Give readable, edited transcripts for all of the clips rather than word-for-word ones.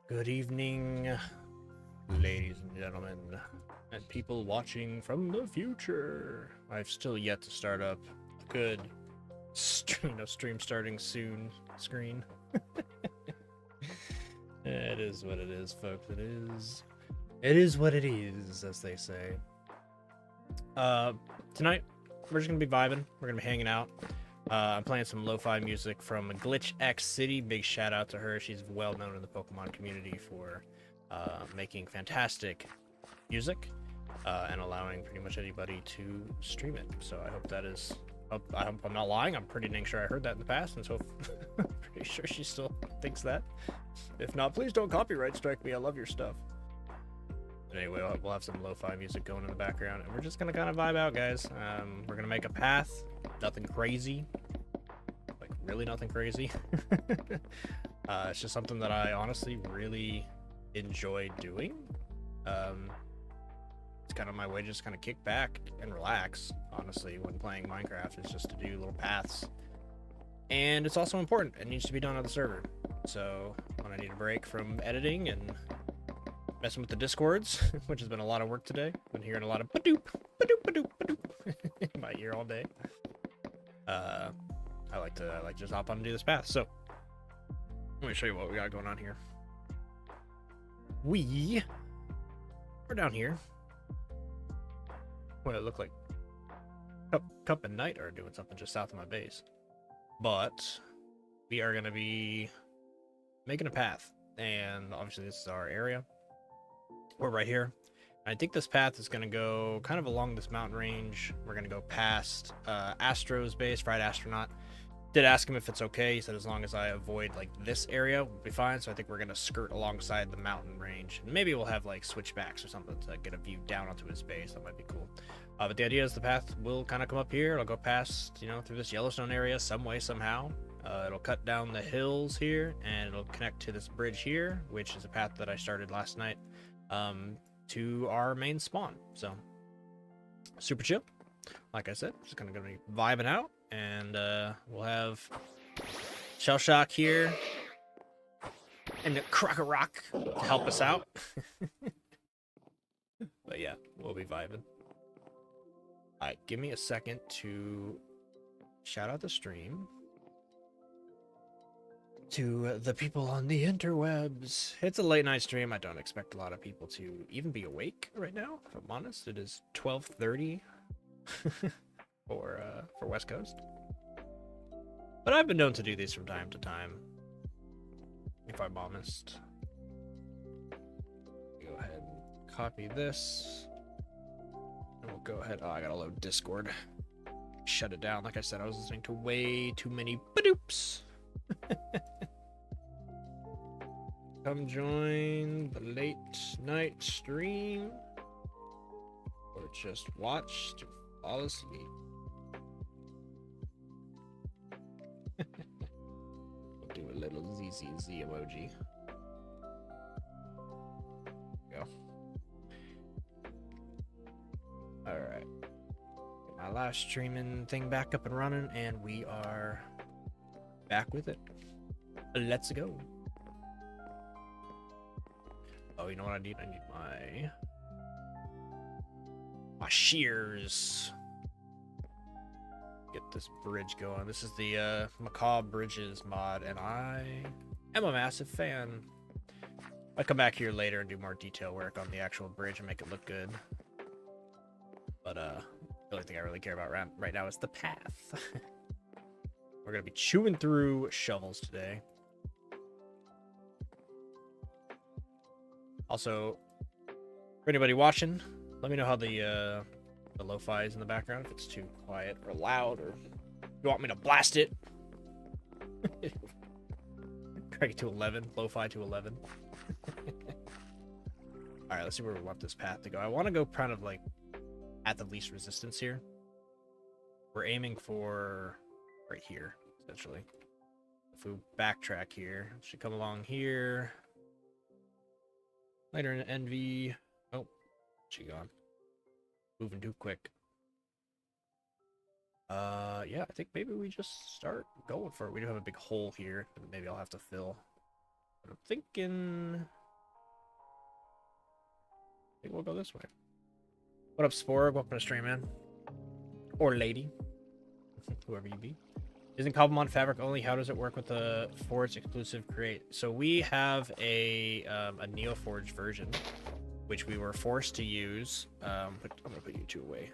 Good evening, ladies and gentlemen, and people watching from the future. I've still yet to start up a good stream starting soon screen. It is what it is, folks. It is. It is what it is, as they say. Tonight we're just gonna be vibing. We're gonna be hanging out. I'm playing some lo-fi music from Glitch X City. Big shout out to her. She's well known in the Pokemon community for making fantastic music and allowing pretty much anybody to stream it. So I hope that is. I hope I'm not lying. I'm pretty dang sure I heard that in the past, and so I'm pretty sure she still thinks that. If not, please don't copyright strike me. I love your stuff. But anyway, we'll have some lo-fi music going in the background, and we're just gonna kind of vibe out, guys. We're gonna make a path. Nothing crazy. Like, really nothing crazy. It's just something that I honestly really enjoy doing. It's kind of my way to just kind of kick back and relax, honestly, when playing Minecraft, is just to do little paths. And it's also important. It needs to be done on the server. So when I need a break from editing and messing with the discords, which has been a lot of work today. Been hearing a lot of ba-doop, ba-doop, ba-doop, ba-doop in my ear all day. I like to just hop on and do this path. So let me show you what we got going on here. We're down here. What it looked like Cup and Knight are doing something just south of my base. But we are gonna be making a path, and obviously this is our area. We're right here. I think this path is going to go kind of along this mountain range. We're going to go past Astro's base, Fried Astronaut. Did ask him if it's okay. He said as long as I avoid like this area, we'll be fine. So I think we're going to skirt alongside the mountain range. And maybe we'll have like switchbacks or something to get a view down onto his base. That might be cool. But the idea is the path will kind of come up here. It'll go past, through this Yellowstone area some way, somehow. It'll cut down the hills here, and it'll connect to this bridge here, which is a path that I started last night. To our main spawn. So super chill. Like I said, just gonna be vibing out, and we'll have Shell Shock here and the Krokorok to help us out. But yeah, we'll be vibing. Alright, give me a second to shout out the stream to the people on the interwebs. It's a late night stream. I don't expect a lot of people to even be awake right now, if I'm honest. It is 12:30 for West Coast. But I've been known to do these from time to time, if I'm honest. Go ahead and copy this. And we'll go ahead. Oh, I gotta load Discord. Shut it down. Like I said, I was listening to way too many badoops. Come join the late night stream, or just watch to fall asleep. We'll do a little ZZZ emoji. Go. Alright. Get my live streaming thing back up and running, and we are back with it. Let's go. Oh, you know what I need? I need my shears. Get this bridge going. This is the Macabre Bridges mod, and I am a massive fan. I'll come back here later and do more detail work on the actual bridge and make it look good. But the only thing I really care about right now is the path. We're gonna be chewing through shovels today. Also, for anybody watching, let me know how the lo-fi is in the background, if it's too quiet or loud, or if you want me to blast it. Crank it to 11, lo-fi to 11. Alright, let's see where we want this path to go. I want to go kind of like at the least resistance here. We're aiming for right here, essentially. If we backtrack here, it should come along here. Later in Envy. Oh, she gone. Moving too quick. Yeah, I think maybe we just start going for it. We do have a big hole here that maybe I'll have to fill. But I'm thinking Maybe we'll go this way. What up, Spore? Welcome to stream, man. Or lady. Whoever you be. Isn't Cobblemon fabric only? How does it work with the Forge exclusive create? So we have a Neoforge version, which we were forced to use. I'm gonna put you two away.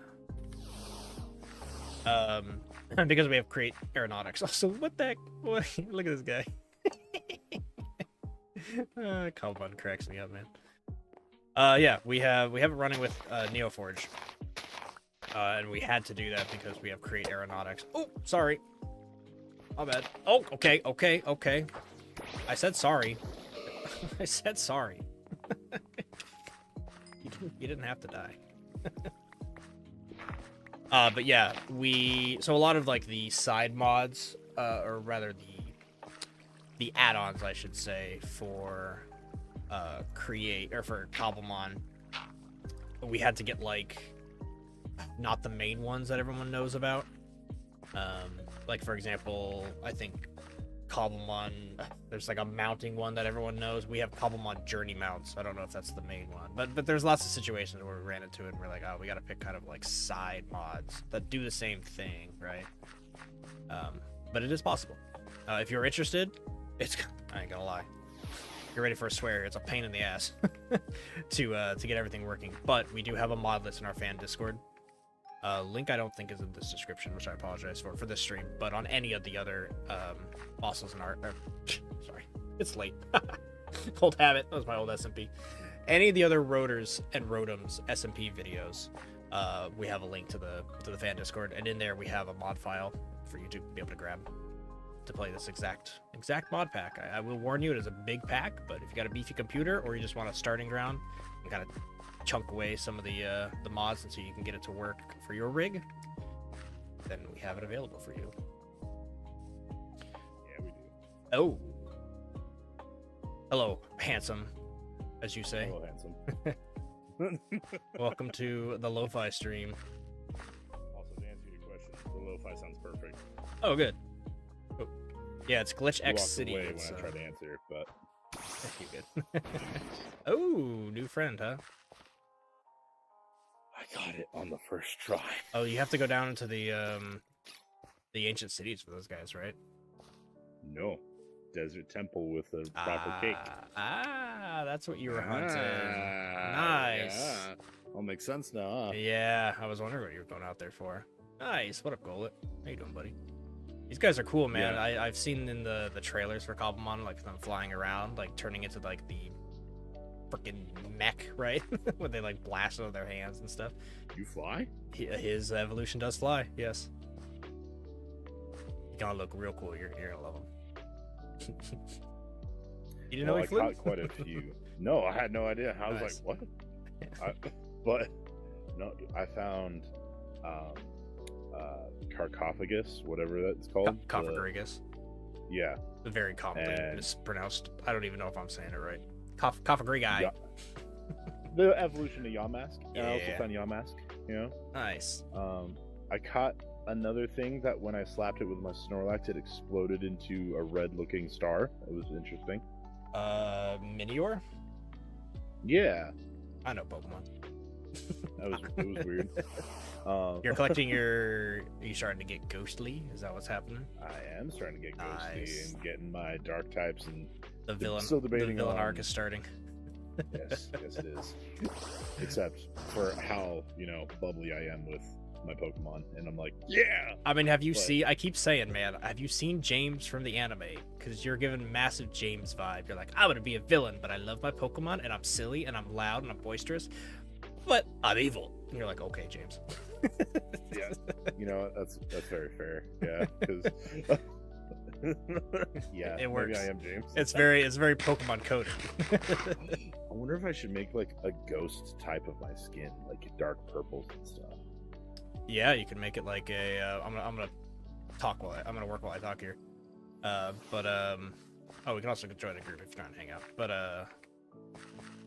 Because we have create aeronautics. Also, what the heck? What? Look at this guy. Cobblemon cracks me up, man. Yeah, we have it running with Neoforge. And we had to do that because we have create aeronautics. Oh, sorry. My bad. Oh, okay. I said sorry. I said sorry. You didn't have to die. But yeah, so a lot of like the side mods, or rather the add-ons, I should say, for create or for Cobblemon, we had to get like not the main ones that everyone knows about. Like for example, I think Cobblemon, there's like a mounting one that everyone knows. We have Cobblemon journey mounts. I don't know if that's the main one, but there's lots of situations where we ran into it and we're like, oh, we got to pick kind of like side mods that do the same thing, right? But it is possible. If you're interested, I ain't gonna lie. You're ready for a swear. It's a pain in the ass to get everything working. But we do have a mod list in our fan Discord. Link I don't think is in this description, which I apologize for this stream. But on any of the other fossils in our, sorry, it's late. Old habit. That was my old SMP. Any of the other rotors and rotums SMP videos, we have a link to the fan Discord, and in there we have a mod file for you to be able to grab to play this exact mod pack. I will warn you, it is a big pack, but if you got a beefy computer or you just want a starting ground and kind of chunk away some of the mods until you can get it to work for your rig, then we have it available for you. Yeah, we do. Oh, hello, handsome, as you say. Hello, handsome. Welcome to the lo-fi stream. Also, to answer your question, the lo-fi sounds perfect. Oh, good. Oh. Yeah, it's Glitch You X walked City. away when I tried to answer, but You good. Oh, new friend, huh? I got it on the first try. Oh, you have to go down into the ancient cities for those guys, right? No. Desert temple with a proper cake. That's what you were hunting. Nice. Yeah. All makes sense now, huh? Yeah, I was wondering what you were going out there for. Nice. What up, Golet? How you doing, buddy? These guys are cool, man. Yeah. I've seen in the trailers for Cobblemon, like them flying around, like turning into like the freaking mech, right? When they like blast out of their hands and stuff. You fly? His evolution does fly, yes. He's gonna look real cool. You're gonna love him. You didn't know he flew? I caught quite a few. No, I had no idea. I was Nice. like, what? But no, I found Sarcophagus, whatever that's called. Coffagrigus. Yeah. Very commonly And- mispronounced. I don't even know if I'm saying it right. Coffagrigai. Yeah. The evolution of Yamask. And I also Yeah. found Yamask, you know? Nice. I caught another thing that when I slapped it with my Snorlax, it exploded into a red-looking star. It was interesting. Minior? Yeah, I know Pokemon. it was weird. You're collecting are you starting to get ghostly? Is that what's happening? I am starting to get ghostly Nice. and getting my dark types, and The villain, still debating the villain on- arc is starting. yes, yes it is. Except for how bubbly I am with my Pokemon, and I'm like, yeah. I mean, have you But- seen? I keep saying, man, have you seen James from the anime? Because you're giving massive James vibe. You're like, I'm gonna be a villain, but I love my Pokemon, and I'm silly, and I'm loud, and I'm boisterous, but I'm evil. And you're like, okay, James. Yeah, that's very fair. Yeah, because yeah, It works. Maybe I am James. It's very Pokemon coded. I wonder if I should make like a ghost type of my skin, like dark purples and stuff. Yeah, you can make it like a. I'm gonna work while I talk here. Oh, we can also join a group if you're trying to hang out. But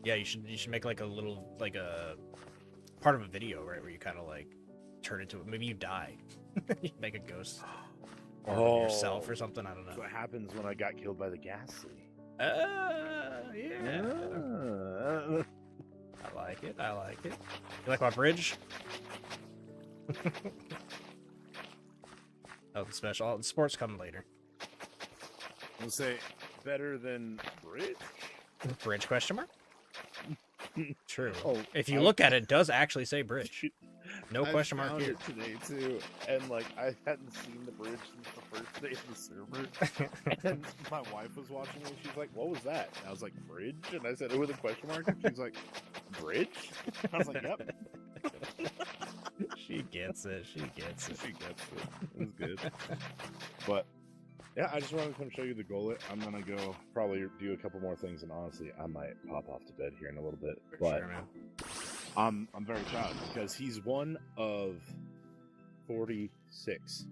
yeah, you should make like a little like a part of a video, right, where you kind of like turn into it. Maybe you die, you make a ghost or yourself or something. I don't That's know. what happens when I got killed by the ghastly. Yeah. I like it. I like it. You like my bridge? Oh, the special. Oh, the sports come later. I'll say better than bridge. Bridge question mark? True. Oh, If you look at it, it does actually say bridge. No question mark found here. it today too, and like I hadn't seen the bridge since the first day of the server. And my wife was watching it. She's like, "What was that?" And I was like, "Bridge," and I said it with a question mark. And she's like, "Bridge?" I was like, "Yep." She gets it. She gets it. She gets it. It was good. But yeah, I just wanted to come show you the Golett. I'm gonna go probably do a couple more things, and honestly, I might pop off to bed here in a little bit. But Sure, man. I'm very proud because he's one of 46.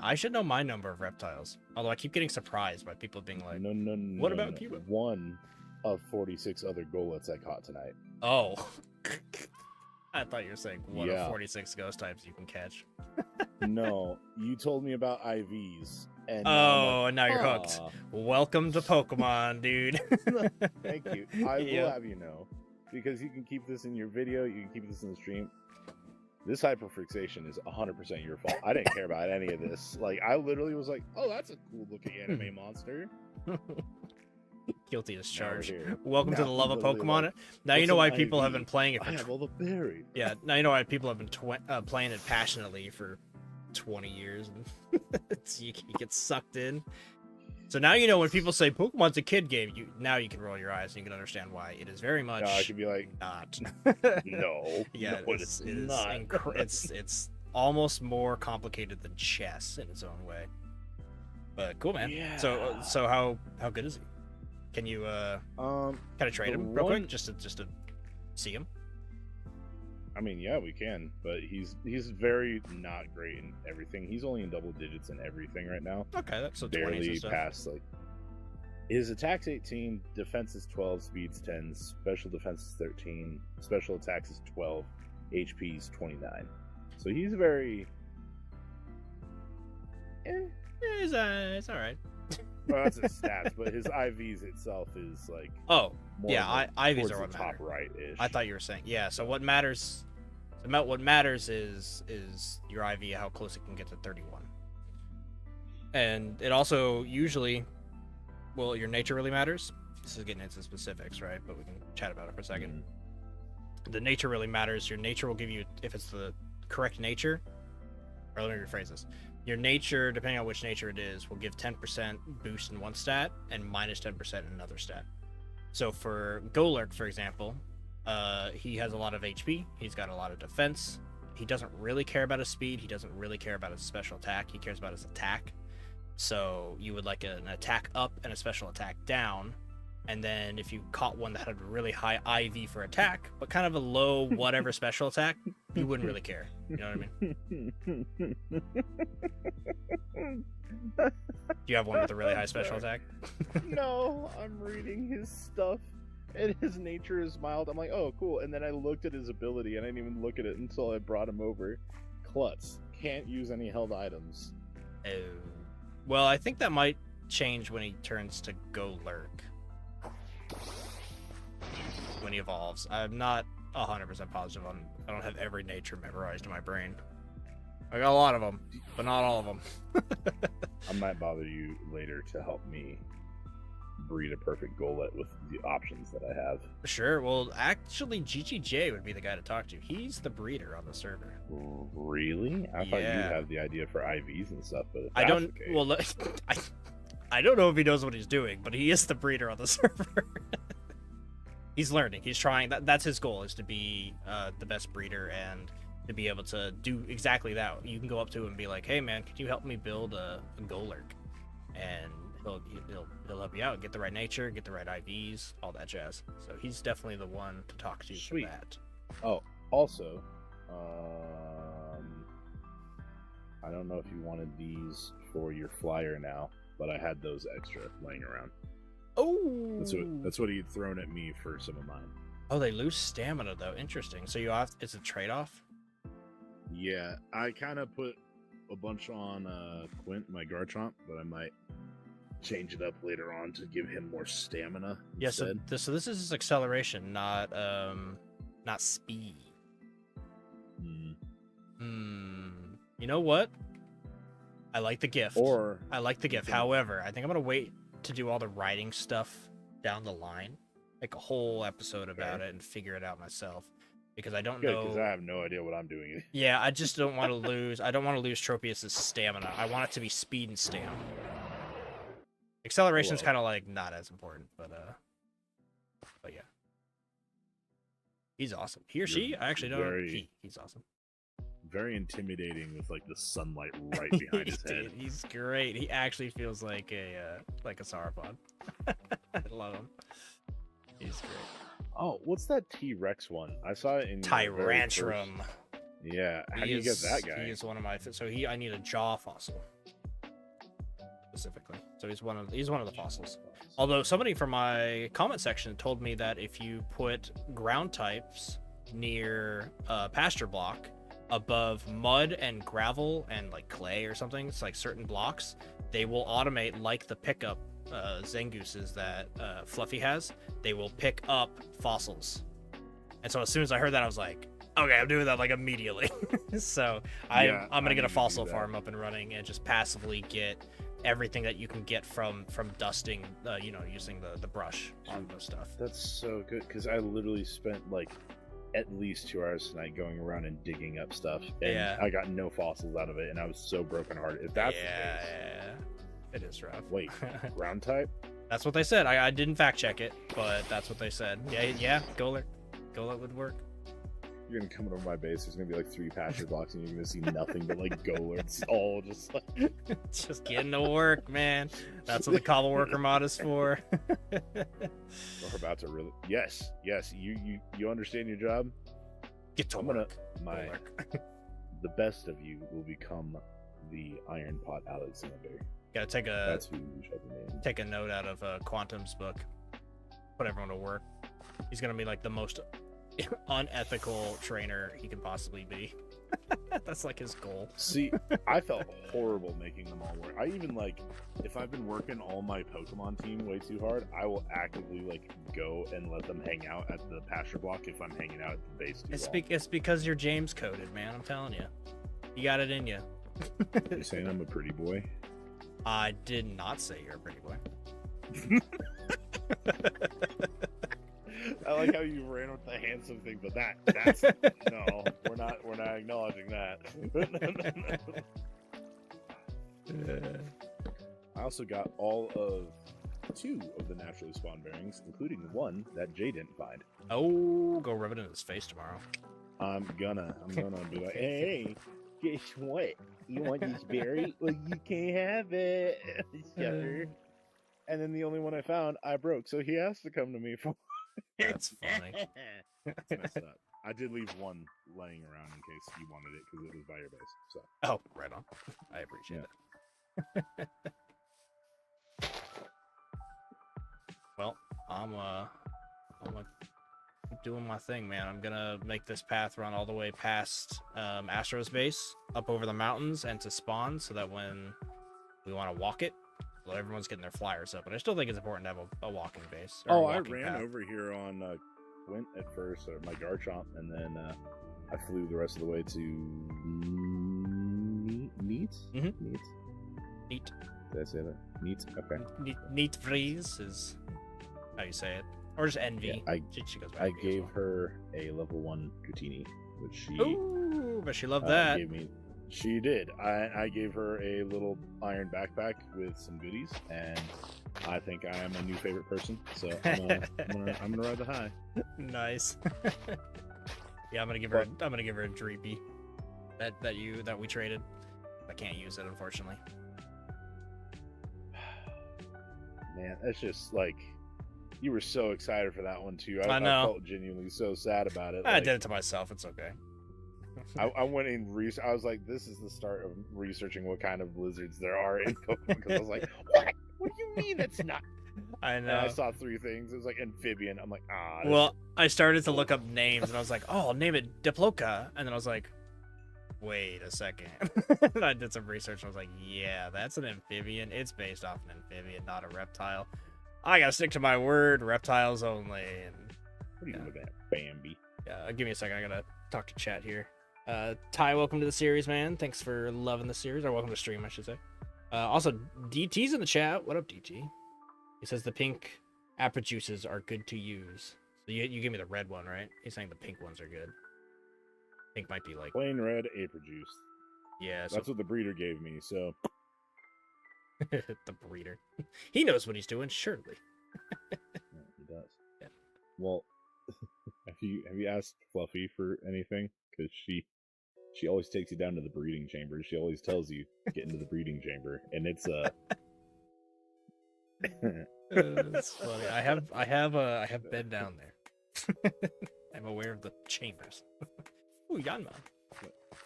I should know my number of reptiles. Although I keep getting surprised by people being like, No, what about Cuba? One of 46 other Goletts I caught tonight. oh. I thought you were saying one Yeah. of 46 ghost types you can catch. No, you told me about IVs. And Oh, and now you're hooked. "Ah." Welcome to Pokemon, dude. Thank you. I Yeah. will have you know, because you can keep this in your video, you can keep this in the stream. This hyperfixation is 100% your fault. I didn't care about any of this. Like, I literally was like, "Oh, that's a cool looking anime monster." Guilty as Now we're charged. here. Welcome to Now the love I'm of literally Pokemon. like, Now you "What's know an why people have IV? been playing it I for. have all the berries. Yeah, now you know why people have been playing it passionately for 20 years. And you get sucked in. So now you know when people say Pokemon's a kid game, now you can roll your eyes and you can understand why it is very much I could be like, not. "No, Yeah, no, it's not." it's almost more complicated than chess in its own way. But cool, man. Yeah. So how good is he? Can you kind of trade the him real one- quick just to see him? I mean, yeah, we can, but he's very not great in everything. He's only in double digits in everything right now. Okay, that's so 20s Barely and stuff. past like his attack's 18, defense is 12, speed's 10, special defense is 13, special attacks is 12, HP's 29. So he's very It's all right. well, that's his stats, but his IVs itself is like Oh, more yeah, IVs towards are the what top matter. right ish. I thought you were saying, yeah. So what matters? What matters is your IV, how close it can get to 31. And it also usually, well, your nature really matters. This is getting into specifics, right? But we can chat about it for a second. The nature really matters. Your nature will give you, if it's the correct nature, or let me rephrase this. Your nature, depending on which nature it is, will give 10% boost in one stat and minus 10% in another stat. So for Golurk, for example, he has a lot of HP. He's got a lot of defense. He doesn't really care about his speed. He doesn't really care about his special attack. He cares about his attack. So you would like an attack up and a special attack down. And then if you caught one that had a really high IV for attack, but kind of a low whatever special attack, you wouldn't really care. You know what I mean? Do you have one with a really high special attack? No, I'm reading his stuff, and his nature is mild. I'm like, oh, cool. And then I looked at his ability, and I didn't even look at it until I brought him over. Klutz. Can't use any held items. Oh. Well, I think that might change when he turns to Golurk. When he evolves. I'm not 100% positive on. I don't have every nature memorized in my brain. I got a lot of them, but not all of them. I might bother you later to help me breed a perfect Golett with the options that I have. Sure. Well, actually, GGJ would be the guy to talk to. He's the breeder on the server. Really? I thought you Yeah. had the idea for IVs and stuff, but if I that's don't. the case- Well, I don't know if he knows what he's doing, but he is the breeder on the server. He's learning. He's trying. That's his goal, is to be the best breeder and to be able to do exactly that. You can go up to him and be like, "Hey, man, could you help me build a Golurk?" And he'll help you out, get the right nature, get the right IVs, all that jazz. So he's definitely the one to talk to Sweet. for that. Oh, also, I don't know if you wanted these for your flyer now, but I had those extra laying around. Oh, That's what he'd thrown at me for some of mine. Oh, they lose stamina though. Interesting. So it's a trade-off. Yeah, I kind of put a bunch on Quint, my Garchomp, but I might change it up later on to give him more stamina. Yeah, so instead. this is acceleration, not speed. You know what? I like the gift. Or I like the gift. However, I think I'm gonna wait to do all the writing stuff down the line, like a whole episode about it, and figure it out myself. Because I don't know. Because I have no idea what I'm doing. Yeah, I just don't want to lose. I don't want to lose Tropius' stamina. I want it to be speed and stam. Acceleration's kind of like not as important, but yeah, he's awesome. He or she? I actually don't know. He's awesome. Very intimidating with like the sunlight right behind his head. Dude, he's great. He actually feels like a sauropod. I love him. He's great. Oh, what's that T-Rex one? I saw it in Tyrantrum. Yeah, how do you get that guy? He is one of my. So I need a jaw fossil specifically. So he's one of the fossils. Although somebody from my comment section told me that if you put ground types near pasture block above mud and gravel and like clay or something, it's like certain blocks, they will automate like the pickup Zangooses that Fluffy has. They will pick up fossils. And so as soon as I heard that, I was like, okay, I'm doing that like immediately. So I'm gonna get a fossil farm up and running and just passively get everything that you can get from dusting, using the brush on the stuff. That's so good, because I literally spent like at least 2 hours tonight going around and digging up stuff, and I got no fossils out of it, and I was so brokenhearted. If that's the case, it is rough. Wait, ground type? That's what they said. I didn't fact check it, but that's what they said. Yeah, Golurk would work. You're gonna come over my base. There's gonna be like 3 pasture blocks, and you're gonna see nothing but like Golurks, all just like just getting to work, man. That's what the Cobble Worker mod is for. We're about to really. Yes. You understand your job. Get to work. The best of you will become the Iron Pot Alexander. Gotta take That's who you shall name. Take a note out of Quantum's book. Put everyone to work. He's gonna be like the most unethical trainer he can possibly be. That's like his goal. See, I felt horrible making them all work. I even like, if I've been working all my Pokemon team way too hard, I will actively like go and let them hang out at the pasture block if I'm hanging out at the base too long. It's because you're James coded, man. I'm telling you, you got it in you. You're saying I'm a pretty boy? I did not say you're a pretty boy. I like how you ran with the handsome thing, but that's no, we're not acknowledging that. I also got all of 2 of the naturally spawned bearings, including one that Jay didn't find. Oh, go rub it in his face tomorrow. I'm gonna be like, hey, guess what? You want this berry? Well, you can't have it. And then the only one I found, I broke, so he has to come to me for. That's funny. That's messed up. I did leave one laying around in case you wanted it because it was by your base. So. Oh, right on. I appreciate it. Well, I'm doing my thing, man. I'm gonna make this path run all the way past Astro's base, up over the mountains, and to spawn, so that when we want to walk it, well, everyone's getting their flyers up. But I still think it's important to have a walking base. I ran over here on Gwent at first, or my Garchomp, and then I flew the rest of the way to Neat. Neat. Did I say that? Neat. Okay. Neat Freeze is how you say it, or just Envy. Yeah, she goes back. I gave her a level 1 Cutini, which she. Ooh, but she loved that. Gave me. She did. I gave her a little iron backpack with some goodies, and I think I am a new favorite person. So I'm gonna ride the high. Nice. Yeah, I'm gonna give her a Dreepy that we traded. I can't use it, unfortunately. Man, that's just like, you were so excited for that one too. I know. I felt genuinely so sad about it. I did it to myself. It's okay. I went in I was like, this is the start of researching what kind of lizards there are in Pokemon, because I was like, what do you mean it's not? I know. And I saw 3 things. It was like amphibian. I'm like, Well, I started to look up names, and I was like, oh, I'll name it Diploka, and then I was like, wait a second. And I did some research and I was like, yeah, that's an amphibian. It's based off an amphibian, not a reptile. I gotta stick to my word, reptiles only. And What are you looking at, Bambi? give me a second. I gotta talk to chat here. Ty, welcome to the series, man. Thanks for loving the series, or welcome to stream, I should say. Also, DT's in the chat. What up, DT? He says the pink apple juices are good to use. So you give me the red one, right? He's saying the pink ones are good. Pink might be like Plain red apricot juice. yeah. So That's what the breeder gave me. So the breeder, he knows what he's doing, surely. yeah, he does. Yeah. Well, have you asked Fluffy for anything? Because she always takes you down to the breeding chamber. She always tells you get into the breeding chamber, and it's That's funny. I have been down there. I'm aware of the chambers. Ooh, Yanma.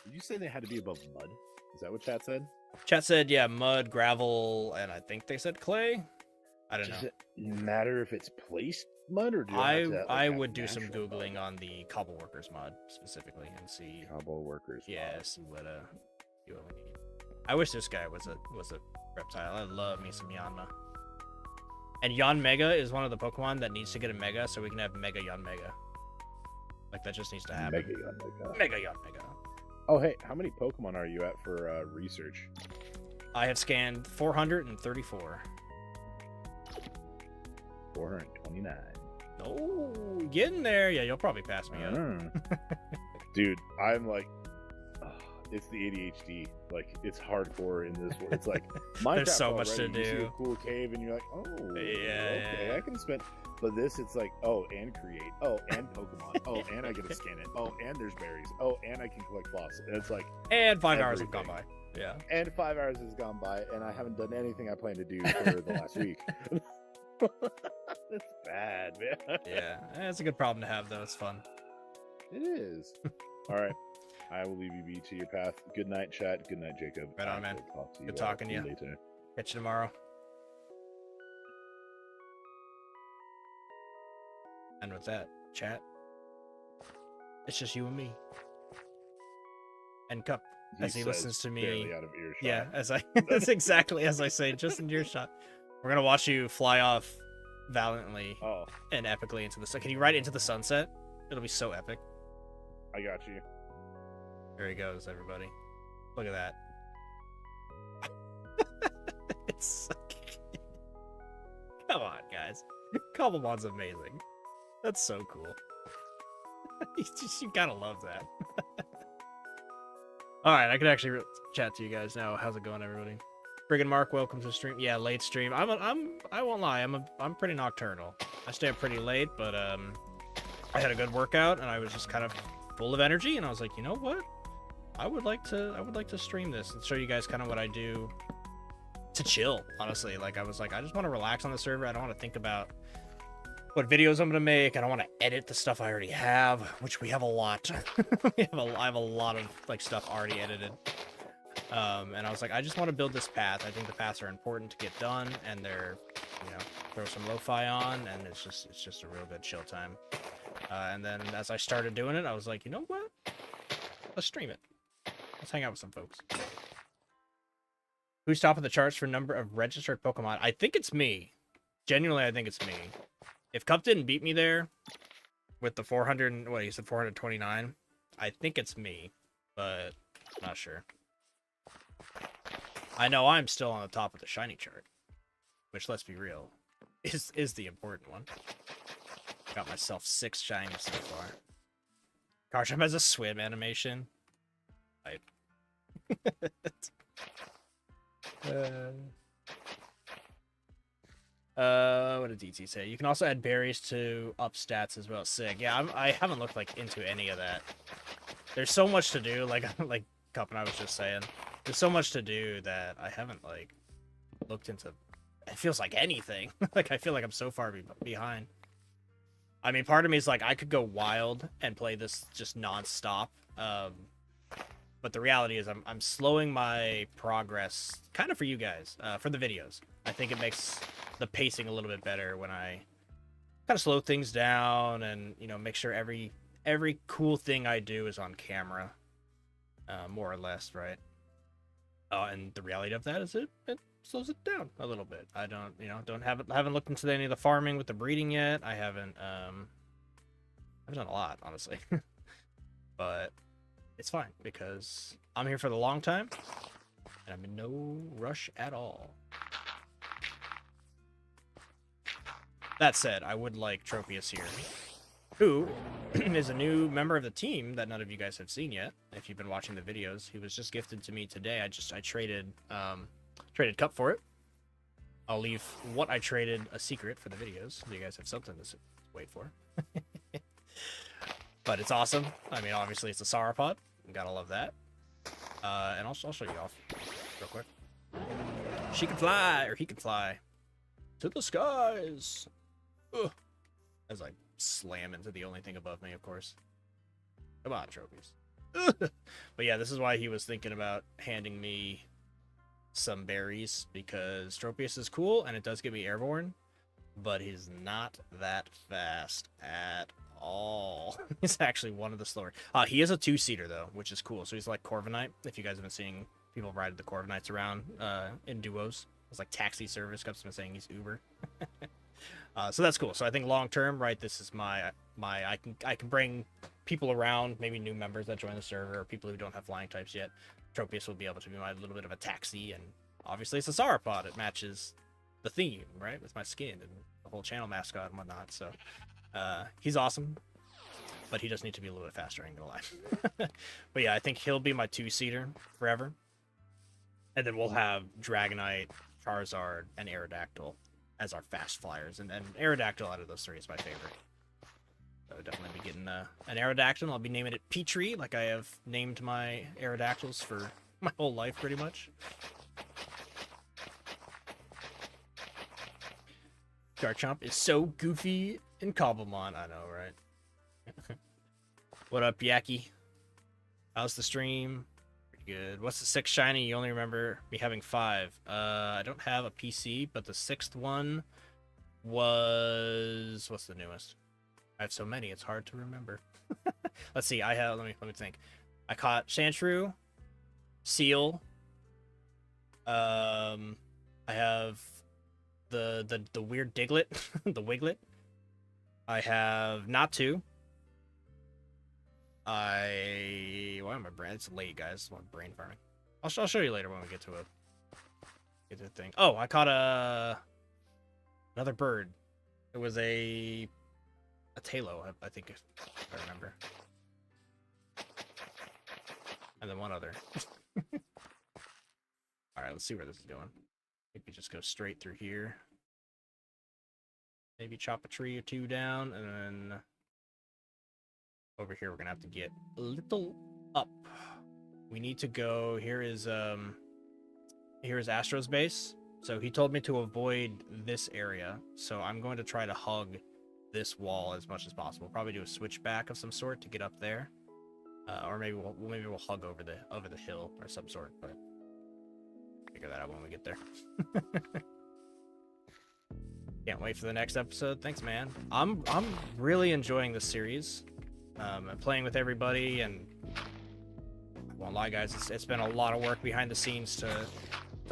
Did you say they had to be above mud? Is that what chat said? Chat said, yeah, mud, gravel, and I think they said clay. I don't Does know. it matter if it's placed mud or do I would do some googling on the cobble workers mod specifically and see. Cobble workers? Yeah, see what we need. I wish this guy was a reptile. I love me some Yanma. And Yan Mega is one of the Pokemon that needs to get a Mega, so we can have Mega Yan Mega. Like that just needs to happen. Mega Yan Mega. Oh hey, how many Pokemon are you at for research? I have scanned 434. 429. Oh, getting there. Yeah, you'll probably pass me up. Dude, I'm like, it's the ADHD. Like, it's hardcore in this world. It's like, Minecraft There's so much already, to you see do. a cool cave, and you're like, oh, Yeah, okay, yeah. I can spend. But this, it's like, oh, and create. Oh, and Pokemon. Oh, and I get to scan it. Oh, and there's berries. Oh, and I can collect floss. And it's like, And 5 hours have gone by. Yeah. and 5 hours has gone by, and I haven't done anything I plan to do for the last week. It's bad, man. Yeah. It's a good problem to have, though. It's fun. It is. All right. I will leave you be to your path. Good night, chat. Good night, Jacob. Right on, I man. will talk to you Good talking to you. later. Catch you tomorrow. And with that, chat, it's just you and me. And Cup, as he says, listens to me. barely out of earshot. Yeah, that's exactly as I say, just in earshot. We're gonna watch you fly off valiantly Oh, and epically into the sun. Can you ride into the sunset? It'll be so epic. I got you. There he goes, everybody. Look at that. It's so cute. Come on, guys. Cobblemon's amazing. That's so cool. You gotta love that. All right, I can actually chat to you guys now. How's it going, everybody? Friggin' Mark, welcome to the stream. Yeah, late stream. I won't lie. I'm pretty nocturnal. I stay up pretty late, but I had a good workout and I was just kind of full of energy, and I was like, you know what? I would like to stream this and show you guys kind of what I do to chill. Honestly, like I was like, I just want to relax on the server. I don't want to think about what videos I'm gonna make. I don't want to edit the stuff I already have, which we have a lot. I have a lot of like stuff already edited. And I was like, I just want to build this path. I think the paths are important to get done, and they're, you know, throw some lo-fi on, and it's just a real good chill time. And then as I started doing it, I was like, you know what? Let's stream it. Let's hang out with some folks. Who's top of the charts for number of registered Pokemon? I think it's me. Genuinely, I think it's me. If Cup didn't beat me there with the 400, what he said, 429, I think it's me, but I'm not sure. I know I'm still on the top of the shiny chart, which, let's be real, is the important one. Got myself 6 shinies so far. Karsham has a swim animation. What did DT say? You can also add berries to up stats as well. Sick. Yeah, I haven't looked like into any of that. There's so much to do. Like Cup and I was just saying, there's so much to do that I haven't like looked into. It feels like anything. Like I feel like I'm so far behind. I mean, part of me is like I could go wild and play this just nonstop. But the reality is I'm slowing my progress kind of for you guys, for the videos. I think it makes the pacing a little bit better when I kind of slow things down and, you know, make sure every cool thing I do is on camera. more or less, right? And the reality of that is it slows it down a little bit. I don't, haven't looked into any of the farming with the breeding yet. I haven't done a lot, honestly. But it's fine because I'm here for the long time and I'm in no rush at all. That said, I would like Tropius here, who is a new member of the team that none of you guys have seen yet. If you've been watching the videos, he was just gifted to me today. I traded Cup for it. I'll leave what I traded a secret for the videos, so you guys have something to wait for. But it's awesome. I mean, obviously it's a Sauropod. Gotta love that. And I'll show you off real quick. She can fly, or he can fly to the skies. Ugh. As I slam into the only thing above me, of course. Come on, Tropius. But yeah, this is why he was thinking about handing me some berries, because Tropius is cool and it does get me airborne, but he's not that fast at all. He's actually one of the slower. He is a 2-seater though, which is cool. So he's like Corviknight. If you guys have been seeing people ride the Corviknights around in duos, it's like taxi service. Cup's been saying he's Uber. So that's cool. So I think long term, right, this is my I can bring people around, maybe new members that join the server or people who don't have flying types yet. Tropius will be able to be my little bit of a taxi, and obviously it's a Sauropod. It matches the theme, right, with my skin and the whole channel mascot and whatnot. So he's awesome, but he does need to be a little bit faster, I ain't gonna lie. But yeah, I think he'll be my 2-seater forever. And then we'll have Dragonite, Charizard, and Aerodactyl as our fast flyers. And Aerodactyl out of those three is my favorite. So I'll definitely be getting an Aerodactyl. I'll be naming it Petrie, like I have named my Aerodactyls for my whole life, pretty much. Garchomp is so goofy in Cobblemon. I know, right? What up, Yaki? How's the stream? Pretty good. What's the 6th shiny? You only remember me having 5. I don't have a PC, but the 6th one was... What's the newest? I have so many, it's hard to remember. Let's see. I have... Let me think. I caught Sandshrew, Seal. I have the weird Diglett, the Wiglet. I have Natu. Why am I brain? It's late, guys. I'm brain farming. I'll show you later when we get to a thing. Oh, I caught another bird. It was a Talo, I think, if I remember. And then one other. All right, let's see where this is going. Maybe just go straight through here. Maybe chop a tree or two down, and then over here we're gonna have to get a little up. We need to go. Here is Astro's base. So he told me to avoid this area. So I'm going to try to hug this wall as much as possible. Probably do a switchback of some sort to get up there, or maybe we'll hug over the hill or some sort. But figure that out when we get there. Can't wait for the next episode. Thanks, man. I'm really enjoying this series. I'm playing with everybody, and I won't lie, guys, it's been a lot of work behind the scenes to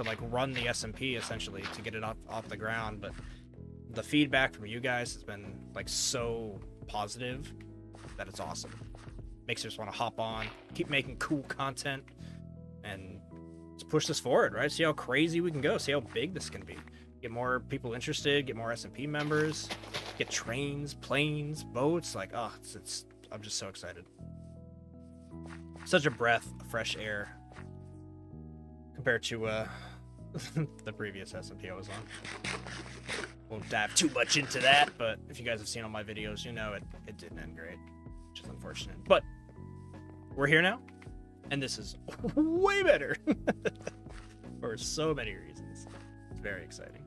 like run the SMP essentially to get it off the ground. But the feedback from you guys has been like so positive that it's awesome. Makes you just want to hop on, keep making cool content, and let's push this forward, right? See how crazy we can go. See how big this can be. Get more people interested. Get more SMP members. Get trains, planes, boats. Like, oh, I'm just so excited. Such a breath of fresh air compared to the previous SMP I was on. Won't dive too much into that, but if you guys have seen all my videos, you know it didn't end great, which is unfortunate. But we're here now, and this is way better for so many reasons. It's very exciting.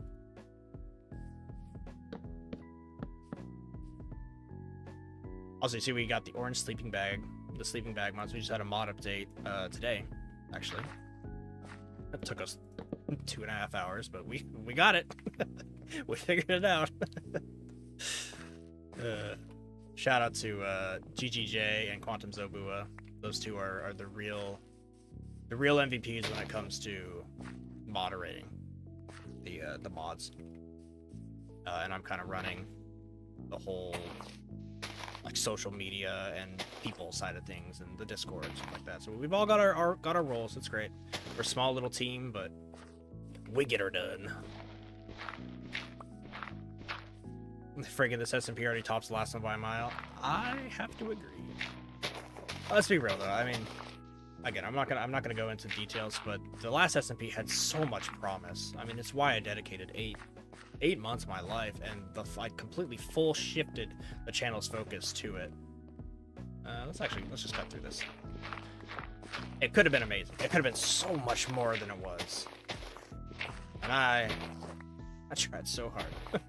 Also, you see we got the orange sleeping bag, the sleeping bag mods. We just had a mod update today, actually. It took us 2.5 hours, but we got it. We figured it out. Shout out to GGJ and Quantum Zobua. Those two are the real the real MVPs when it comes to moderating the mods. And I'm kind of running the whole like social media and people side of things and the Discord and stuff like that. So we've all got our roles. It's great. We're a small little team, but we get her done. Friggin' this SMP already tops the last one by a mile. I have to agree. Let's be real though. I mean, again, I'm not gonna go into details, but the last SMP had so much promise. I mean, it's why I dedicated eight months of my life, and I completely full shifted the channel's focus to it. Let's just cut through this. It could have been amazing. It could have been so much more than it was. And I tried so hard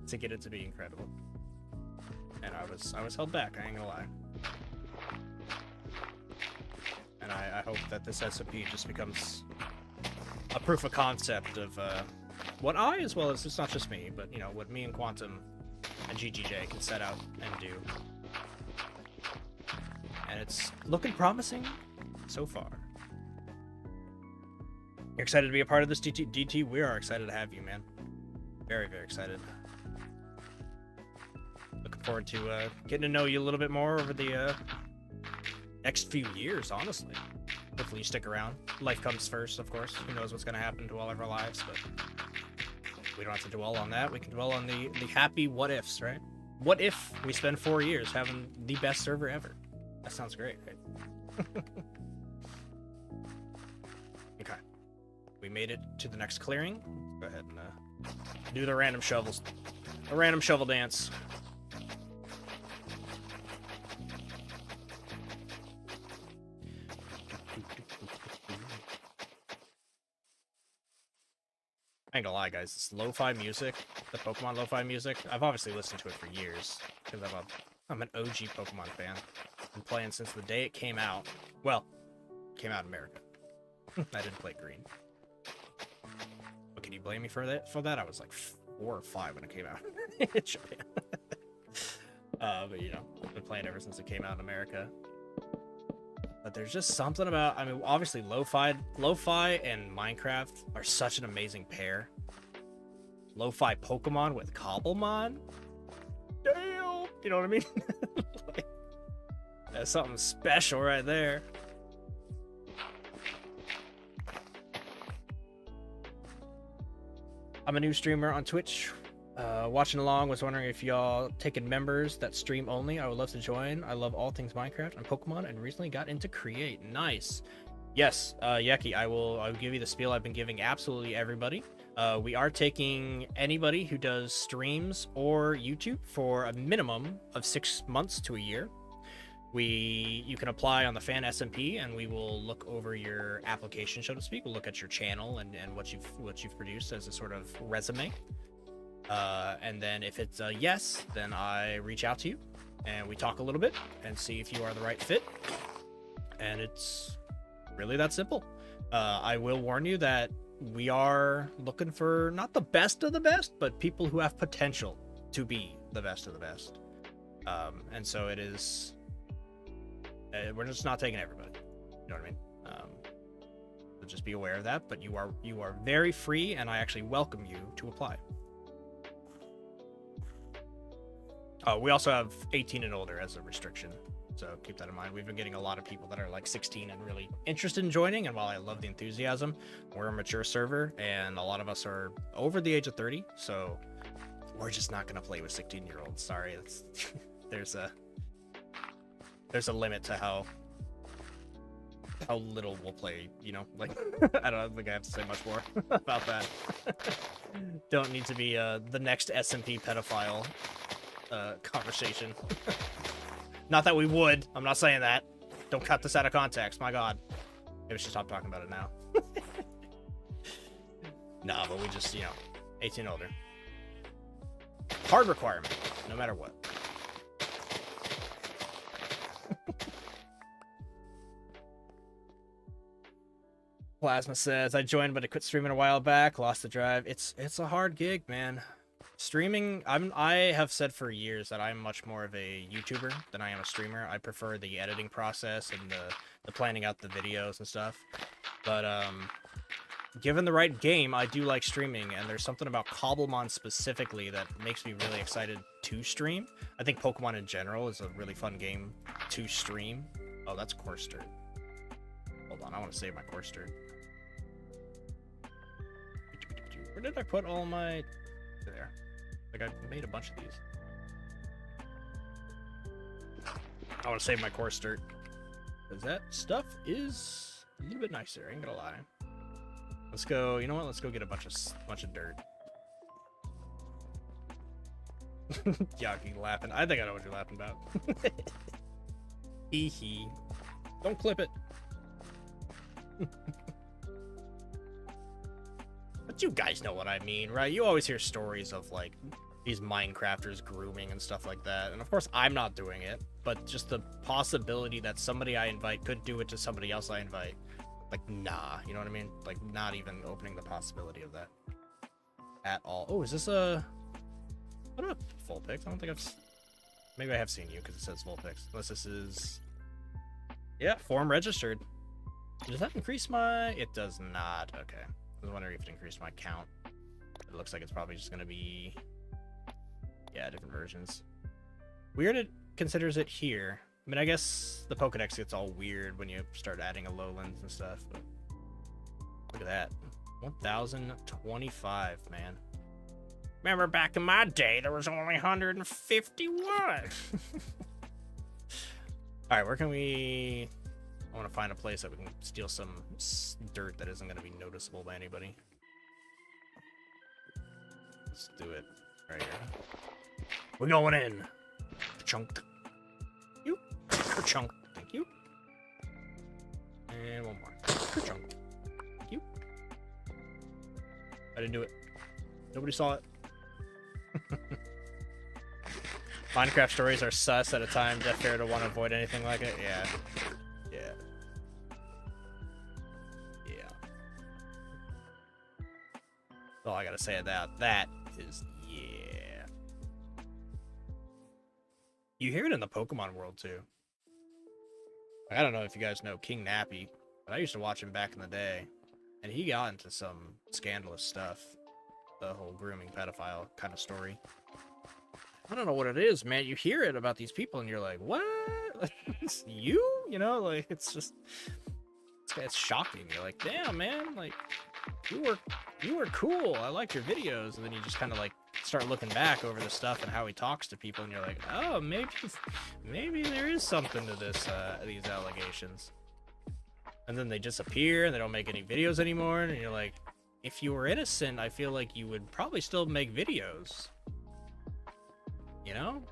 to get it to be incredible. And I was held back, I ain't gonna lie. And I hope that this SMP just becomes a proof of concept of what I, as well as, it's not just me, but, you know, what me and Quantum and GGJ can set out and do. And it's looking promising so far. You're excited to be a part of this, DT? We are excited to have you, man. Very, very excited. Looking forward to getting to know you a little bit more over the next few years, honestly. Hopefully you stick around. Life comes first, of course. Who knows what's going to happen to all of our lives, but we don't have to dwell on that. We can dwell on the happy what-ifs, right? What if we spend 4 years having the best server ever? That sounds great, right? Okay. We made it to the next clearing. Go ahead and do the random shovels. A random shovel dance. I ain't gonna lie, guys, this lo-fi music, the Pokemon lo-fi music, I've obviously listened to it for years, because I'm an OG Pokemon fan. I've been playing since the day it came out. Well, it came out in America. I didn't play Green. But can you blame me for that? I was like 4 or 5 when it came out in Japan. But, you know, I've been playing ever since it came out in America. But there's just something about, I mean, obviously lo-fi and Minecraft are such an amazing pair. Lo-fi Pokemon with Cobblemon? Damn! You know what I mean? Like, that's something special right there. I'm a new streamer on Twitch. Watching along, was wondering if y'all taking members that stream only. I would love to join. I love all things Minecraft and Pokemon, and recently got into Create. Nice. Yes, Yeki, I'll give you the spiel I've been giving absolutely everybody. We are taking anybody who does streams or YouTube for a minimum of 6 months to a year. You can apply on the fan SMP, and we will look over your application, so to speak. We'll look at your channel and what you've produced as a sort of resume. And then if it's a yes, then I reach out to you and we talk a little bit and see if you are the right fit. And it's really that simple. I will warn you that we are looking for not the best of the best, but people who have potential to be the best of the best. And so it is, we're just not taking everybody. You know what I mean? So just be aware of that, but you are very free, and I actually welcome you to apply. We also have 18 and older as a restriction, so keep that in mind. We've been getting a lot of people that are like 16 and really interested in joining, and while I love the enthusiasm, we're a mature server, and a lot of us are over the age of 30, so we're just not going to play with 16-year-olds. Sorry, there's a limit to how little we'll play, you know? Like, I don't think I have to say much more about that. Don't need to be the next SMP pedophile conversation. Not that we would. I'm not saying that. Don't cut this out of context. My God. Maybe we should stop talking about it now. Nah, but we just, you know, 18 older. Hard requirement, no matter what. Plasma says, I joined, but I quit streaming a while back. Lost the drive. It's a hard gig, man. Streaming, I have said for years that I'm much more of a YouTuber than I am a streamer. I prefer the editing process and the planning out the videos and stuff. But given the right game, I do like streaming, and there's something about Cobblemon specifically that makes me really excited to stream. I think Pokemon in general is a really fun game to stream. Oh, that's course dirt. Hold on, I want to save my course dirt. Where did I put all my... There. Like, I made a bunch of these. I want to save my course dirt. Because that stuff is a little bit nicer, I ain't gonna lie. Let's go, you know what? Let's go get a bunch of dirt. Yaki laughing. I think I know what you're laughing about. Hee hee. Don't clip it. But you guys know what I mean, right? You always hear stories of, like, these Minecrafters grooming and stuff like that. And of course, I'm not doing it, but just the possibility that somebody I invite could do it to somebody else I invite. Like, nah, you know what I mean? Like, not even opening the possibility of that at all. Oh, is this a... What a Vulpix? I don't think I've... Maybe I have seen you because it says Vulpix. Unless this is... Yeah, form registered. Does that increase my... It does not. Okay. I was wondering if it increased my count. It looks like it's probably just going to be... Yeah, different versions. Weird it considers it here. I mean, I guess the Pokedex gets all weird when you start adding alolands and stuff, but... Look at that. 1,025, man. Remember back in my day, there was only 151! Alright, where can we... I want to find a place that we can steal some dirt that isn't going to be noticeable by anybody. Let's do it right here. We're going in. Chunk. You. Chunk. Thank you. And one more. Chunk. Thank you. I didn't do it. Nobody saw it. Minecraft stories are sus at a time. Death fair to want to avoid anything like it. Yeah. Yeah. Yeah. That's all I gotta say about that is yeah. You hear it in the Pokemon world too. I don't know if you guys know King Nappy, but I used to watch him back in the day, and he got into some scandalous stuff. The whole grooming pedophile kind of story. I don't know what it is, man. You hear it about these people and you're like, what? It's you? You know, like, it's just, it's shocking. You're like, damn, man, like, you were cool. I liked your videos. And then you just kind of like start looking back over the stuff and how he talks to people, and you're like, oh, maybe there is something to this, these allegations. And then they disappear and they don't make any videos anymore. And you're like, if you were innocent, I feel like you would probably still make videos. You know?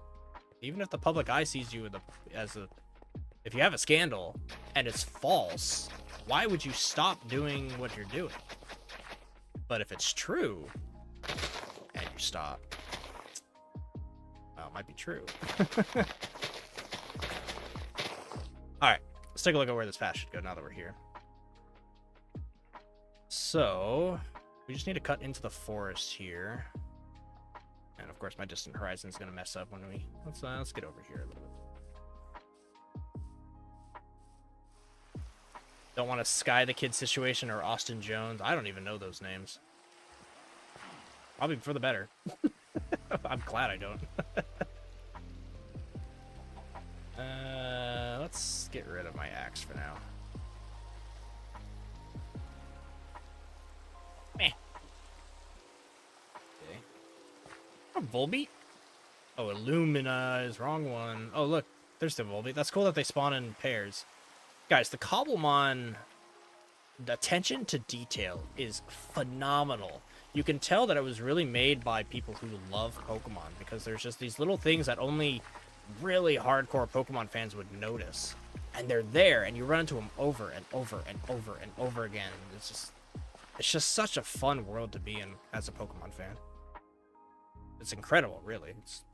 Even if the public eye sees you if you have a scandal and it's false, why would you stop doing what you're doing? But if it's true and you stop, well, it might be true. Alright, let's take a look at where this path should go now that we're here. So, we just need to cut into the forest here. And of course, my distant horizon is going to mess up when we... Let's get over here a little bit. Don't want to Sky the Kid situation or Austin Jones. I don't even know those names. Probably for the better. I'm glad I don't. Let's get rid of my axe for now. Volbeat? Oh, Illumina is wrong one. Oh, look, there's the Volbeat. That's cool that they spawn in pairs. Guys, the Cobblemon, the attention to detail is phenomenal. You can tell that it was really made by people who love Pokemon, because there's just these little things that only really hardcore Pokemon fans would notice. And they're there, and you run into them over and over and over and over again. It's just such a fun world to be in as a Pokemon fan. It's incredible, really. It's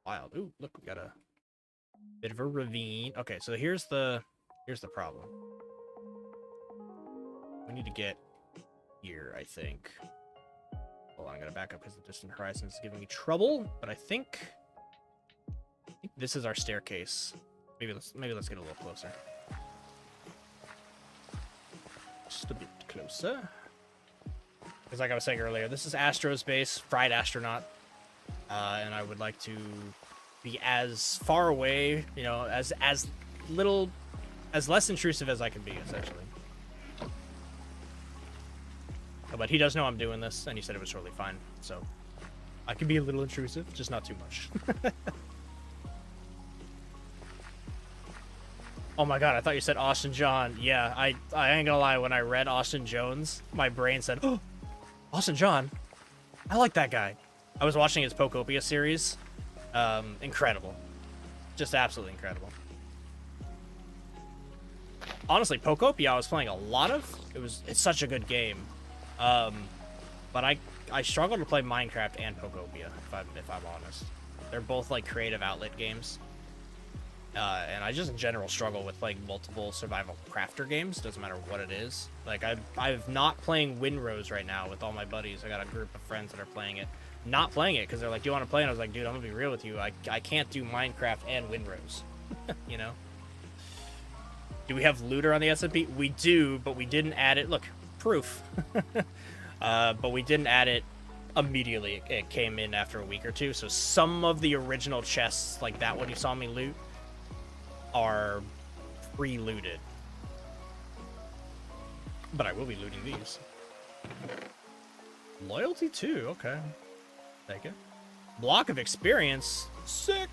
wild. Ooh, look, we got a bit of a ravine. Okay, so here's the problem. We need to get here, I think. Hold Hold on, I'm gonna back up because the distant horizon is giving me trouble. But I think this is our staircase. Maybe let's get a little closer. Just a bit closer. Because like I was saying earlier, this is Astro's base, Fried Astronaut. And I would like to be as far away, you know, as less intrusive as I can be, essentially. But he does know I'm doing this, and he said it was totally fine. So I can be a little intrusive, just not too much. Oh my god, I thought you said Austin John. Yeah, I ain't gonna lie, when I read Austin Jones, my brain said, oh, Austin John, I like that guy. I was watching his Pokopia series. Incredible. Just absolutely incredible. Honestly, Pokopia I was playing a lot of. It's such a good game. But I struggle to play Minecraft and Pokopia, if I'm honest. They're both like creative outlet games. And I just in general struggle with playing multiple survival crafter games. Doesn't matter what it is. Like I'm not playing Windrose right now with all my buddies. I got a group of friends that are playing it. Not playing it because they're like, "Do you want to play?" And I was like, "Dude, I'm gonna be real with you. I can't do Minecraft and Windrose." You know. Do we have looter on the SMP? We do, but we didn't add it. Look, proof. But we didn't add it immediately. It came in after a week or two. So some of the original chests, like that one you saw me loot, are pre-looted. But I will be looting these. Loyalty 2, okay. Take it. Block of experience. Sick.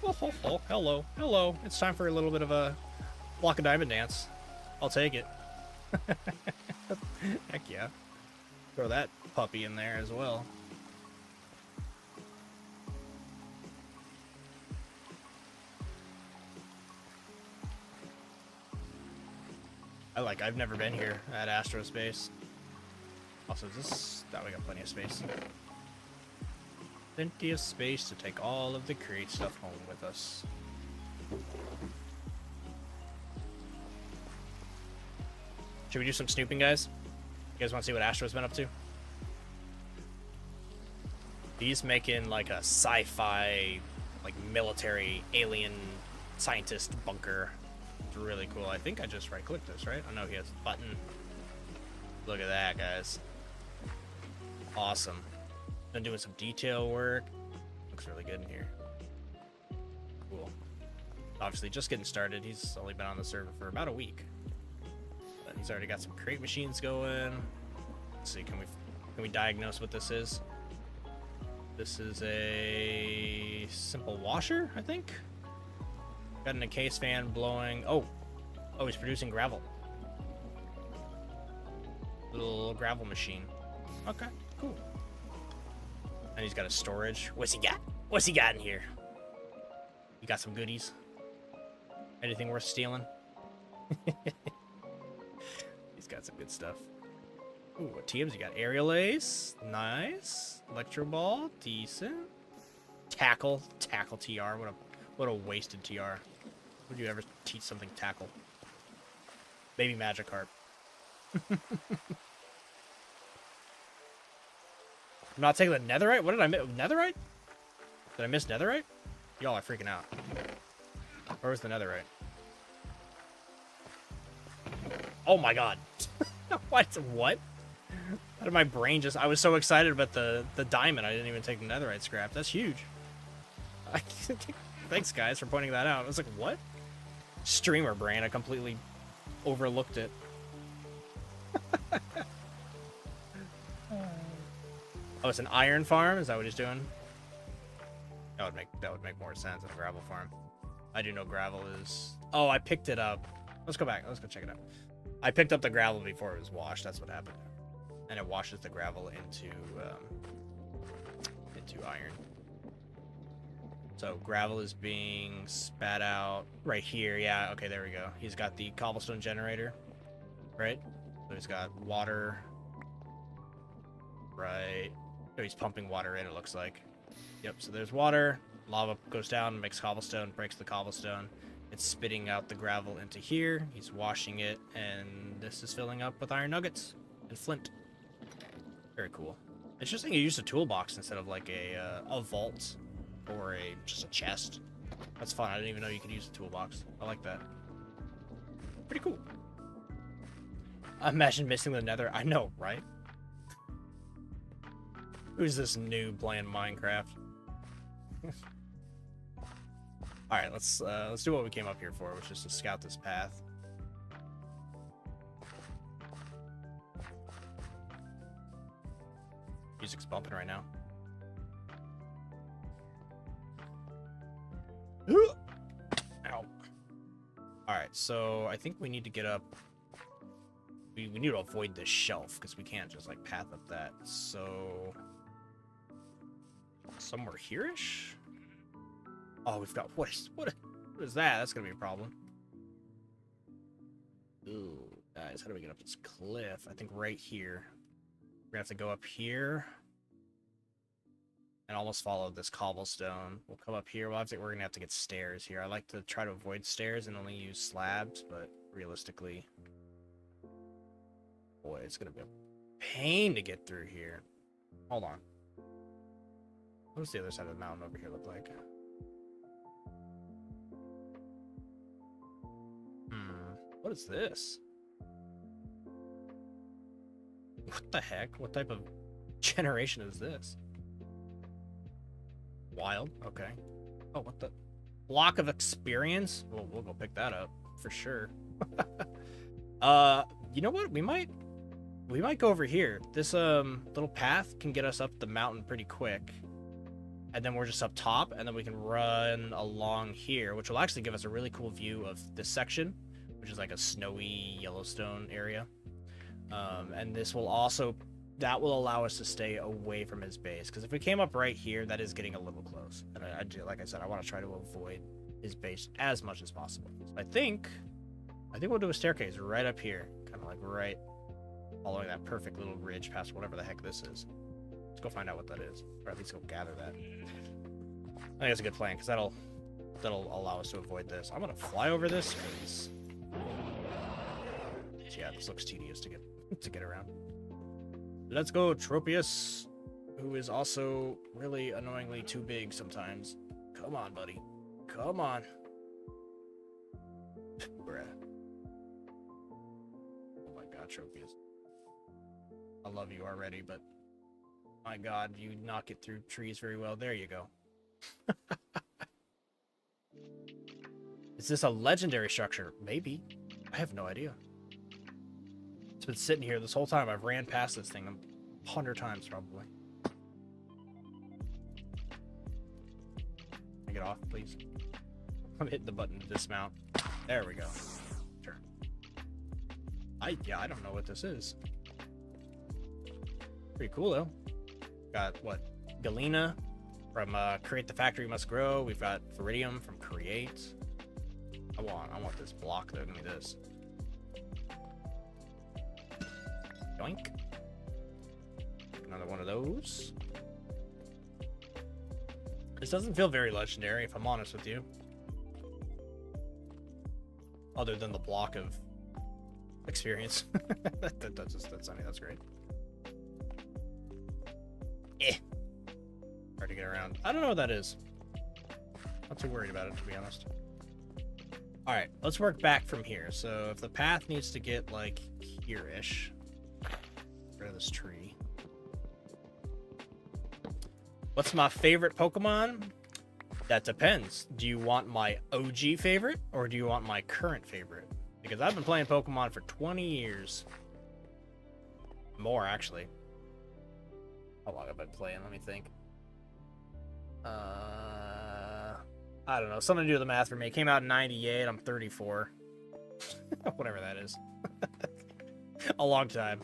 Oh, hello, hello. It's time for a little bit of a block of diamond dance. I'll take it. Heck yeah. Throw that puppy in there as well. I've never been here at Astrospace. Also, is this... Oh, we got plenty of space. Plenty of space to take all of the crate stuff home with us. Should we do some snooping, guys? You guys want to see what Astro's been up to? He's making like a sci-fi, like military alien scientist bunker. It's really cool. I think I just right-clicked this, right? I know he has a button. Look at that, guys. Awesome. Been doing some detail work. Looks really good in here. Cool. Obviously, just getting started. He's only been on the server for about a week. But he's already got some crate machines going. Let's see, can we diagnose what this is? This is a simple washer, I think. Got an encased fan blowing. Oh, he's producing gravel. Little gravel machine. Okay, cool. And he's got a storage. What's he got? What's he got in here? You got some goodies? Anything worth stealing? He's got some good stuff. Ooh, what TMs you got? Aerial Ace. Nice. Electro Ball. Decent. Tackle. Tackle TR. What a wasted TR. Would you ever teach something tackle? Maybe Magikarp. I'm not taking the netherite? What did I miss? Netherite? Did I miss netherite? Y'all are freaking out. Where was the netherite? Oh my god. What? How did my brain just... I was so excited about the diamond, I didn't even take the netherite scrap. That's huge. Thanks, guys, for pointing that out. I was like, what? Streamer brain, I completely overlooked it. Oh, it's an iron farm? Is that what he's doing? That would make more sense than a gravel farm. I do know gravel is... Oh, I picked it up. Let's go back. Let's go check it out. I picked up the gravel before it was washed. That's what happened. And it washes the gravel into iron. So gravel is being spat out right here. Yeah, okay, there we go. He's got the cobblestone generator, right? So he's got water, right? Oh, he's pumping water in, it looks like. Yep, so there's water. Lava goes down, makes cobblestone, breaks the cobblestone. It's spitting out the gravel into here. He's washing it, and this is filling up with iron nuggets. and flint. Very cool. It's just you use a toolbox instead of like a vault or just a chest. That's fun. I didn't even know you could use a toolbox. I like that. Pretty cool. Imagine missing the nether. I know, right? Who's this noob playing Minecraft? Alright, let's do what we came up here for, which is to scout this path. Music's bumping right now. Ow. Alright, so I think we need to get up. We need to avoid this shelf because we can't just like path up that. So somewhere here-ish? Oh, we've got what is that? That's gonna be a problem. Ooh, guys, how do we get up this cliff? I think right here. We're gonna have to go up here and almost follow this cobblestone. We'll come up here. We're gonna have to get stairs here. I like to try to avoid stairs and only use slabs, but realistically, boy, it's gonna be a pain to get through here. Hold on. What does the other side of the mountain over here look like? What is this? What the heck? What type of generation is this? Wild. Okay. Oh, what the? Block of experience? Well, we'll go pick that up for sure. You know what? We might go over here. This little path can get us up the mountain pretty quick. And then we're just up top, and then we can run along here, which will actually give us a really cool view of this section, which is like a snowy Yellowstone area. And this will also, that will allow us to stay away from his base. Because if we came up right here, that is getting a little close. And I do, like I said, I want to try to avoid his base as much as possible. So I think we'll do a staircase right up here. Kind of like right following that perfect little ridge past whatever the heck this is. Let's go find out what that is. Or at least go gather that. I think that's a good plan, because that'll allow us to avoid this. I'm going to fly over this, because yeah, this looks tedious to get around. Let's go, Tropius, who is also really annoyingly too big sometimes. Come on, buddy. Come on. Bruh. Oh my god, Tropius. I love you already, but my god, you knock it through trees very well. There you go. Is this a legendary structure? Maybe. I have no idea. It's been sitting here this whole time. I've ran past this thing 100 times, probably. Can I get off, please? I'm hitting the button to dismount. There we go. Sure. Yeah, I don't know what this is. Pretty cool, though. Got, what? Galena from Create the Factory Must Grow. We've got Viridium from Create. I want this block, though. Give me this. Yoink. Another one of those. This doesn't feel very legendary, if I'm honest with you. Other than the block of experience. That's great. Hard to get around. I don't know what that is. Not too worried about it, to be honest. Alright, let's work back from here. So if the path needs to get like here-ish. Get rid of this tree. What's my favorite Pokemon? That depends. Do you want my OG favorite or do you want my current favorite? Because I've been playing Pokemon for 20 years. More, actually. How long have I been playing? Let me think. I don't know. Something to do with the math for me. It came out in 98. I'm 34. Whatever that is. A long time.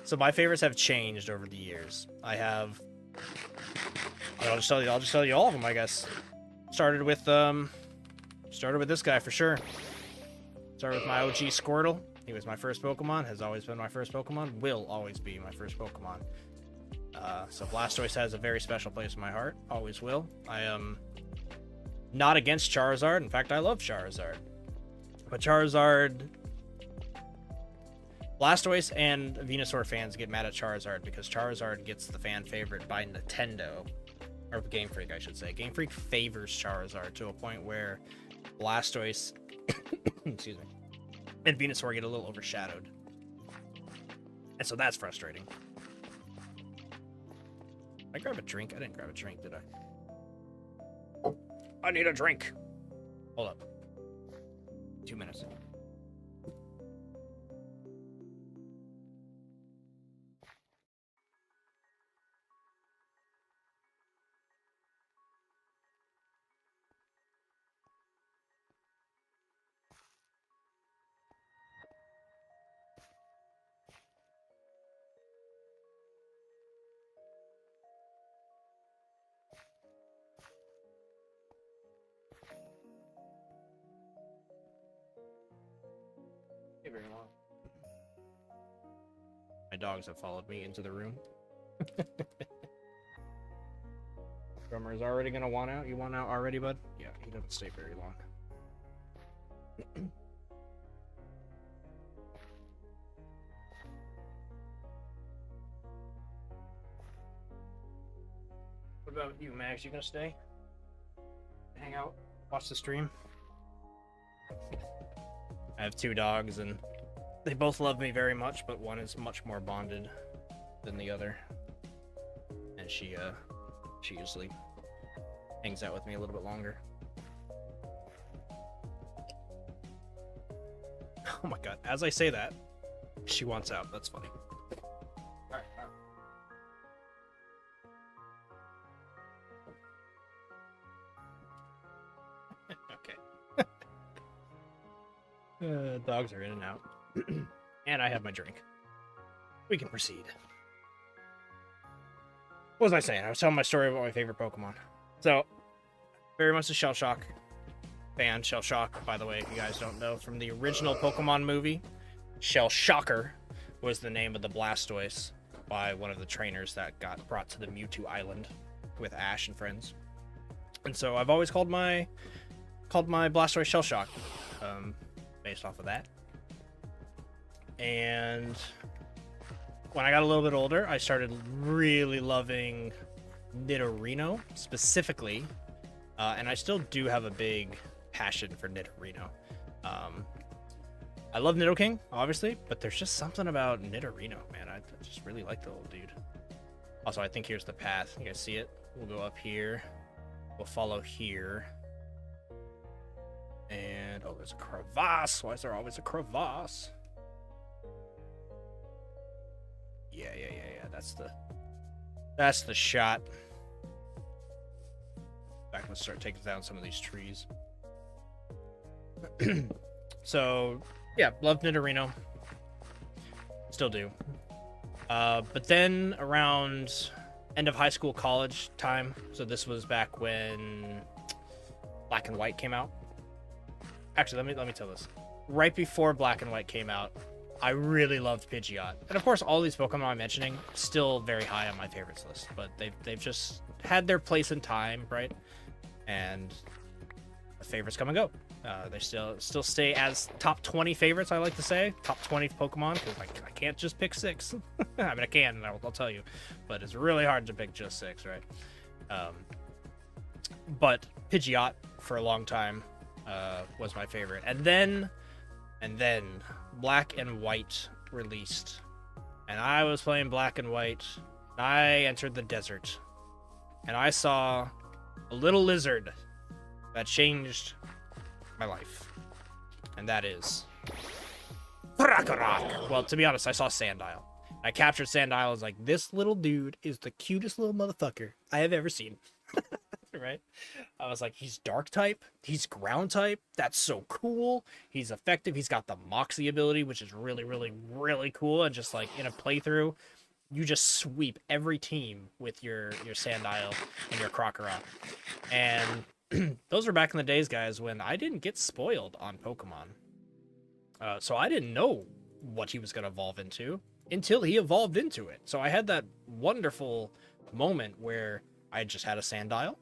So my favorites have changed over the years. I have... I'll just tell you all of them, I guess. Started with this guy for sure. Started with my OG Squirtle. He was my first Pokemon. Has always been my first Pokemon. Will always be my first Pokemon. So Blastoise has a very special place in my heart. Always will. I am not against Charizard. In fact, I love Charizard. But Charizard Blastoise and Venusaur fans get mad at Charizard because Charizard gets the fan favorite by Nintendo, or Game Freak, I should say. Game Freak favors Charizard to a point where Blastoise, excuse me, and Venusaur get a little overshadowed. And so that's frustrating. Did I grab a drink? I didn't grab a drink, did I? I need a drink. Hold up. 2 minutes. Very long. My dogs have followed me into the room. Drummer is already gonna want out. You want out already, bud? Yeah, he doesn't stay very long. What about you, Max? You gonna stay? Hang out? Watch the stream? I have 2 dogs, and they both love me very much, but one is much more bonded than the other. And she usually hangs out with me a little bit longer. Oh my god, as I say that, she wants out. That's funny. Alright, okay. Dogs are in and out. And I have my drink. We can proceed. What was I saying? I was telling my story about my favorite Pokemon. So, very much a Shell Shock fan. Shell Shock, by the way, if you guys don't know, from the original Pokemon movie, Shell Shocker was the name of the Blastoise by one of the trainers that got brought to the Mewtwo Island with Ash and friends. And so I've always called my Blastoise Shell Shock, based off of that. And when I got a little bit older, I started really loving Nidorino specifically, and I still do have a big passion for Nidorino. I love Nidoking, obviously, but there's just something about Nidorino, man. I just really like the little dude. Also, I think here's the path. You guys see it? We'll go up here. We'll follow here. And, oh, there's a crevasse. Why is there always a crevasse? Yeah. That's the shot. Back, let's start taking down some of these trees. So, yeah, love Nidorino. Still do. But then around end of high school, college time. So this was back when Black and White came out. Actually, let me tell this. Right before Black and White came out, I really loved Pidgeot. And of course, all these Pokemon I'm mentioning still very high on my favorites list, but they've just had their place in time, right? And the favorites come and go. They still stay as top 20 favorites, I like to say. Top 20 Pokemon, because I can't just pick 6. I mean, I can, and I'll tell you. But it's really hard to pick just 6, right? But Pidgeot, for a long time, was my favorite. And then Black and White released. And I was playing Black and White. And I entered the desert. And I saw a little lizard that changed my life. And that is Krokorok. Well, to be honest, I saw Sandile. I captured Sandile. I was like, this little dude is the cutest little motherfucker I have ever seen. Right? I was like, he's dark type, he's ground type, that's so cool, he's effective, he's got the Moxie ability, which is really, really, really cool, and just like in a playthrough, you just sweep every team with your Sandile and your Krokorok. And those were back in the days, guys, when I didn't get spoiled on Pokemon. So I didn't know what he was going to evolve into until he evolved into it. So I had that wonderful moment where I just had a Sandile,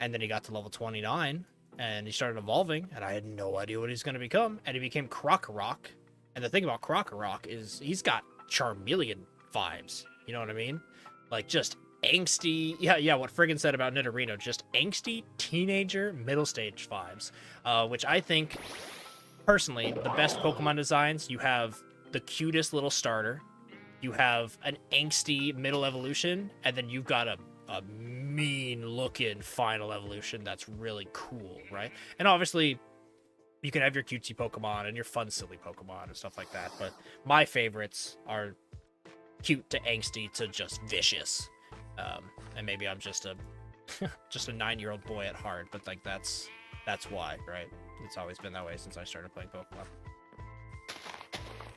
and then he got to level 29, and he started evolving, and I had no idea what he's going to become, and he became Krokorok, And the thing about Krokorok is he's got Charmeleon vibes. You know what I mean? Like just angsty. Yeah. What Friggin said about Nidorino, just angsty teenager middle stage vibes. Which I think, personally, the best Pokemon designs. You have the cutest little starter. You have an angsty middle evolution, and then you've got a mean-looking final evolution that's really cool, right? And obviously, you can have your cutesy Pokemon and your fun, silly Pokemon and stuff like that, but my favorites are cute to angsty to just vicious. And maybe I'm just a just a 9-year-old boy at heart, but like that's why, right? It's always been that way since I started playing Pokemon.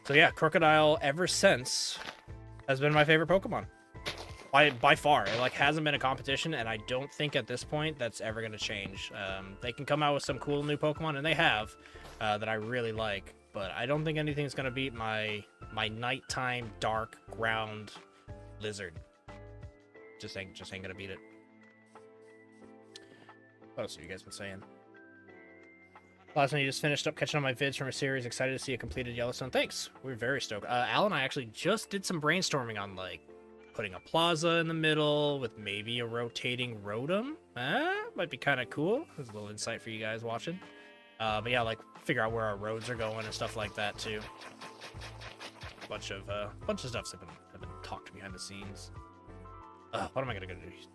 So yeah, Crocodile ever since has been my favorite Pokemon. By far. It like hasn't been a competition, and I don't think at this point that's ever going to change. They can come out with some cool new Pokemon, and they have, that I really like, but I don't think anything's going to beat my nighttime dark ground lizard. Just ain't going to beat it. What else have you guys been saying? Last night, you just finished up catching on my vids from a series. Excited to see a completed Yellowstone. Thanks. We're very stoked. Al and I actually just did some brainstorming on like putting a plaza in the middle with maybe a rotating Rotom. Might be kind of cool. There's a little insight for you guys watching. But yeah, like figure out where our roads are going and stuff like that too. Bunch of stuff's have been talked behind the scenes. What am I gonna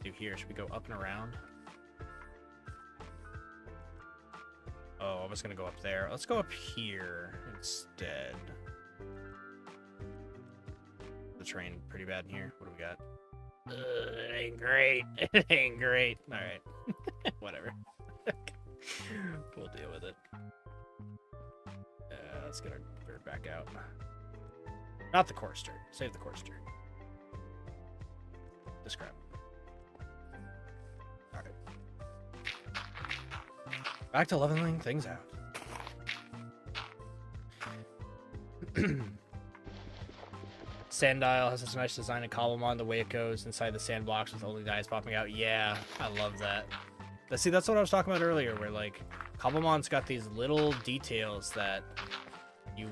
do here? Should we go up and around? Oh, I was gonna go up there. Let's go up here instead. The train pretty bad in here. What do we got? It ain't great. It ain't great. All right. Whatever. We'll deal with it. Let's get our bird back out. Not the Corster. Save the Corster. Describe. All right. Back to leveling things out. Sandile has such a nice design in Cobblemon, the way it goes inside the sandbox with only eyes popping out. Yeah, I love that. See, that's what I was talking about earlier, where like Cobblemon's got these little details that you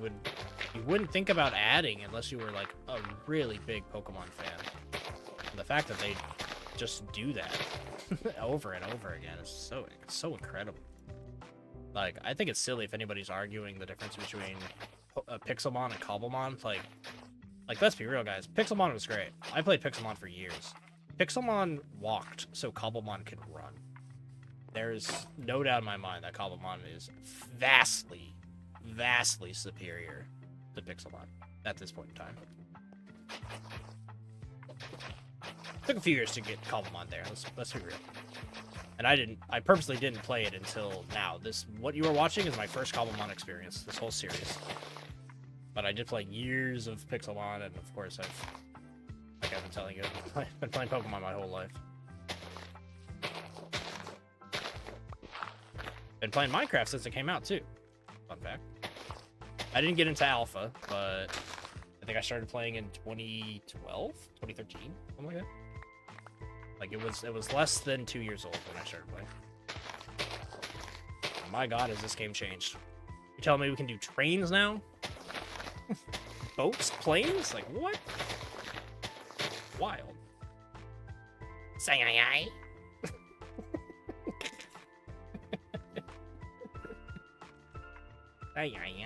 wouldn't think about adding unless you were like a really big Pokemon fan. And the fact that they just do that over and over again is so incredible. Like, I think it's silly if anybody's arguing the difference between Pixelmon and Cobblemon. Like, let's be real, guys. Pixelmon was great. I played Pixelmon for years. Pixelmon walked so Cobblemon could run. There's no doubt in my mind that Cobblemon is vastly, vastly superior to Pixelmon at this point in time. Took a few years to get Cobblemon there. Let's be real. And I purposely didn't play it until now. What you are watching is my first Cobblemon experience, this whole series. But I did play years of Pixelmon, and of course like I've been telling you, I've been playing Pokemon my whole life. Been playing Minecraft since it came out too. Fun fact. I didn't get into Alpha, but I think I started playing in 2012, 2013, something like that. Like it was less than 2 years old when I started playing. Oh my god, has this game changed? You're telling me we can do trains now? Boats? Planes? Like, what? Wild. Say aye aye. Aye aye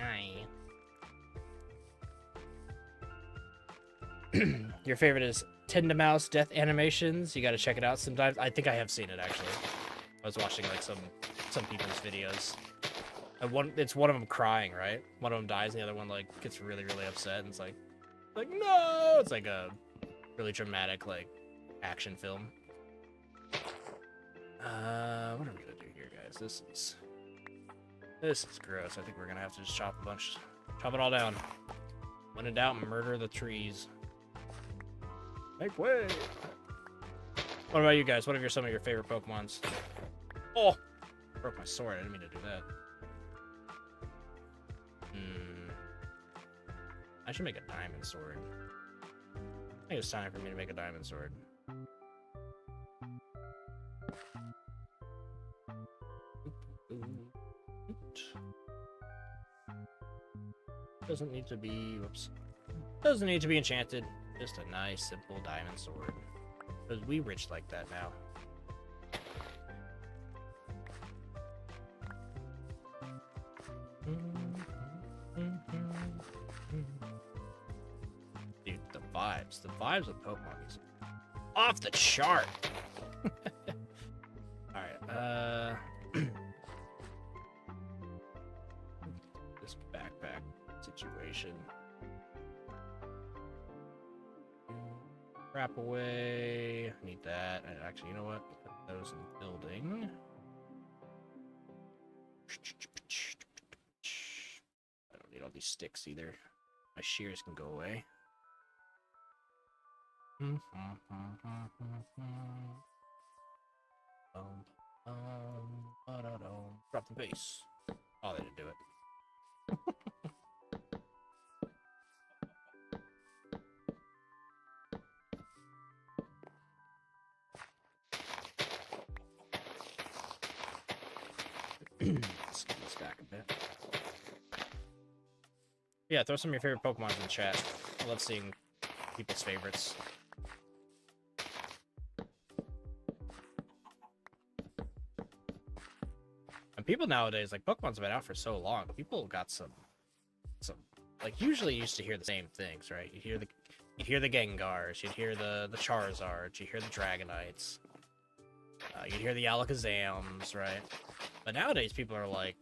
aye. Your favorite is Tindamouse Death Animations. You gotta check it out sometimes. I think I have seen it, actually. I was watching, like, some people's videos. And it's one of them crying, right? One of them dies, and the other one, like, gets really, really upset, and it's like, no! It's like a really dramatic, like, action film. What are we gonna do here, guys? This is gross. I think we're gonna have to just chop it all down. When in doubt, murder the trees. Make way! What about you guys? What are some of your favorite Pokemons? Oh! Broke my sword. I didn't mean to do that. I should make a diamond sword. I think it's time for me to make a diamond sword. Doesn't need to be, whoops. Doesn't need to be enchanted. Just a nice, simple diamond sword. Because we rich like that now. Dude, the vibes. The vibes of Pokemon is off the chart. Alright, this backpack situation. Wrap away. Need that. And actually, you know what? Put those in the building. I don't need all these sticks either. My shears can go away. Drop the base. Oh, they didn't do it. Let's get this back a bit. Yeah, throw some of your favorite Pokemon in the chat. I love seeing people's favorites. And people nowadays, like, Pokemon's been out for so long, people got some like, usually you used to hear the same things, right? You'd hear the Gengars, you'd hear the Charizards, you'd hear the Dragonites, you'd hear the Alakazams, right? But nowadays, people are, like,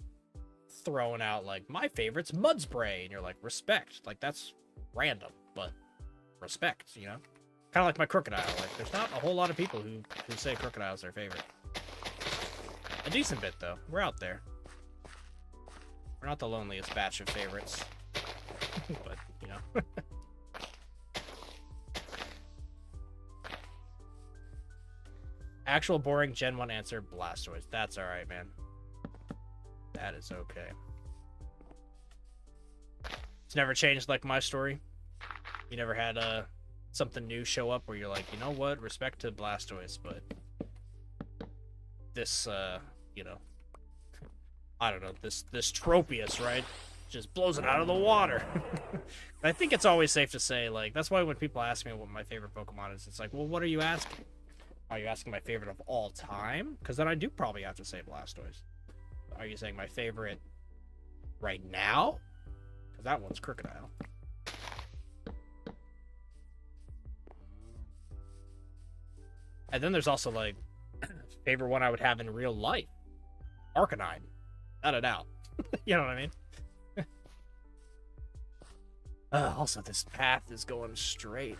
throwing out, like, my favorite's Mudspray, and you're like, respect. Like, that's random, but respect, you know? Kind of like my Crocodile. Like, there's not a whole lot of people who say Crocodile's their favorite. A decent bit, though. We're out there. We're not the loneliest batch of favorites. But, you know. Actual boring Gen 1 answer, Blastoise. That's alright, man. That is okay. It's never changed like my story. You never had something new show up where you're like, you know what, respect to Blastoise, but this you know, I don't know, this Tropius, right? Just blows it out of the water. I think it's always safe to say, like, that's why when people ask me what my favorite Pokemon is, it's like, well, what are you asking? Are you asking my favorite of all time? Because then I do probably have to say Blastoise. Are you saying my favorite right now? Because that one's Crocodile. And then there's also, like, favorite one I would have in real life. Arcanine. Without a doubt. You know what I mean? Also, this path is going straight.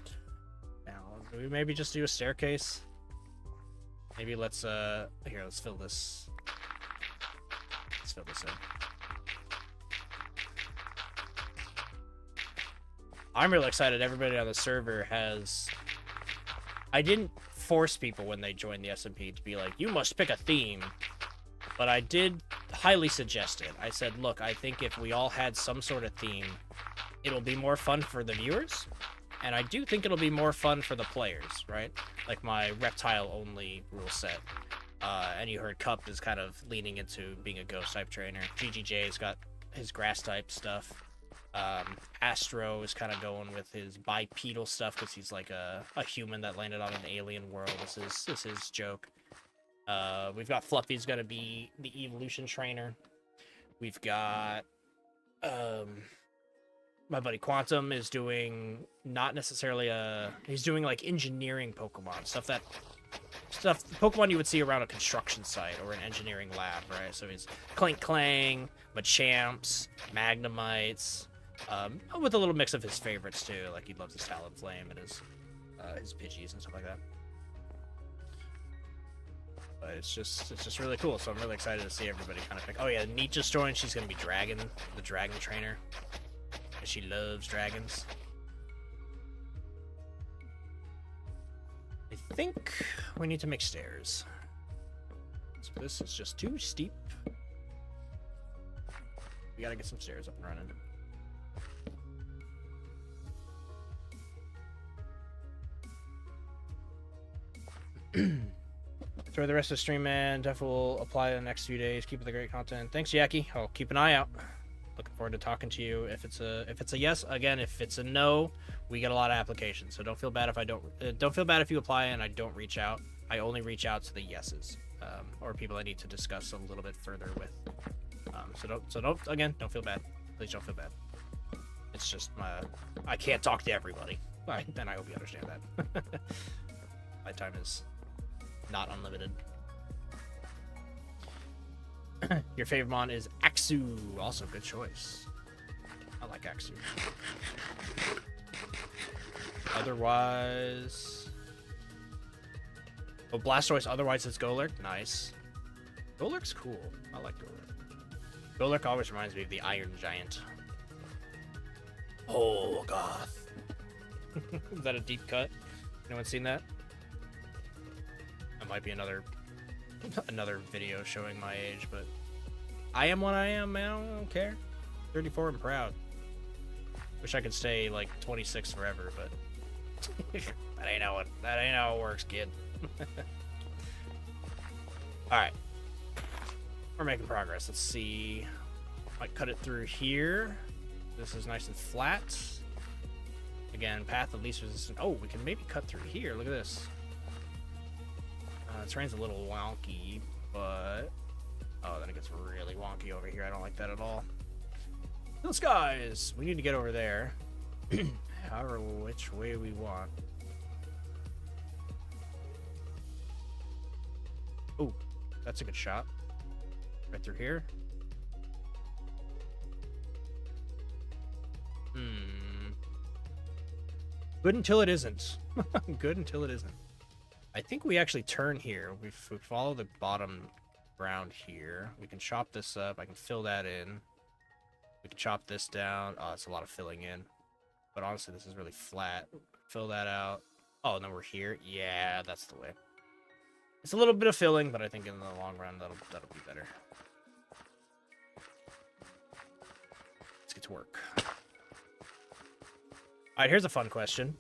Now, do we maybe just do a staircase? Maybe let's, here, let's fill this. Let's fill this in. I'm really excited. Everybody on the server has... I didn't force people when they joined the SMP to be like, you must pick a theme. But I did highly suggest it. I said, look, I think if we all had some sort of theme, it'll be more fun for the viewers. And I do think it'll be more fun for the players, right? Like my reptile-only rule set. And you heard Cup is kind of leaning into being a ghost-type trainer. GGJ's got his grass-type stuff. Astro is kind of going with his bipedal stuff because he's like a human that landed on an alien world. This is his joke. We've got Fluffy's going to be the evolution trainer. We've got... my buddy Quantum is doing not necessarily he's doing like engineering Pokemon, stuff Pokemon you would see around a construction site or an engineering lab, right? So he's Clink Clang, Machamps, Magnemites, with a little mix of his favorites too. Like he loves his Talonflame and his Pidgeys and stuff like that. But it's just really cool. So I'm really excited to see everybody kind of pick. Oh yeah, Neat just joined. She's gonna be Dragon, the Dragon trainer. She loves dragons. I think we need to make stairs. So this is just too steep. We gotta get some stairs up and running. Enjoy the rest of the stream, man. Def will apply in the next few days. Keep up the great content. Thanks, Yaki. I'll keep an eye out. Looking forward to talking to you. If it's a yes, again, if it's a no, we get a lot of applications. So don't feel bad if I don't feel bad if you apply and I don't reach out. I only reach out to the yeses, or people I need to discuss a little bit further with. So don't feel bad. Please don't feel bad. It's just I can't talk to everybody. Then I hope you understand that. My time is not unlimited. Your favorite mon is Axu. Also good choice. I like Axu. Otherwise... Oh, Blastoise, otherwise it's Golurk. Nice. Golurk's cool. I like Golurk. Golurk always reminds me of the Iron Giant. Oh, Goth. Is that a deep cut? Anyone seen that? That might be another video showing my age, but I am what I am, man. I don't care. 34 and proud. Wish I could stay like 26 forever, but that ain't how it works, kid. All right, we're making progress. Let's see. Might cut it through here. This is nice and flat. Again, path of least resistance. Oh, we can maybe cut through here. Look at this. Terrain's a little wonky, but... Oh, then it gets really wonky over here. I don't like that at all. Those guys! We need to get over there. However, which way we want. Oh, that's a good shot. Right through here. Good until it isn't. Good until it isn't. I think we actually turn here. We follow the bottom ground here. We can chop this up. I can fill that in. We can chop this down. Oh, it's a lot of filling in. But honestly, this is really flat. Fill that out. Oh, and then we're here. Yeah, that's the way. It's a little bit of filling, but I think in the long run, that'll be better. Let's get to work. All right, here's a fun question.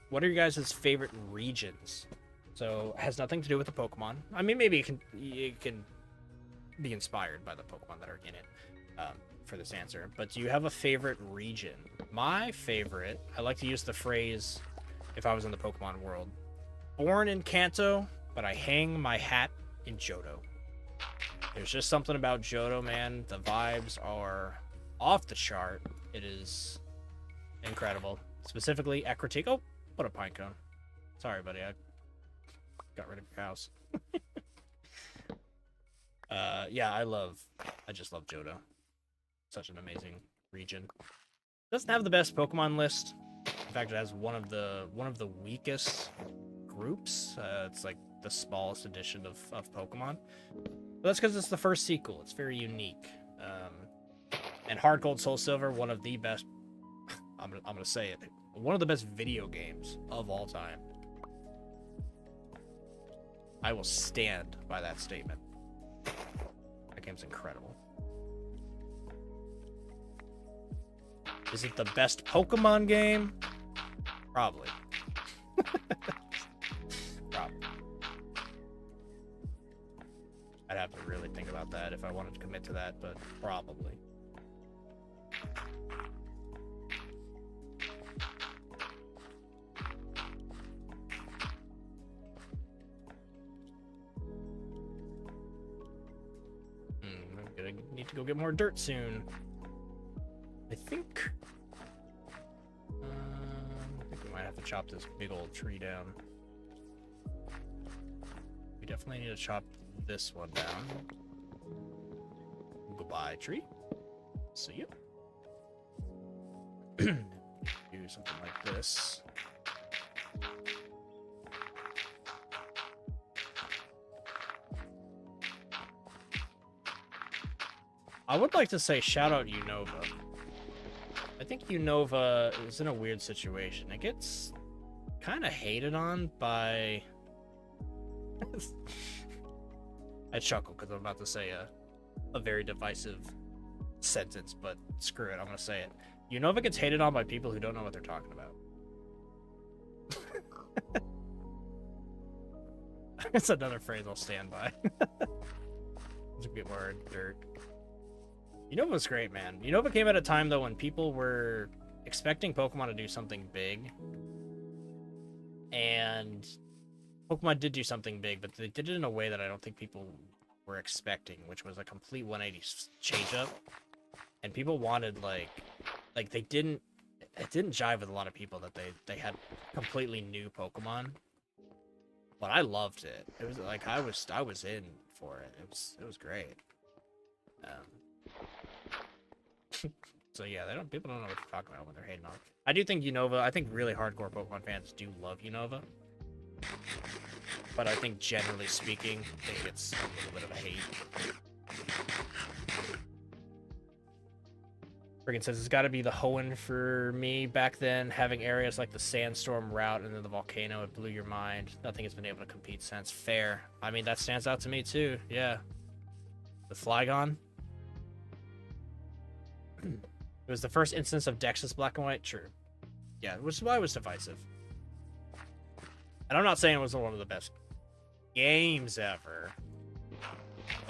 What are your guys' favorite regions? So, it has nothing to do with the Pokemon. I mean, maybe it can be inspired by the Pokemon that are in it for this answer. But do you have a favorite region? My favorite, I like to use the phrase, if I was in the Pokemon world, born in Kanto, but I hang my hat in Johto. There's just something about Johto, man. The vibes are off the chart. It is incredible. Specifically, Ekritik. Oh, what a pinecone. Sorry, buddy. I got rid of your house. Yeah, I just love Johto. Such an amazing region. Doesn't have the best Pokemon list. In fact, it has one of the weakest groups. It's like the smallest edition of Pokemon. But that's because it's the first sequel. It's very unique. And Heart Gold, Soul Silver, one of the best. I'm gonna say it. One of the best video games of all time. I will stand by that statement. That game's incredible. Is it the best Pokemon game? Probably. Probably. I'd have to really think about that if I wanted to commit to that, but probably. I'm gonna need to go get more dirt soon. I think we might have to chop this big old tree down. We definitely need to chop this one down. Goodbye, tree. See you. Do something like this. I would like to say shout out Unova. I think Unova is in a weird situation. It gets kind of hated on by... I chuckle because I'm about to say a very divisive sentence, but screw it, I'm going to say it. Unova gets hated on by people who don't know what they're talking about. It's another phrase I'll stand by. Let's get more dirt. Unova was great, man. Unova came at a time though when people were expecting Pokemon to do something big, and Pokemon did do something big, but they did it in a way that I don't think people were expecting, which was a complete 180 change up. And people wanted like they didn't, it didn't jive with a lot of people that they had completely new Pokemon. But I loved it. It was like I was in for it. It was great. So yeah, people don't know what to talk about when they're hating on it. I do think Unova, I think really hardcore Pokemon fans do love Unova. But I think generally speaking, I think it's a little bit of a hate. Friggin' says it's got to be the Hoenn for me. Back then, having areas like the Sandstorm route and then the volcano, it blew your mind. Nothing has been able to compete since. Fair. I mean, that stands out to me too. Yeah. The Flygon. It was the first instance of Dex's black and white. True. Yeah, which is why it was divisive. And I'm not saying it was one of the best games ever.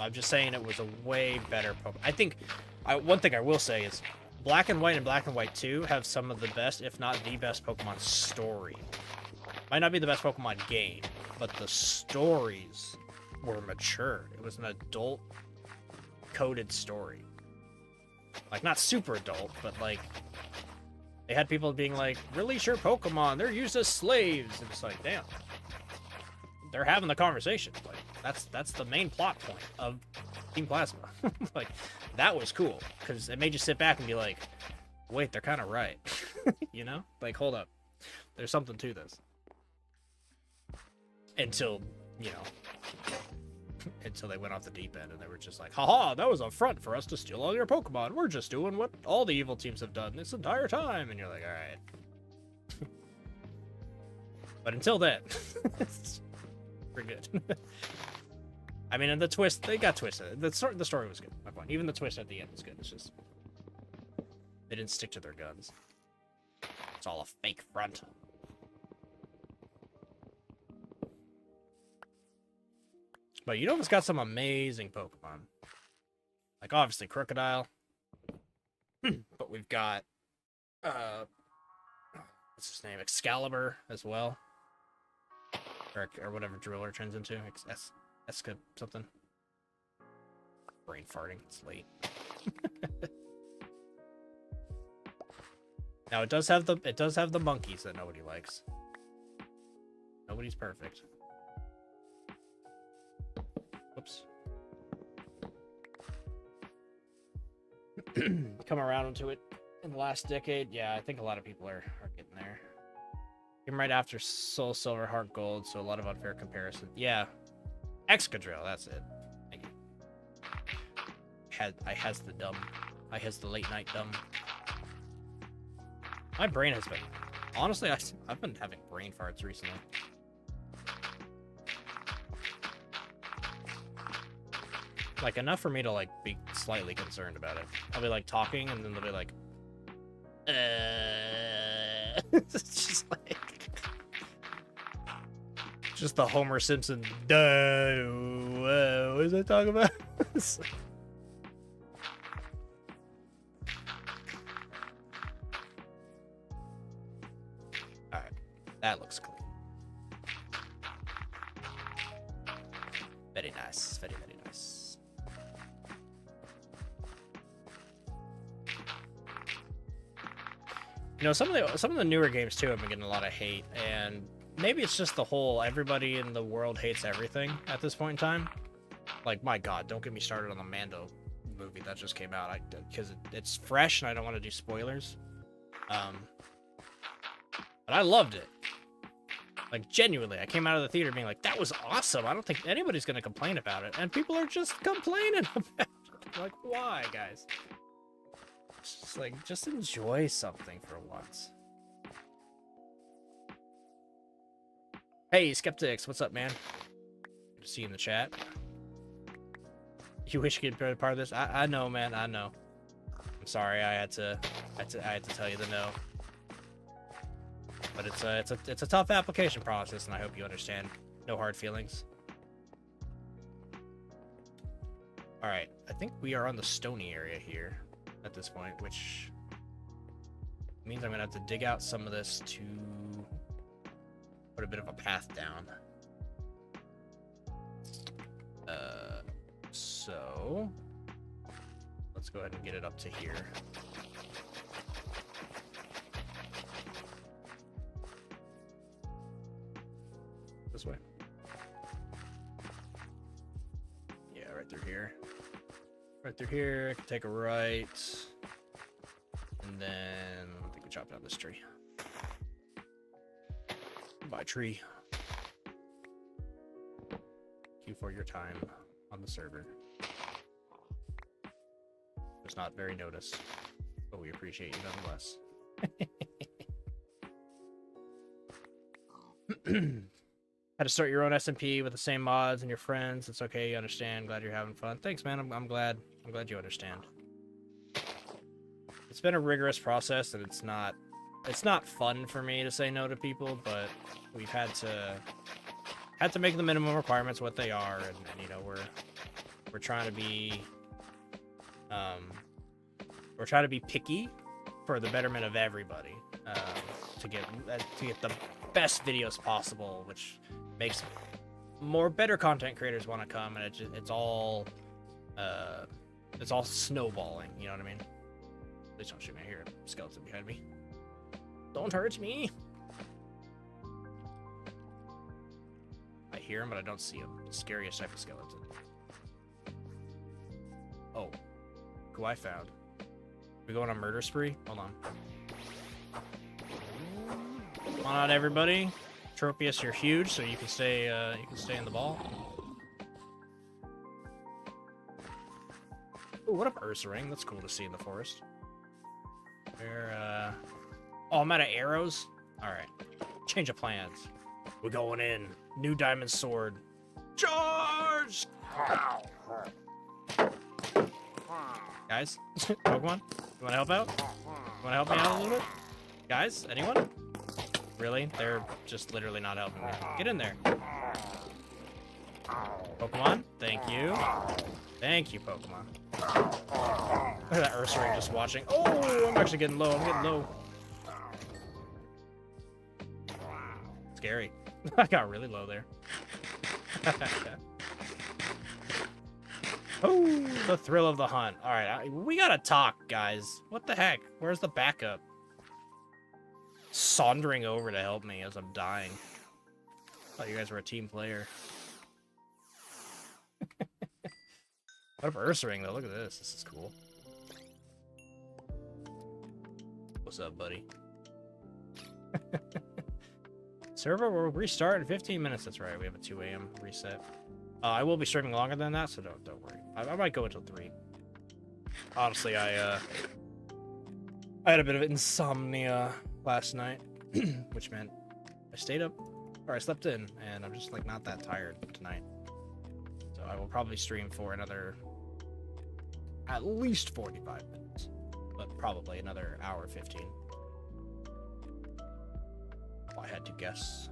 I'm just saying it was a way better Pokemon. I think one thing I will say is Black and White and Black and White 2 have some of the best, if not the best, Pokemon story. Might not be the best Pokemon game, but the stories were mature. It was an adult coded story. Like, not super adult, but like they had people being like, release your Pokemon, they're used as slaves. And it's like, damn. They're having the conversation. Like, that's the main plot point of Team Plasma. Like, that was cool because it made you sit back and be like, wait, they're kind of right. You know, like, hold up, there's something to this. Until, you know, until they went off the deep end and they were just like, haha, that was a front for us to steal all your Pokemon. We're just doing what all the evil teams have done this entire time. And you're like, all right. But until then, we're good. I mean, and the twist, they got twisted. The story was good, my point. Even the twist at the end was good. It's just, they didn't stick to their guns. It's all a fake front. But Unova's got some amazing Pokemon. Like, obviously, Crocodile. But we've got, what's his name? Excalibur as well. Or whatever Driller turns into. Esca something. Brain farting. It's late. Now, it does have the monkeys that nobody likes. Nobody's perfect. Whoops. Come around into it in the last decade. Yeah, I think a lot of people are getting there. Came right after Soul Silver, Heart Gold, so a lot of unfair comparison. Yeah. Excadrill, that's it. Thank you. I has the late night dumb. My brain has been, honestly, I've been having brain farts recently. Like, enough for me to, like, be slightly concerned about it. I'll be, like, talking, and then they'll be like, It's just like, just the Homer Simpson, duh, what is I talking about? Alright, that looks clean. Very nice, very, very nice. You know, some of the newer games too have been getting a lot of hate, and maybe it's just the whole everybody in the world hates everything at this point in time. Like, my God, don't get me started on the Mando movie that just came out, because it's fresh and I don't want to do spoilers. But I loved it. Like, genuinely, I came out of the theater being like, that was awesome. I don't think anybody's going to complain about it. And people are just complaining about it. Like, why, guys? It's just like, just enjoy something for once. Hey, Skeptics, what's up, man? Good to see you in the chat. You wish you could be a part of this? I know, man, I know. I'm sorry, I had to tell you the no. But it's a tough application process, and I hope you understand. No hard feelings. Alright, I think we are on the stony area here at this point, which means I'm gonna have to dig out some of this to put a bit of a path down. So let's go ahead and get it up to here. This way. Yeah, right through here. Right through here, I can take a right. And then I think we chop down this tree. Bye, tree. Thank you for your time on the server. It's not very noticed, but we appreciate you nonetheless. How to start your own SMP with the same mods and your friends. It's okay, you understand. Glad you're having fun. Thanks, man. I'm glad you understand. It's been a rigorous process, and it's not fun for me to say no to people, but we've had to make the minimum requirements what they are, and you know, we're trying to be picky for the betterment of everybody, to get the best videos possible, which makes better content creators want to come, and it's all snowballing, you know what I mean? Please don't shoot me. I hear a skeleton behind me. Don't hurt me. I hear him, but I don't see him. The scariest type of skeleton. Oh, who I found. We going on a murder spree? Hold on. Come on out, everybody. Tropius, you're huge, so you can stay in the ball. Ooh, what up, Ursaring? That's cool to see in the forest. Where, oh, I'm out of arrows? Alright. Change of plans. We're going in. New diamond sword. Charge! Guys? Pokemon? You wanna help out? You wanna help me out a little bit? Guys? Anyone? Really? They're just literally not helping me. Get in there. Pokemon? Thank you. Thank you, Pokemon. Look at that Ursaring just watching. Oh, I'm actually getting low. I'm getting low. Scary. I got really low there. Oh, the thrill of the hunt. All right, we gotta talk, guys. What the heck? Where's the backup? Sauntering over to help me as I'm dying. I thought you guys were a team player. What up, Ursaring, though? Look at this. This is cool. What's up, buddy? Server will restart in 15 minutes. That's right. We have a 2 a.m. reset. I will be streaming longer than that, so don't worry. I might go until 3. Honestly, I had a bit of insomnia last night, which meant I stayed up, or I slept in, and I'm just like not that tired tonight. So I will probably stream for another at least 45 minutes, but probably another hour 15. If I had to guess.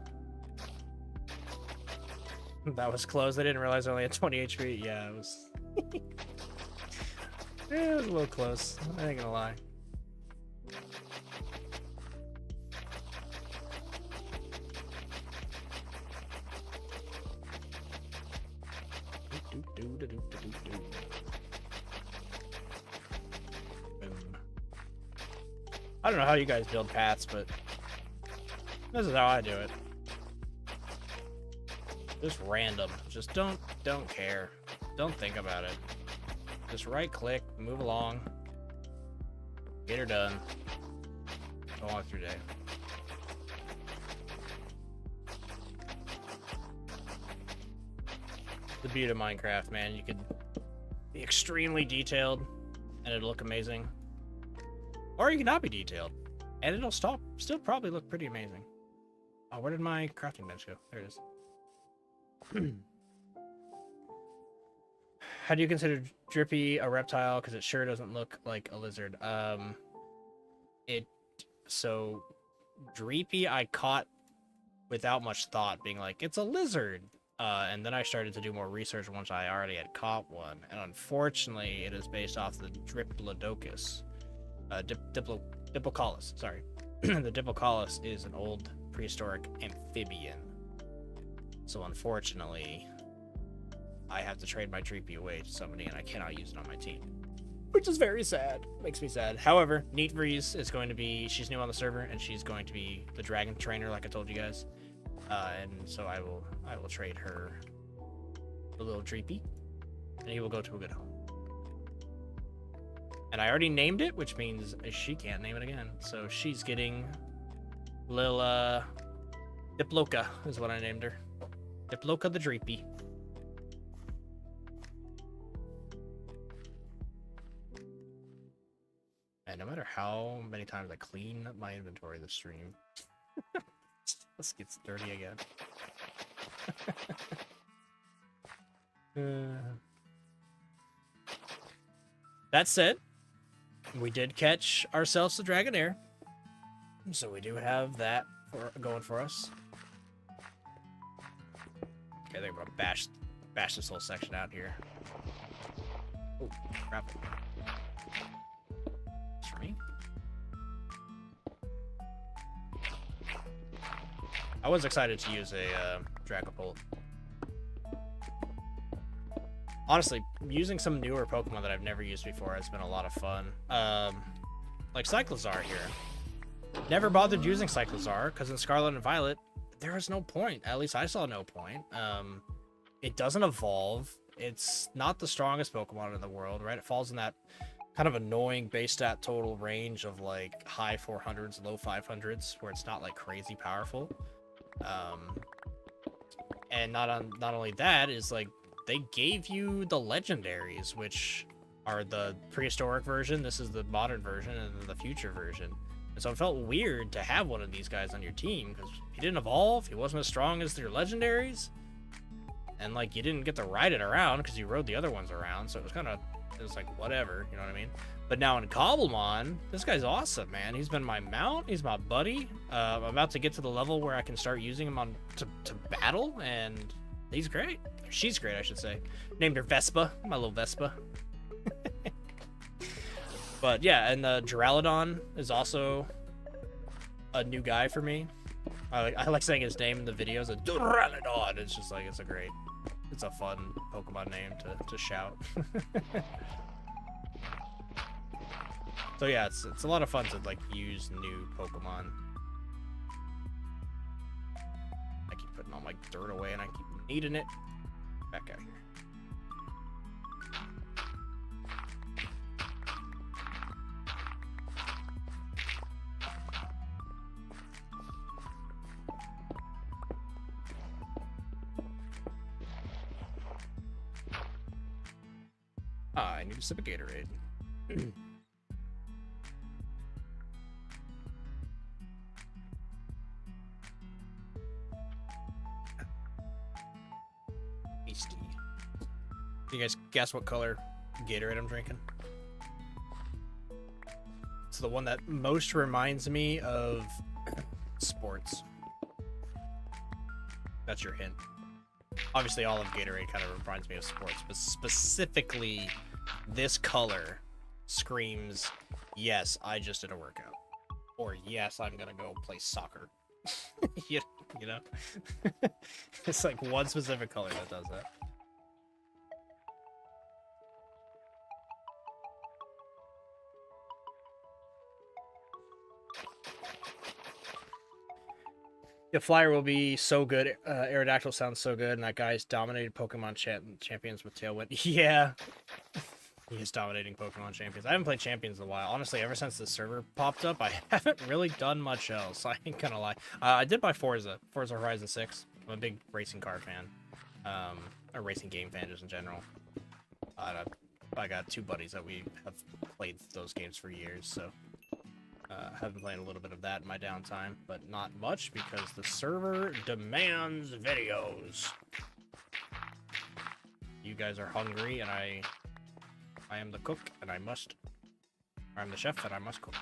That was close. I didn't realize I only had 20 HP. Yeah, it was. Yeah, it was a little close. I ain't gonna lie. I don't know how you guys build paths, but this is how I do it. Just random. Just don't care. Don't think about it. Just right click, move along. Get her done. Go on through day. The beauty of Minecraft, man. You could be extremely detailed and it'll look amazing. Or you can not be detailed and it'll still probably look pretty amazing. Oh, where did my crafting bench go? There it is. How do you consider Drippy a reptile? Because it sure doesn't look like a lizard. So Drippy I caught without much thought, being like, it's a lizard. And then I started to do more research once I already had caught one. And unfortunately, it is based off the Diplodocus. Diplocalus, sorry. The Diplocalus is an old prehistoric amphibian. So unfortunately, I have to trade my Dreepy away to somebody, and I cannot use it on my team. Which is very sad. Makes me sad. However, Neat Breeze is going to be... She's new on the server, and she's going to be the dragon trainer, like I told you guys. And so I will trade her the little Dreepy, and he will go to a good home. And I already named it, which means she can't name it again. So she's getting Lil Diploca is what I named her. Diploca the Dreepy. And no matter how many times I clean my inventory this stream, this gets dirty again. That said, we did catch ourselves the Dragonair, so we do have that going for us. Okay, they're gonna bash this whole section out here. Oh, crap. It's for me. I was excited to use a Dragapult. Honestly, using some newer Pokemon that I've never used before has been a lot of fun. Like Cyclizar here. Never bothered using Cyclizar, because in Scarlet and Violet, there was no point. At least I saw no point. It doesn't evolve. It's not the strongest Pokemon in the world, right? It falls in that kind of annoying base stat total range of like high 400s, low 500s, where it's not like crazy powerful. And not only that is like they gave you the legendaries, which are the prehistoric version. This is the modern version, and then the future version. And so it felt weird to have one of these guys on your team because he didn't evolve. He wasn't as strong as your legendaries, and like you didn't get to ride it around because you rode the other ones around. So it was like whatever, you know what I mean? But now in Cobblemon, this guy's awesome, man. He's been my mount. He's my buddy. I'm about to get to the level where I can start using him to battle, and he's great. She's great, I should say. Named her Vespa, my little Vespa. But yeah, and the Duraludon is also a new guy for me. I like saying his name in the videos. Duraludon. It's just like it's a fun Pokemon name to shout. So yeah, it's a lot of fun to like use new Pokemon. I keep putting all my dirt away and I keep needing it. Back out here. I need a sip of Gatorade. Tasty. You guys guess what color Gatorade I'm drinking? It's the one that most reminds me of sports. That's your hint. Obviously, all of Gatorade kind of reminds me of sports, but specifically, this color screams, yes, I just did a workout. Or, yes, I'm gonna go play soccer. you know? It's like one specific color that does that. The flyer will be so good. Aerodactyl sounds so good, and that guy's dominated Pokemon champions with Tailwind. Yeah, he is dominating Pokemon champions. I haven't played champions in a while. Honestly, ever since the server popped up, I haven't really done much else. I ain't gonna lie. I did buy Forza Horizon 6. I'm a big racing car fan, a racing game fan just in general. I got two buddies that we have played those games for years, so. Have been playing a little bit of that in my downtime, but not much because the server demands videos. You guys are hungry, and I am the cook, and I'm the chef, and I must cook.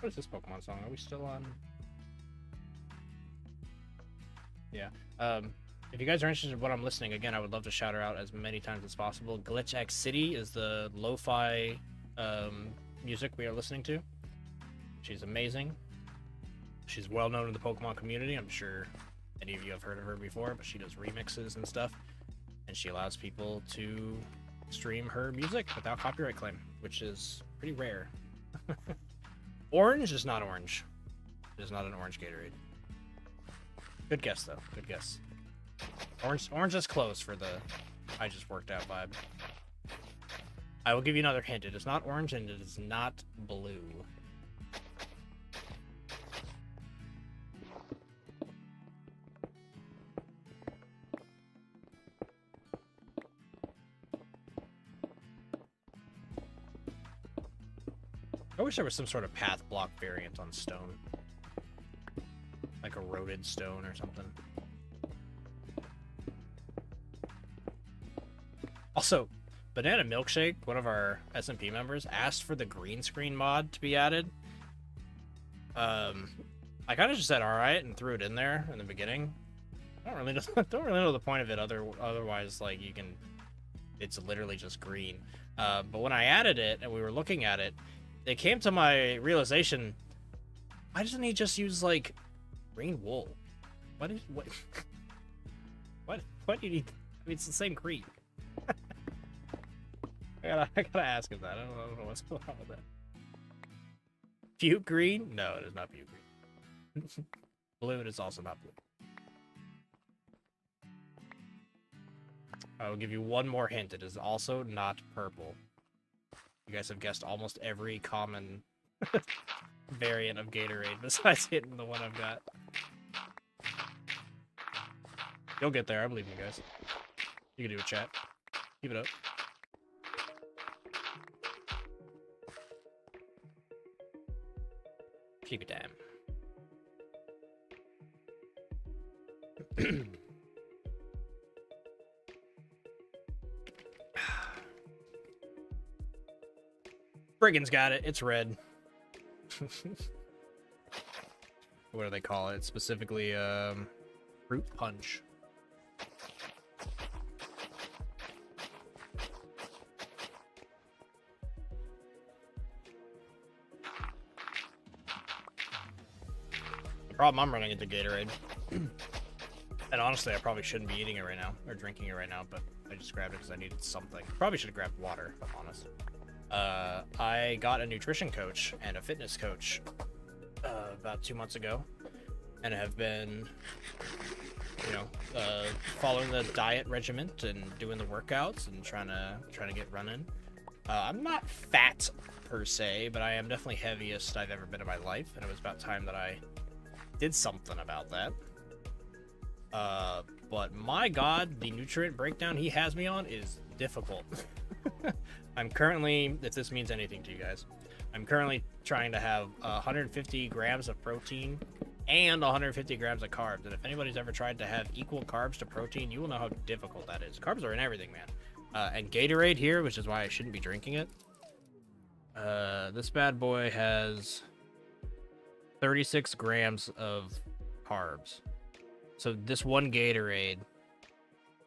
What is this Pokemon song? Are we still on? Yeah. If you guys are interested in what I'm listening, again, I would love to shout her out as many times as possible. Glitch X City is the lo-fi music we are listening to. She's amazing. She's well known in the Pokemon community. I'm sure many of you have heard of her before, but she does remixes and stuff. And she allows people to stream her music without copyright claim, which is pretty rare. Orange is not orange. It is not an orange Gatorade. Good guess, though. Good guess. Orange is close for the I just worked out vibe. I will give you another hint. It is not orange and it is not blue. I wish there was some sort of path block variant on stone. Like eroded stone or something. Also, Banana Milkshake, one of our SMP members, asked for the green screen mod to be added. I kind of just said alright and threw it in there in the beginning. I don't really know the point of it otherwise, like, you can... It's literally just green. But when I added it and we were looking at it, it came to my realization, why doesn't he just use, like, green wool? What do you need? I mean, it's the same green. I gotta ask him that. I don't know what's going on with that. Puke green? No, it is not puke green. Blue, it is also not blue. I will give you one more hint. It is also not purple. You guys have guessed almost every common variant of Gatorade besides hitting the one I've got. You'll get there. I believe in you guys. You can do a chat. Keep it up. Keep it down. Brigand's got it. It's red. What do they call it? Specifically, fruit punch. The problem I'm running into Gatorade. And honestly, I probably shouldn't be eating it right now, or drinking it right now, but I just grabbed it because I needed something. Probably should have grabbed water, if I'm honest. I got a nutrition coach and a fitness coach about 2 months ago, and have been, following the diet regimen and doing the workouts and trying to get running. I'm not fat per se, but I am definitely heaviest I've ever been in my life, and it was about time that I did something about that. But my God, the nutrient breakdown he has me on is difficult. I'm currently, if this means anything to you guys, I'm currently trying to have 150 grams of protein and 150 grams of carbs. And if anybody's ever tried to have equal carbs to protein, you will know how difficult that is. Carbs are in everything, man. And Gatorade here, which is why I shouldn't be drinking it. This bad boy has 36 grams of carbs. So this one Gatorade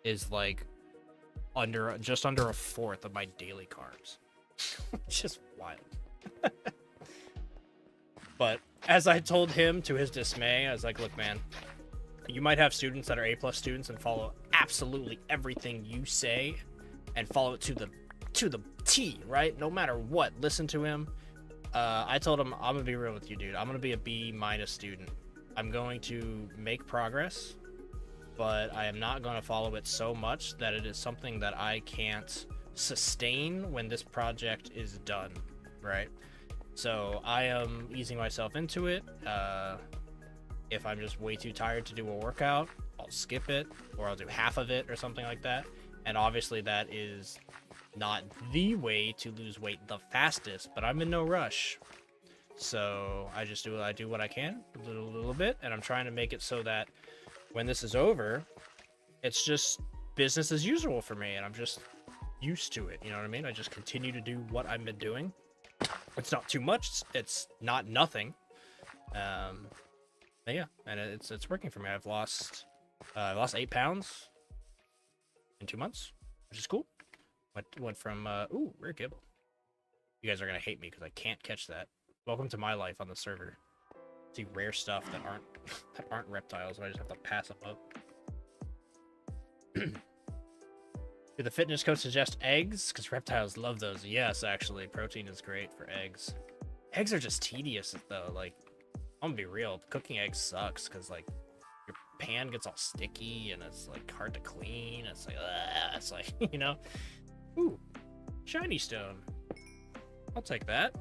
is like just under a fourth of my daily carbs. It's just wild. But as I told him, to his dismay, I was like, look, man, you might have students that are A+ students and follow absolutely everything you say and follow it to the T, right? No matter what, listen to him. I told him, I'm gonna be real with you, dude. I'm gonna be a B- student. I'm going to make progress, but I am not going to follow it so much that it is something that I can't sustain when this project is done, right? So I am easing myself into it. If I'm just way too tired to do a workout, I'll skip it, or I'll do half of it or something like that. And obviously that is not the way to lose weight the fastest, but I'm in no rush. So I just do what I can, a little bit, and I'm trying to make it so that when this is over, it's just business as usual for me, and I'm just used to it, you know what I mean? I just continue to do what I've been doing. It's not too much. It's not nothing. But yeah, and it's working for me. I've lost 8 pounds in 2 months, which is cool. Went from ooh, rare gibble. You guys are gonna hate me because I can't catch that. Welcome to my life on the server. See rare stuff that aren't that aren't reptiles. I just have to pass them up. Did the fitness coach suggest eggs? Because reptiles love those. Yes, actually, protein is great for eggs. Eggs are just tedious though. Like, I'm gonna be real. Cooking eggs sucks because like your pan gets all sticky and it's like hard to clean. It's like you know. Ooh, shiny stone. I'll take that.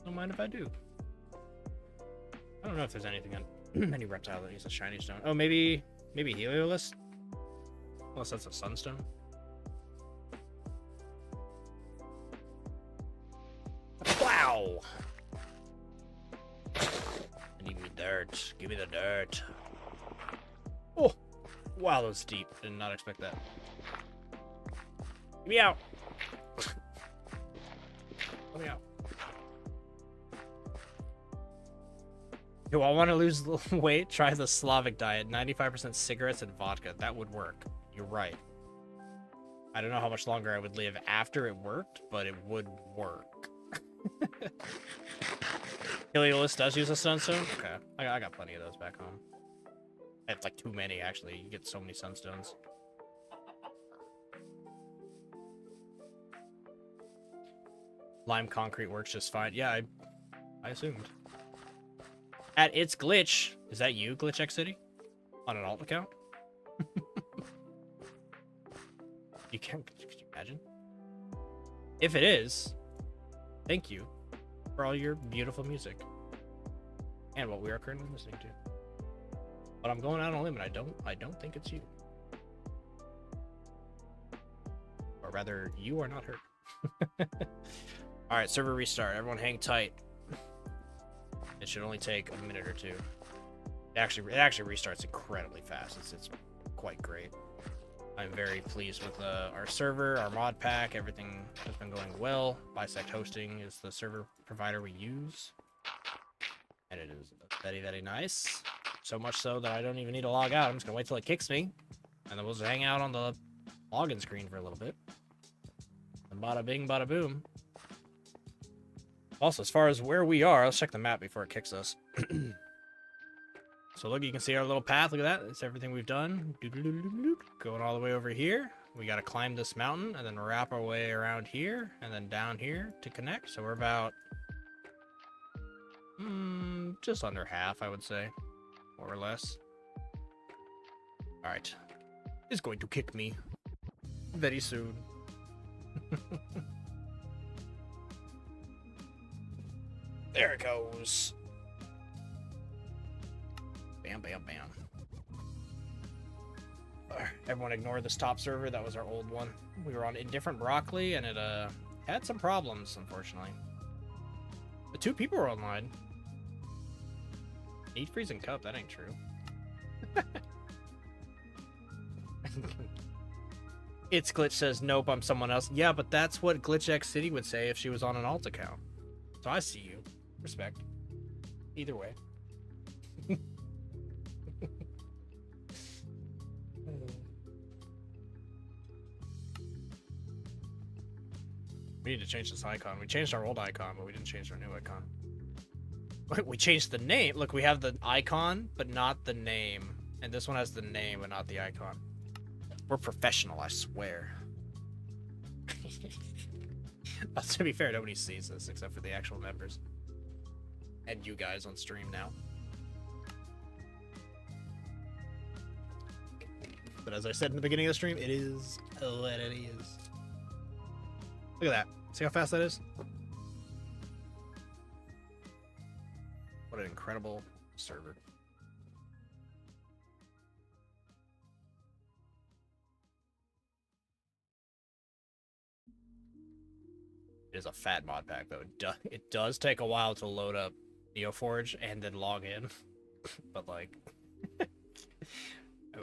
Don't mind if I do. I don't know if there's anything on any reptile that uses shiny stone. Oh, maybe Heliolus? Unless that's a sunstone. Wow! I need me dirt. Give me the dirt. Oh! Wow, that was deep. Did not expect that. Get me out! Let me out. Do I want to lose weight? Try the Slavic diet. 95% cigarettes and vodka. That would work. You're right. I don't know how much longer I would live after it worked, but it would work. Heliolus does use a sunstone? Okay. I got plenty of those back home. It's like too many, actually. You get so many sunstones. Lime concrete works just fine. Yeah, I assumed. At its glitch, is that you, Glitch X City? On an alt account? You can't, could you imagine? If it is, thank you for all your beautiful music. And what we are currently listening to. But I'm going out on a limb and I don't think it's you. Or rather, you are not hurt. Alright, server restart. Everyone hang tight. It should only take a minute or two. It actually restarts incredibly fast. It's quite great. I'm very pleased with our server, our mod pack. Everything has been going well. Bisect Hosting is the server provider we use. And it is very, very nice. So much so that I don't even need to log out. I'm just going to wait till it kicks me. And then we'll just hang out on the login screen for a little bit. And bada bing, bada boom. Also, as far as where we are, let's check the map before it kicks us. So look, you can see our little path. Look at that. That's everything we've done. Going all the way over here. We got to climb this mountain and then wrap our way around here and then down here to connect. So we're about just under half, I would say, more or less. All right. It's going to kick me very soon. There it goes. Bam, bam, bam. Everyone ignore this top server. That was our old one. We were on Indifferent Broccoli, and it had some problems, unfortunately. The 2 people were online. Eat freezing cup. That ain't true. It's Glitch says, nope, I'm someone else. Yeah, but that's what Glitch X City would say if she was on an alt account. So I see you. Respect. Either way. We need to change this icon. We changed our old icon, but we didn't change our new icon. We changed the name. Look, we have the icon, but not the name. And this one has the name, but not the icon. We're professional, I swear. To be fair, nobody sees this except for the actual members. And you guys on stream now. But as I said in the beginning of the stream, it is what it is. Look at that. See how fast that is? What an incredible server. It is a fat mod pack, though. It does take a while to load up Neoforge and then log in. But, like,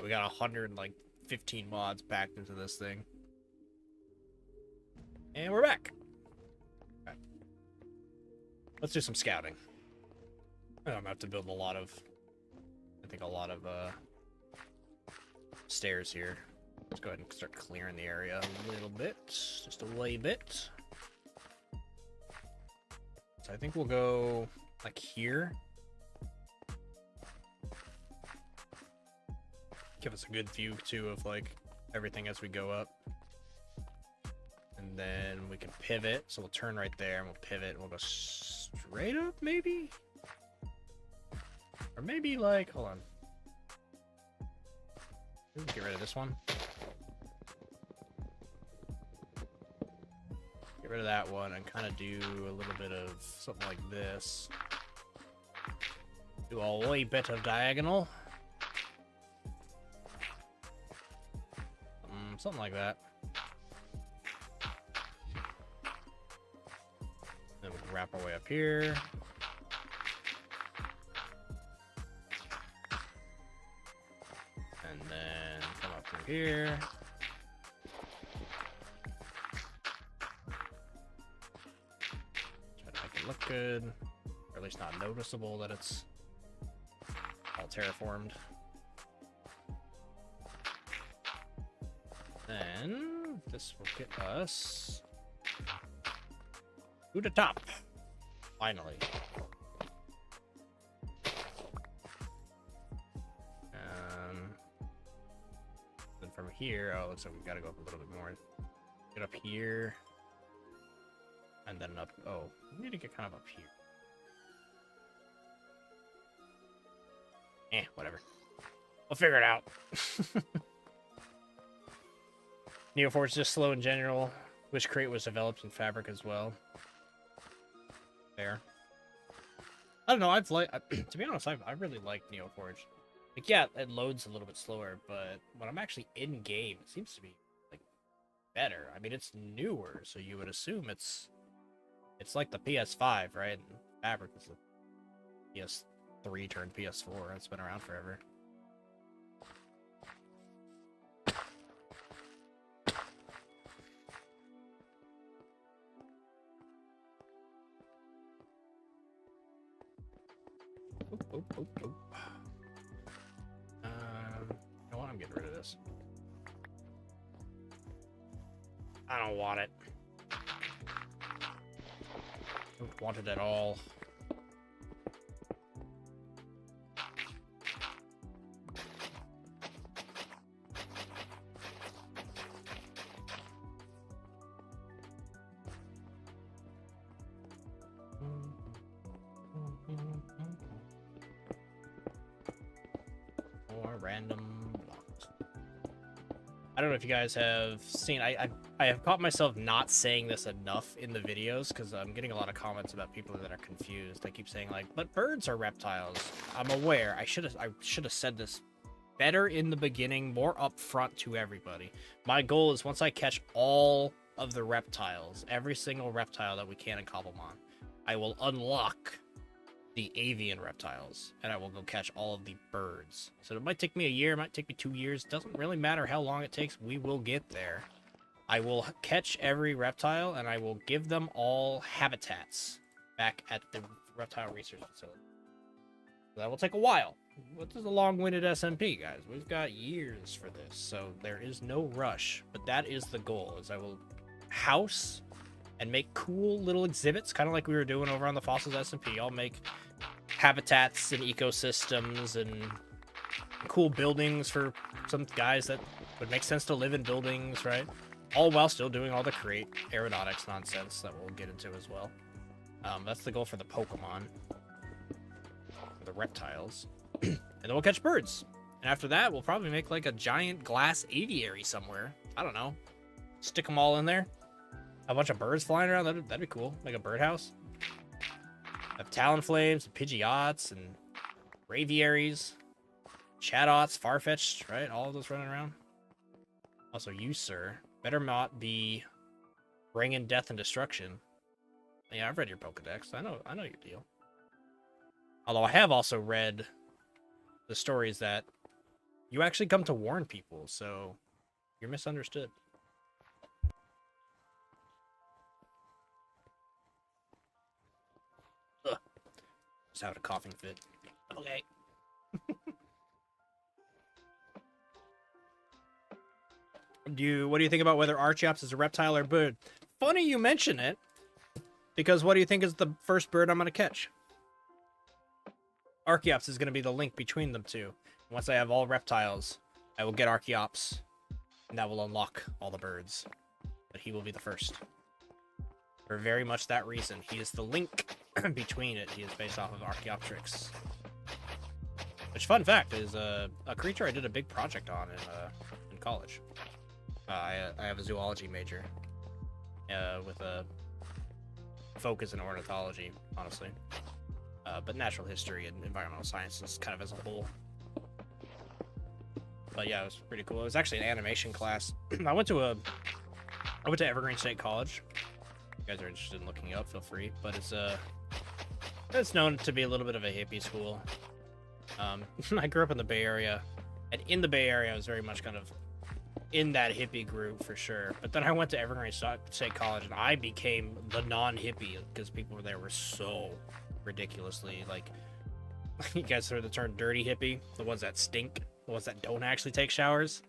we got 115 mods packed into this thing. And we're back. Okay. let's do some scouting. I'm gonna have to build a lot of, I think a lot of stairs here. Let's go ahead and start clearing the area a little bit, just a wee bit. So I think we'll go like here. Give us a good view too of like everything as we go up. And then we can pivot, so we'll turn right there and we'll pivot and we'll go straight up maybe? Or maybe like, hold on. Get rid of this one. Get rid of that one and kind of do a little bit of something like this. Do a wee bit of diagonal. Something like that. Then we can wrap our way up here. And then come up through here. Try to make it look good. Or at least not noticeable that it's all terraformed. Then this will get us to the top. Finally. Then from here, oh, looks like we gotta go up a little bit more. Get up here. And then up. Oh, we need to get kind of up here. Whatever. We'll figure it out. Neo4 is just slow in general. Wish Crate was developed in Fabric as well. Fair. I don't know. To be honest, I really like Neoforge. Like, yeah, it loads a little bit slower, but when I'm actually in game, it seems to be like better. I mean, it's newer, so you would assume it's like the PS5, right? And Fabric is the PS3 turned PS4. It's been around forever. You know what? I'm getting rid of this. I don't want it. Don't want it at all. Random blocks. I don't know if you guys have seen, I have caught myself not saying this enough in the videos because I'm getting a lot of comments about people that are confused. They keep saying like, but birds are reptiles. I'm aware. I should have said this better in the beginning, more upfront to everybody. My goal is once I catch all of the reptiles, every single reptile that we can in Cobblemon, I will unlock the avian reptiles, and I will go catch all of the birds. So it might take me a year, it might take me 2 years. Doesn't really matter how long it takes. We will get there. I will catch every reptile, and I will give them all habitats back at the reptile research facility. That will take a while. This is a long-winded SMP, guys. We've got years for this, so there is no rush. But that is the goal, is I will house and make cool little exhibits, kind of like we were doing over on the Fossils SMP. I'll make habitats and ecosystems and cool buildings for some guys that would make sense to live in buildings, right? All while still doing all the create aeronautics nonsense that we'll get into as well. That's the goal for the Pokemon, for the reptiles. And then we'll catch birds. And after that, we'll probably make like a giant glass aviary somewhere. I don't know. Stick them all in there. A bunch of birds flying around. That'd be cool. Like a birdhouse. Have Talonflames, and Pidgeots, and Braviaries, Chadots, Farfetch'd, right? All of those running around. Also, you, sir, better not be bringing death and destruction. Yeah, I've read your Pokedex. I know your deal. Although I have also read the stories that you actually come to warn people, so you're misunderstood. having a coughing fit. Okay. What do you think about whether Archeops is a reptile or bird? Funny you mention it, because what do you think is the first bird I'm going to catch? Archeops is going to be the link between them two. Once I have all reptiles, I will get Archeops, and that will unlock all the birds. But he will be the first. For very much that reason. He is the link between it. He is based off of Archaeopteryx. Which, fun fact, is a creature I did a big project on in college. I have a zoology major with a focus in ornithology, honestly. But natural history and environmental sciences kind of as a whole. But yeah, it was pretty cool. It was actually an animation class. I went to Evergreen State College. If you guys are interested in looking it up, feel free. But it's known to be a little bit of a hippie school. I grew up in the Bay Area, and in the Bay Area, I was very much kind of in that hippie group for sure. But then I went to Evergreen State College, and I became the non-hippie because people there were so ridiculously like. You guys heard the term "dirty hippie"? The ones that stink, the ones that don't actually take showers.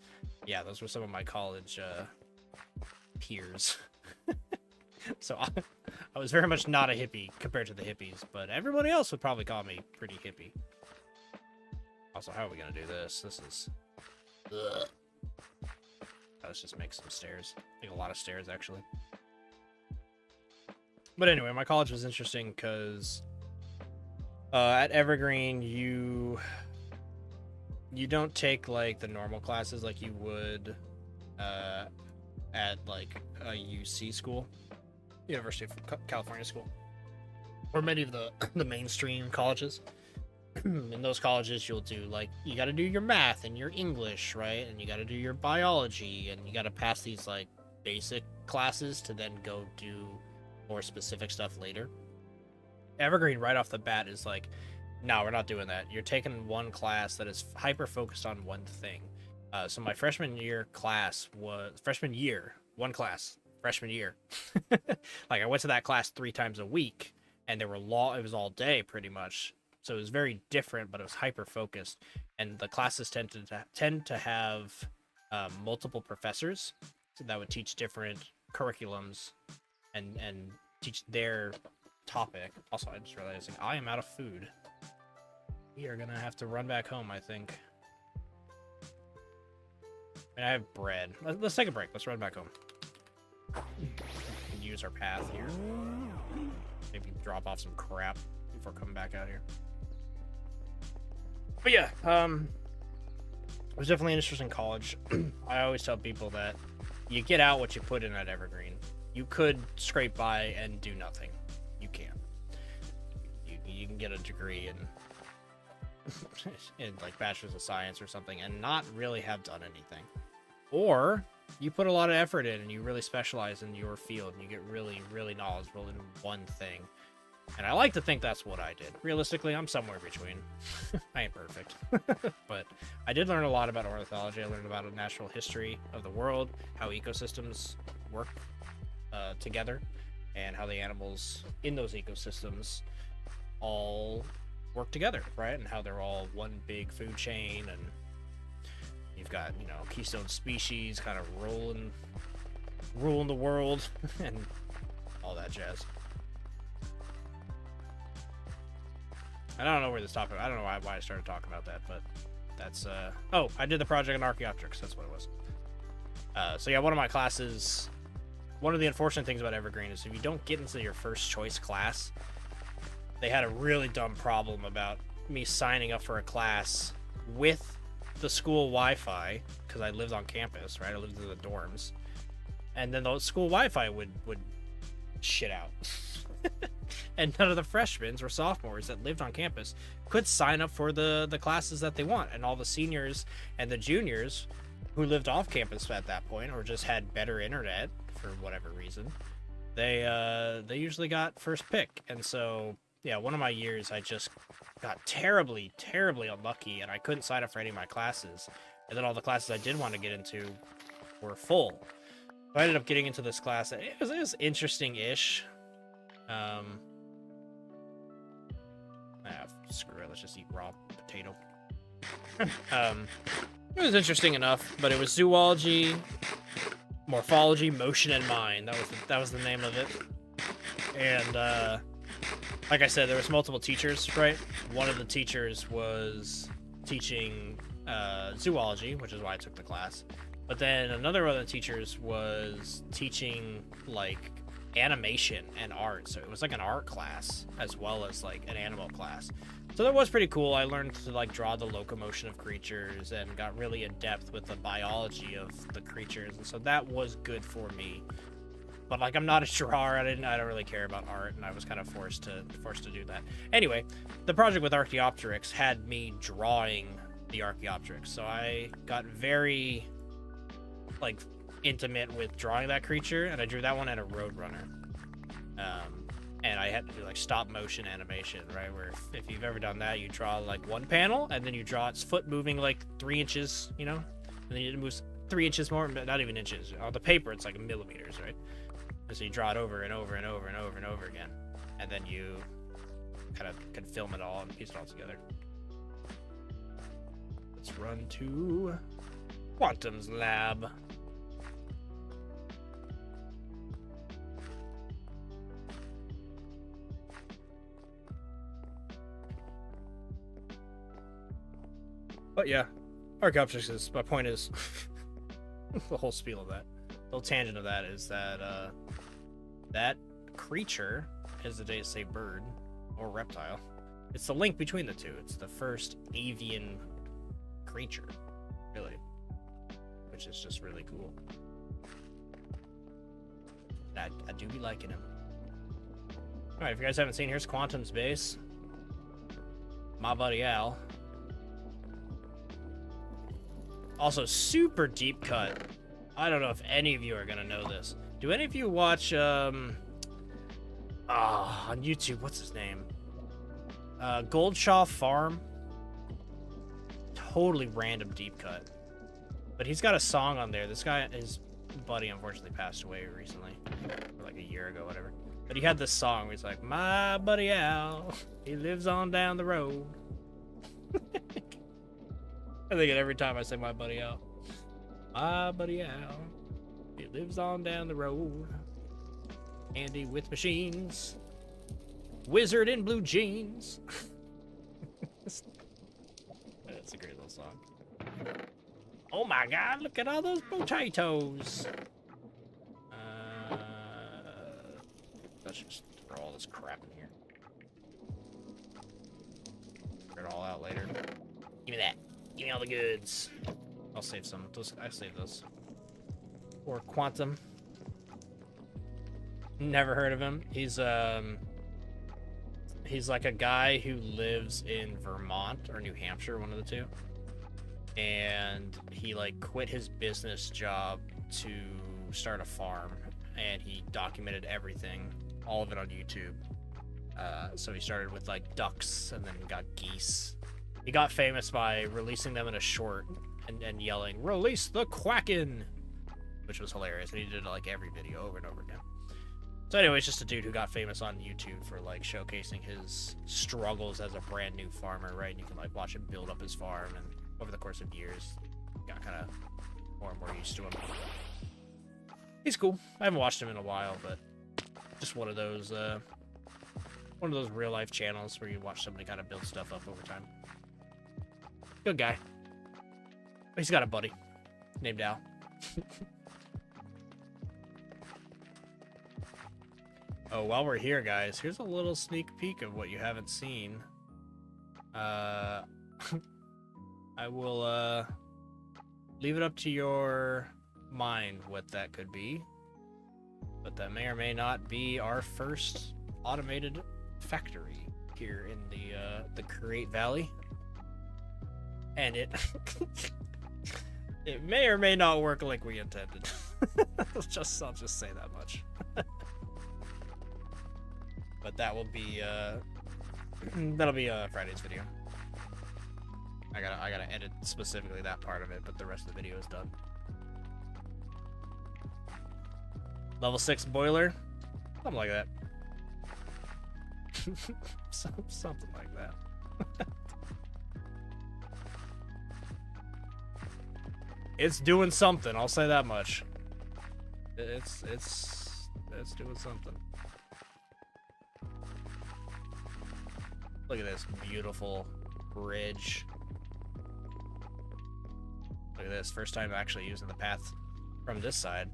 Yeah, those were some of my college peers. So I was very much not a hippie compared to the hippies, but everybody else would probably call me pretty hippie. Also, how are we gonna do this? This is. Ugh. Let's just make some stairs. I think a lot of stairs, actually. But anyway, my college was interesting because at Evergreen, you don't take like the normal classes like you would at like a UC school, University of California school, or many of the mainstream colleges. In those colleges, you'll do like, you got to do your math and your English, right? And you got to do your biology, and you got to pass these like basic classes to then go do more specific stuff later. Evergreen right off the bat is like, no, we're not doing that. You're taking one class that is hyper focused on one thing. So my freshman year, like I went to that class 3 times a week, and it was all day pretty much. So it was very different, but it was hyper focused. And the classes tend to have multiple professors that would teach different curriculums and teach their topic. Also, I just realized I am out of food. We are gonna have to run back home, I think. And I have bread. Let's take a break. Let's run back home. We can use our path here. Maybe drop off some crap before coming back out here. But yeah, it was definitely an interesting college. I always tell people that you get out what you put in at Evergreen. You could scrape by and do nothing. You can. You can get a degree in like Bachelor's of Science or something and not really have done anything. Or you put a lot of effort in and you really specialize in your field and you get really, really knowledgeable in one thing. And I like to think that's what I did. Realistically, I'm somewhere between. I ain't perfect. But I did learn a lot about ornithology. I learned about a natural history of the world, how ecosystems work together, and how the animals in those ecosystems all work together, right? And how they're all one big food chain, and you've got, keystone species kind of ruling the world and all that jazz. I don't know where this topic. I don't know why I started talking about that, but that's oh, I did the project on Archaeopteryx. That's what it was. So yeah, one of my classes. One of the unfortunate things about Evergreen is if you don't get into your first choice class, they had a really dumb problem about me signing up for a class with the school Wi-Fi because I lived on campus, right? I lived in the dorms, and then the school Wi-Fi would shit out. And none of the freshmen or sophomores that lived on campus could sign up for the classes that they want. And all the seniors and the juniors who lived off campus at that point or just had better internet for whatever reason, they usually got first pick. And so, yeah, one of my years I just got terribly, terribly unlucky and I couldn't sign up for any of my classes. And then all the classes I did want to get into were full. So I ended up getting into this class. It was interesting-ish. Screw it, let's just eat raw potato. It was interesting enough, but it was zoology, morphology, motion, and mind. That was the name of it. And like I said, there was multiple teachers, right? One of the teachers was teaching zoology, which is why I took the class. But then another one of the teachers was teaching like animation and art. So it was like an art class as well as like an animal class. So that was pretty cool. I learned to like draw the locomotion of creatures and got really in depth with the biology of the creatures. And so that was good for me. But like I'm not a drawer, I don't really care about art, and I was kind of forced to do that. Anyway, the project with Archaeopteryx had me drawing the Archaeopteryx. So I got very like intimate with drawing that creature, and I drew that one at a Roadrunner. And I had to do like stop motion animation, right? Where if you've ever done that, you draw like one panel and then you draw its foot moving like 3 inches, you know, and then it moves 3 inches more, but not even inches. On the paper, it's like millimeters, right? And so you draw it over and over and over and over and over again, and then you kind of can film it all and piece it all together. Let's run to Quantum's lab. But yeah, Archaeopteryx is, my point is, the whole spiel of that, the whole tangent of that is that, that creature, as the days say bird, or reptile, it's the link between the two. It's the first avian creature, really, which is just really cool. I do be liking him. Alright, if you guys haven't seen, here's Quantum's base. My buddy Al. Also, super deep cut. I don't know if any of you are gonna know this. Do any of you watch, on YouTube, what's his name? Goldshaw Farm? Totally random deep cut. But he's got a song on there. This guy, his buddy, unfortunately passed away recently. Or like a year ago, whatever. But he had this song where he's like, my buddy Al, he lives on down the road. I think it every time I say my buddy Al. My buddy Al, he lives on down the road. Andy with machines. Wizard in blue jeans. That's a great little song. Oh my god, look at all those potatoes. Let's just throw all this crap in here. Figure it all out later. Give me that. Give me all the goods. I'll save some. I save those. Or Quantum. Never heard of him. He's like a guy who lives in Vermont or New Hampshire, one of the two. And he like quit his business job to start a farm, and he documented everything, all of it on YouTube. So he started with like ducks and then got geese. He got famous by releasing them in a short and yelling, "Release the Quacken!" Which was hilarious, and he did like every video over and over again. So anyway, it's just a dude who got famous on YouTube for like showcasing his struggles as a brand new farmer, right? And you can like watch him build up his farm, and over the course of years, got kind of more and more used to him. He's cool. I haven't watched him in a while, but just one of those real life channels where you watch somebody kind of build stuff up over time. Good guy. He's got a buddy named Al. Oh, while we're here, guys, here's a little sneak peek of what you haven't seen. I will leave it up to your mind what that could be, but that may or may not be our first automated factory here in the Create Valley, and it it may or may not work like we intended. I'll just say that much. But that will be that'll be Friday's video. I gotta edit specifically that part of it, but the rest of the video is done. Level 6 boiler, something like that. Something like that. It's doing something, I'll say that much. It's doing something. Look at this beautiful bridge. Look at this, first time actually using the path from this side.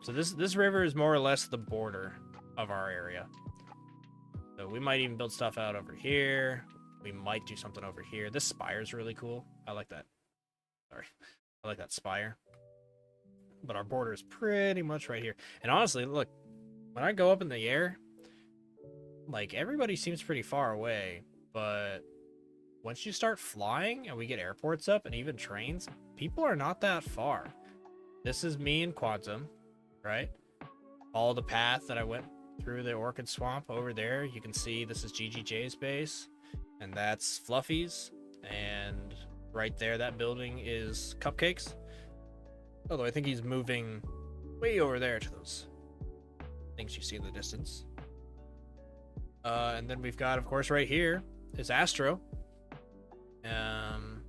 So this river is more or less the border of our area. So we might even build stuff out over here. We might do something over here. This spire's really cool. I like that. Sorry. I like that spire. But our border is pretty much right here. And honestly, look, when I go up in the air, like, everybody seems pretty far away, but once you start flying and we get airports up and even trains, people are not that far. This is me in Quantum, right? Follow the path that I went through the Orchid Swamp over there. You can see this is GGJ's base, and that's Fluffy's, and right there, that building is Cupcakes. Although I think he's moving way over there to those things you see in the distance. And then we've got, of course, right here is Astro. Wonder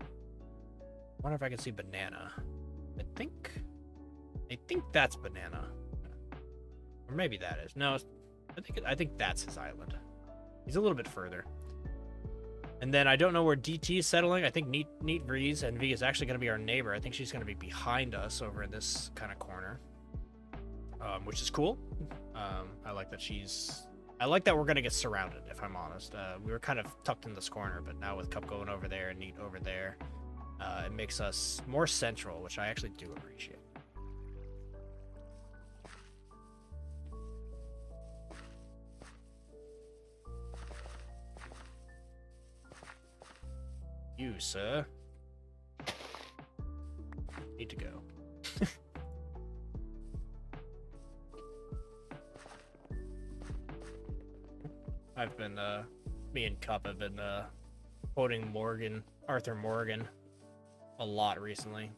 if I can see Banana. I think that's Banana, or maybe that is. No, I think that's his island. He's a little bit further. And then I don't know where DT is settling. I think Neat Breeze and V is actually going to be our neighbor. I think she's going to be behind us over in this kind of corner, which is cool. I like that I like that we're going to get surrounded, if I'm honest. We were kind of tucked in this corner, but now with Cup going over there and Neat over there, it makes us more central, which I actually do appreciate. You, sir, need to go. I've been, me and Cup have been, quoting Arthur Morgan a lot recently.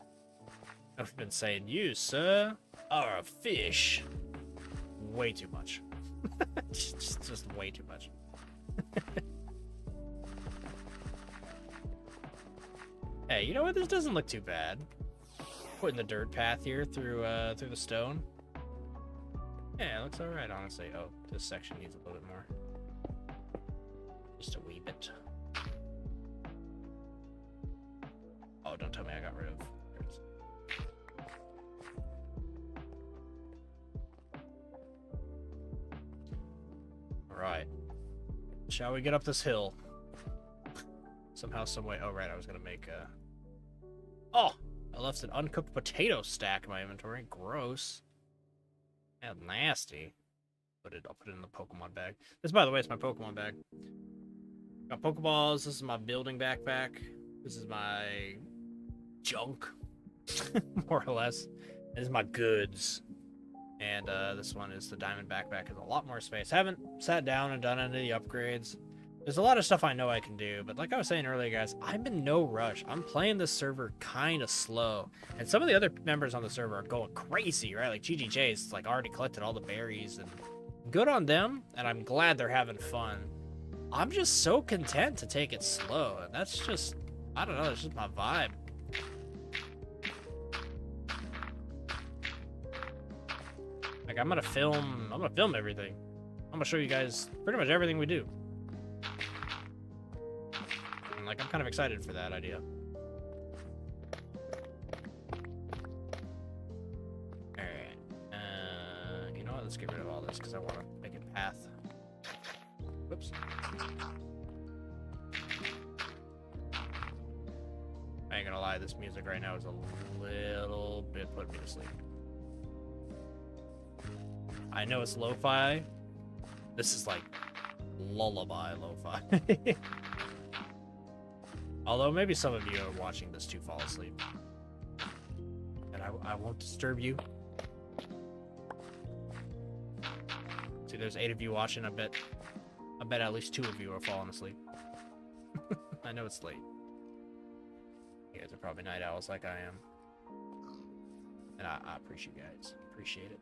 I've been saying, you, sir, are a fish. Way too much. just way too much. Hey, you know what? This doesn't look too bad. Putting the dirt path here through the stone. Yeah, it looks alright, honestly. Oh, this section needs a little bit more. Just a wee bit. Oh, don't tell me I got rid of... There it is. Alright. Shall we get up this hill? Somehow, some way. Oh, right, I was gonna make a... Oh! I left an uncooked potato stack in my inventory. Gross. Yeah, nasty. I'll put it in the Pokemon bag. This, by the way, is my Pokemon bag. Got Pokeballs. This is my building backpack. This is my junk, more or less. This is my goods. And this one is the diamond backpack. Has a lot more space. Haven't sat down and done any of the upgrades. There's a lot of stuff I know I can do, but like I was saying earlier, guys, I'm in no rush. I'm playing this server kind of slow, and some of the other members on the server are going crazy, right? Like GGJ's like already collected all the berries, and good on them, and I'm glad they're having fun. I'm just so content to take it slow, and that's just, I don't know, that's just my vibe. Like, I'm gonna film everything. I'm gonna show you guys pretty much everything we do. And like, I'm kind of excited for that idea. Alright. You know what? Let's get rid of all this because I want to make a path. Whoops. I ain't gonna lie, this music right now is a little bit putting me to sleep. I know it's lo-fi. This is like lullaby lo-fi. Although maybe some of you are watching this to fall asleep. And I won't disturb you. See, there's 8 of you watching. I bet at least 2 of you are falling asleep. I know it's late. You guys are probably night owls like I am. And I appreciate you guys. Appreciate it.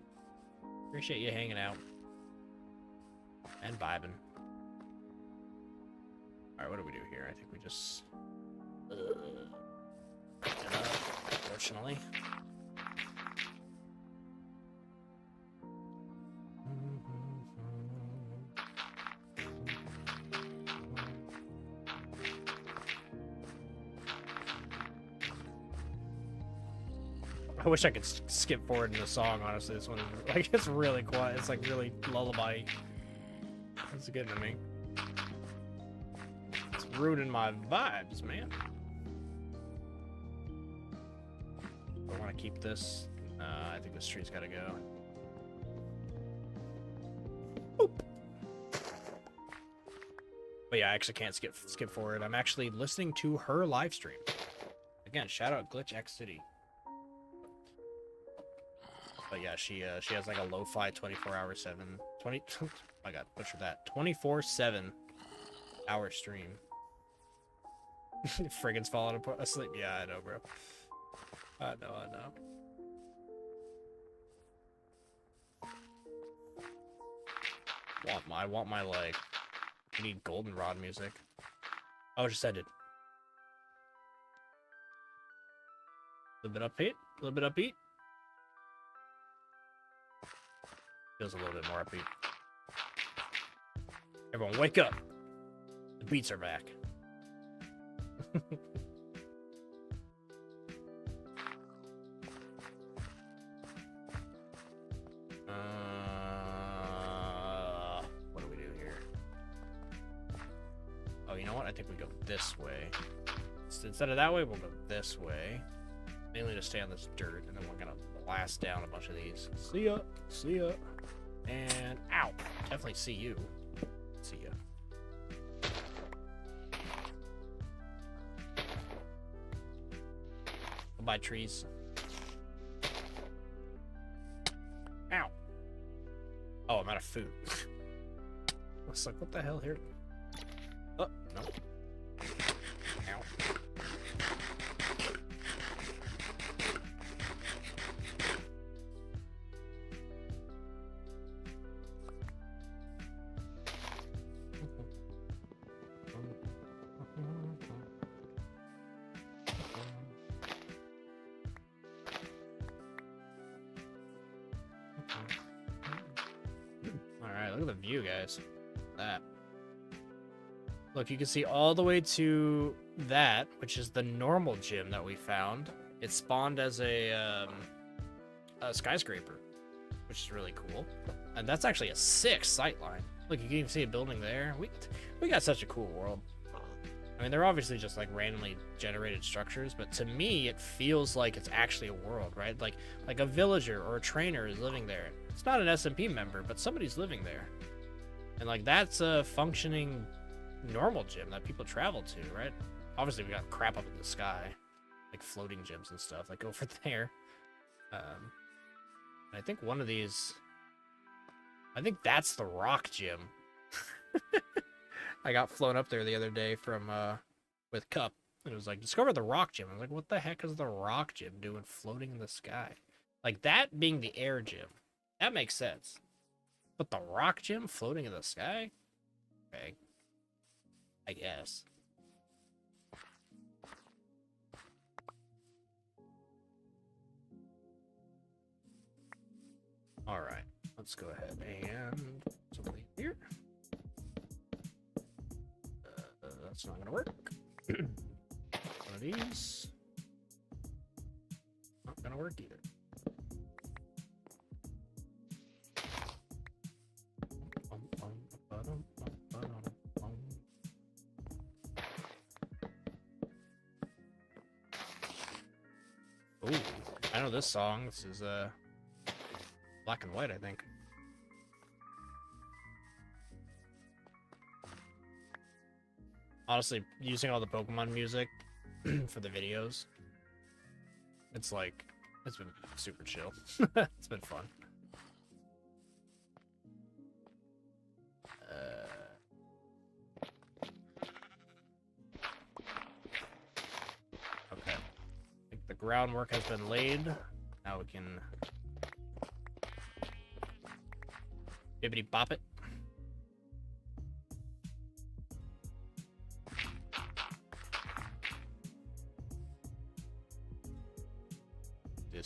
Appreciate you hanging out. And vibing. Alright, what do we do here? I think we just... unfortunately. I wish I could skip forward in the song, honestly. This one, like, it's really quiet. It's, like, really lullaby. It's getting to me. It's ruining my vibes, man. I want to keep this. I think this tree's got to go. Boop. But yeah, I actually can't skip forward. I'm actually listening to her live stream. Again, shout out Glitch X City. But yeah, she has like a lo-fi 20 I got butchered that 24/7 hour stream. Friggins falling asleep. Yeah, I know, bro. I know. I want my like. I need goldenrod music. Oh, just ended. A little bit upbeat. Feels a little bit more upbeat. Everyone, wake up! The beats are back. What do we do here? Oh, you know what? I think we go this way. Instead of that way, we'll go this way. Mainly to stay on this dirt, and then we're gonna blast down a bunch of these. See ya! See ya! And ow! Definitely see you. See ya. Goodbye, trees. Ow! Oh, I'm out of food. I was like, what the hell here? Oh, no. Ow. Alright, look at the view, guys. That. Look, you can see all the way to that, which is the normal gym that we found. It spawned as a skyscraper, which is really cool. And that's actually a 6 sightline. Look, you can even see a building there. We got such a cool world. I mean, they're obviously just like randomly generated structures, but to me, it feels like it's actually a world, right? Like a villager or a trainer is living there. It's not an SMP member, but somebody's living there. And like that's a functioning normal gym that people travel to, right? Obviously, we got crap up in the sky, like floating gyms and stuff, like over there. I think one of these, I think that's the rock gym. I got flown up there the other day from with Cup, and it was like, discover the rock gym. I was like, what the heck is the rock gym doing floating in the sky? Like that being the air gym, that makes sense. But the rock gym floating in the sky? Okay. I guess. Alright, let's go ahead and something here. That's not gonna work. One of these. Not gonna work either. Ooh, I know this song. This is Black and White, I think. Honestly, using all the Pokemon music for the videos, it's like, it's been super chill. It's been fun. Okay. I think the groundwork has been laid. Now we can bibbity bop it.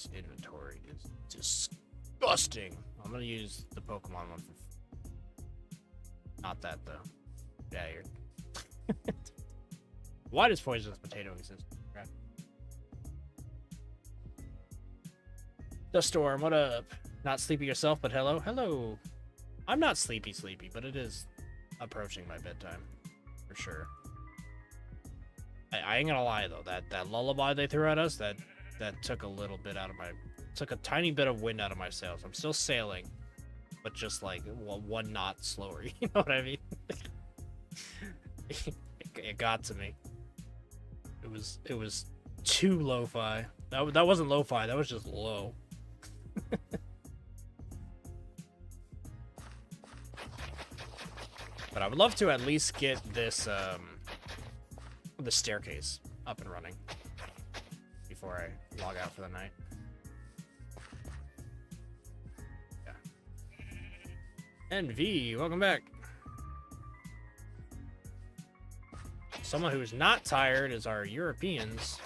This inventory is disgusting. I'm gonna use the Pokemon one for... Not that, though. Yeah, you're... Why does poisonous potato exist? Crap. The Storm, what up? Not sleepy yourself, but hello? Hello! I'm not sleepy, but it is approaching my bedtime. For sure. I ain't gonna lie, though. That lullaby they threw at us, that took a little bit out of my... Took a tiny bit of wind out of my sails. I'm still sailing, but just like one knot slower. You know what I mean? It got to me. It was too lo-fi. That wasn't lo-fi. That was just low. But I would love to at least get this the staircase up and running before I log out for the night. NV, welcome back. Someone who's not tired is our Europeans.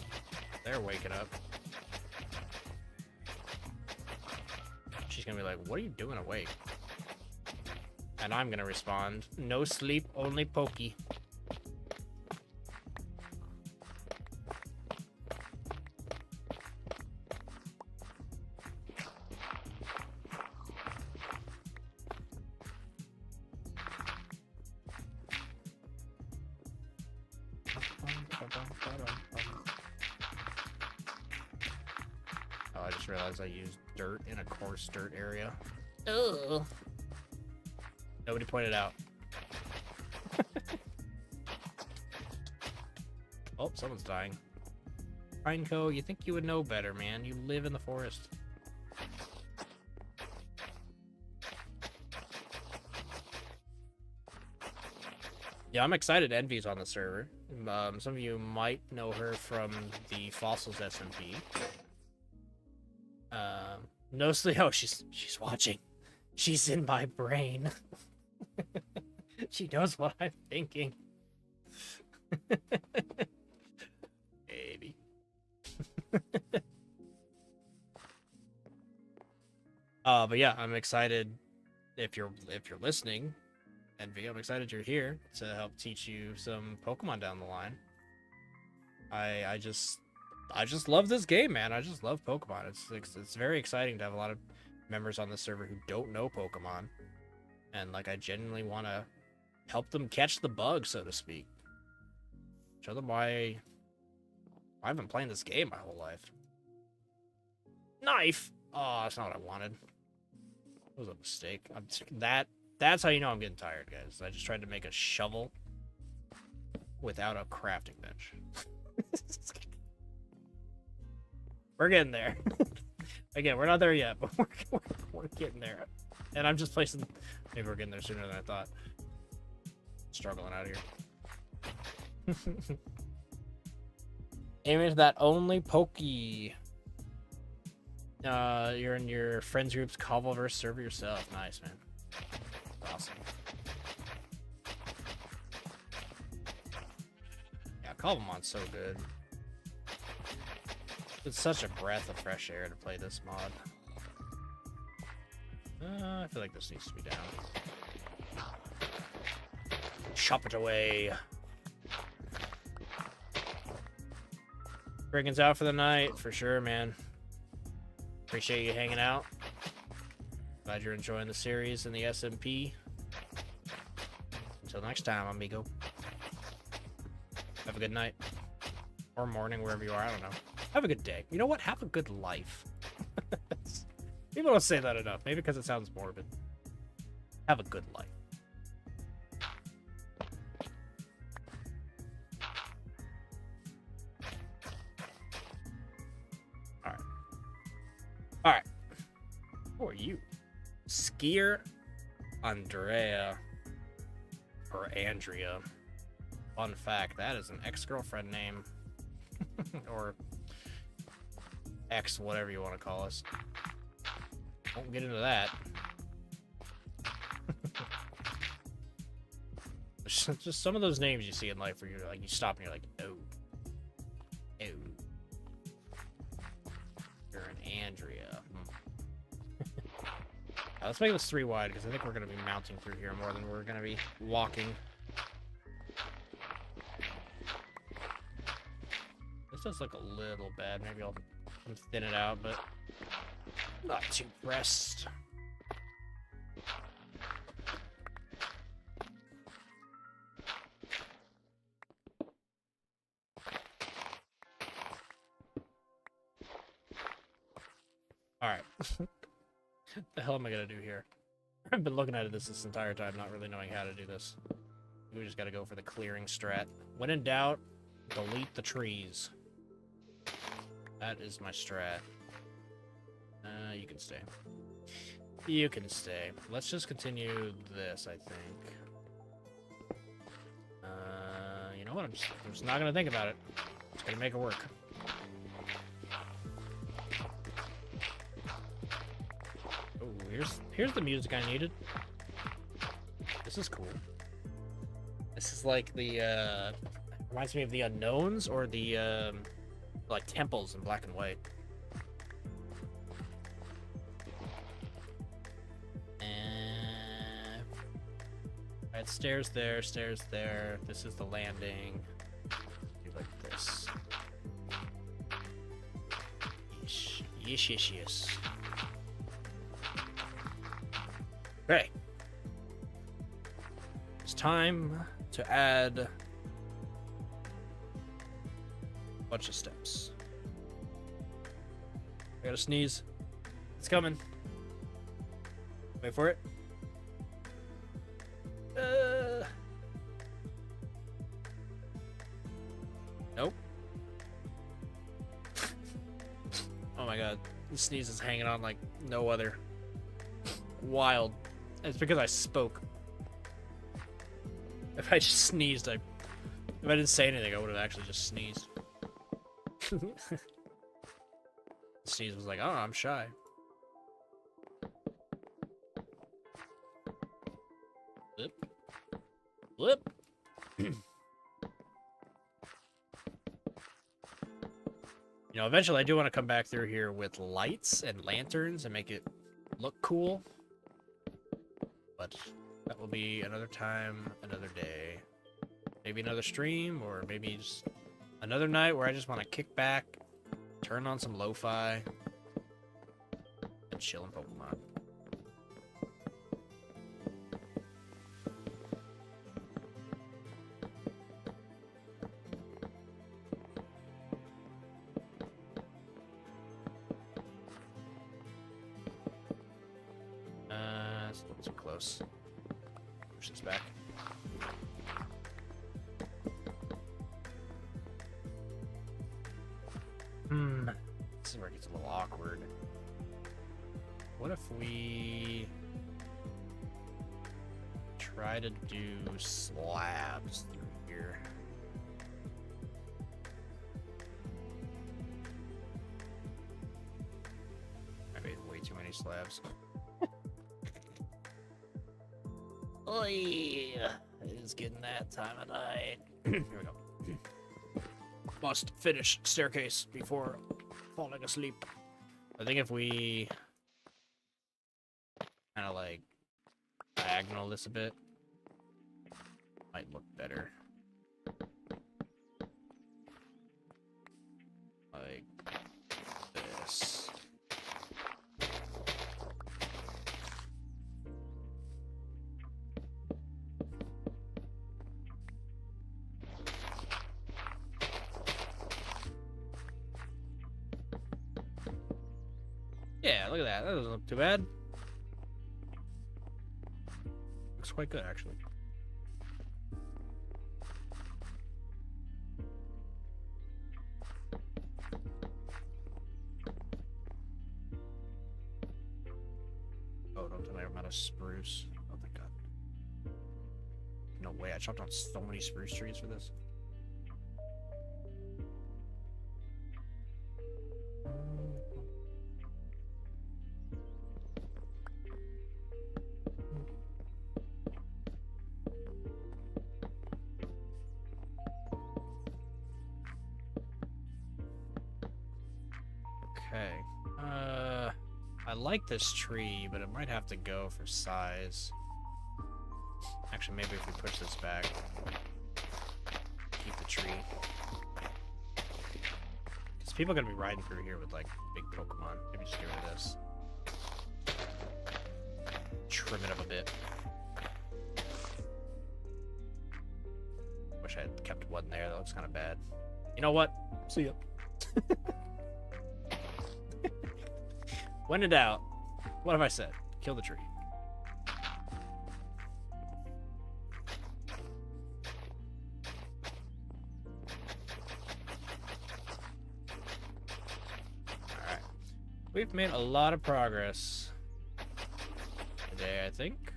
They're waking up. She's gonna be like, what are you doing awake? And I'm gonna respond, no sleep, only pokey. Oh, I just realized I used dirt in a coarse dirt area. Ugh. Nobody pointed out. Oh, someone's dying. Pineco, you think you would know better, man. You live in the forest. Yeah, I'm excited Envy's on the server. Some of you might know her from the Fossils SMP. No sleep. Oh, she's watching. She's in my brain. She knows what I'm thinking. Baby. But yeah, I'm excited if you're listening, Envy, I'm excited you're here to help teach you some Pokemon down the line. I just love this game, man. I just love Pokemon. It's very exciting to have a lot of members on the server who don't know Pokemon, and like I genuinely want to help them catch the bug, so to speak. Show them why I've been playing this game my whole life. Knife. Oh, that's not what I wanted. It was a mistake. That's how you know I'm getting tired, guys. I just tried to make a shovel without a crafting bench. We're getting there. Again, we're not there yet, but we're getting there. And I'm just placing... Maybe we're getting there sooner than I thought. Struggling out here. Aim into that only pokey. You're in your friends group's Cobbleverse server yourself. Nice, man. Awesome. Yeah, Cobblemon's so good. It's such a breath of fresh air to play this mod. I feel like this needs to be down. Chop it away. Brigand's out for the night, for sure, man. Appreciate you hanging out. Glad you're enjoying the series and the SMP. Until next time, amigo. Have a good night. Or morning, wherever you are, I don't know. Have a good day. You know what? Have a good life. People don't say that enough. Maybe because it sounds morbid. Have a good life. Alright. Alright. Who are you? Skier Andrea. Or Andrea. Fun fact, that is an ex-girlfriend name. Or X, whatever you want to call us. Won't get into that. Just some of those names you see in life where you're like, you stop and you're like, oh. Oh. You're an Let's make this 3 wide, because I think we're going to be mounting through here more than we're going to be walking. This does look a little bad. Maybe I'll thin it out, but not too pressed. Alright. What the hell am I going to do here? I've been looking at it this entire time, not really knowing how to do this. We just got to go for the clearing strat. When in doubt, delete the trees. That is my strat. You can stay. You can stay. Let's just continue this, I think. You know what? I'm just not going to think about it. Just going to make it work. Oh, here's the music I needed. This is cool. This is like the, reminds me of the Unknowns or the, like temples in black and white. Alright, stairs there, stairs there. This is the landing. Do like this. Yes, yes, yes. Okay. It's time to add a bunch of steps. I gotta sneeze. It's coming. Wait for it. Nope. Oh my god. The sneeze is hanging on like no other. Wild. It's because I spoke. If I just sneezed, if I didn't say anything, I would have actually just sneezed. Sneeze was like, oh, I'm shy. Flip. Flip. You know, eventually I do want to come back through here with lights and lanterns and make it look cool. But that will be another time, another day. Maybe another stream, or maybe just another night where I just want to kick back, turn on some lo-fi, and chill in Pokemon. It's a little too close. Push this back. This is where it gets a little awkward. What if we try to do slabs through here? I made way too many slabs. Oh yeah, it is getting that time of night. Here we go. Must finish staircase before falling asleep. I think if we kind of like diagonal this a bit, might look better. Like this. Yeah, look at that. That doesn't look too bad. Looks quite good, actually. Oh, don't tell me I'm out of spruce. Oh, thank God. No way, I chopped down so many spruce trees for this. like this tree, but it might have to go for size. Actually, maybe if we push this back, keep the tree. Because people are going to be riding through here with, like, big Pokemon. Maybe just get rid of this. Trim it up a bit. Wish I had kept one there. That looks kind of bad. You know what? See ya. When in doubt, what have I said? Kill the tree. Alright. We've made a lot of progress today, I think.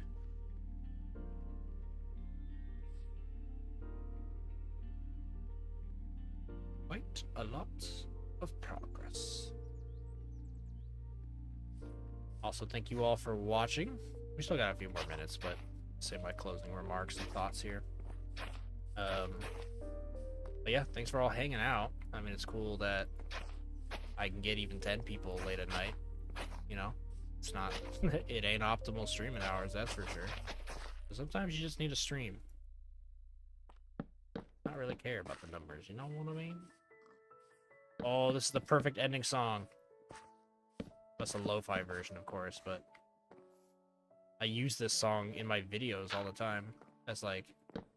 Quite a lot of progress. Also, thank you all for watching. We still got a few more minutes, but say my closing remarks and thoughts here. But yeah, thanks for all hanging out. I mean, it's cool that I can get even 10 people late at night. You know, it's not, it ain't optimal streaming hours, that's for sure. But sometimes you just need a stream. Not really care about the numbers, you know what I mean? Oh, this is the perfect ending song. That's a lo-fi version, of course, but I use this song in my videos all the time. That's like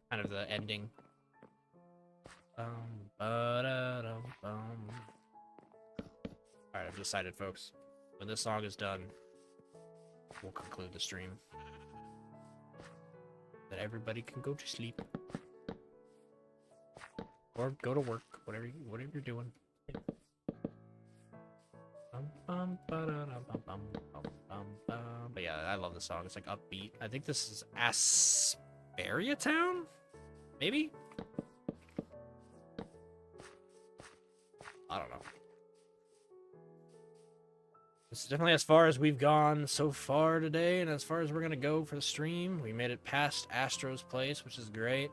kind of the ending. Alright, I've decided, folks. When this song is done, we'll conclude the stream. Then everybody can go to sleep. Or go to work, whatever you're doing. But yeah, I love the song. It's like upbeat. I think this is Asperia Town? Maybe? I don't know. This is definitely as far as we've gone so far today, and as far as we're gonna go for the stream. We made it past Astro's place, which is great.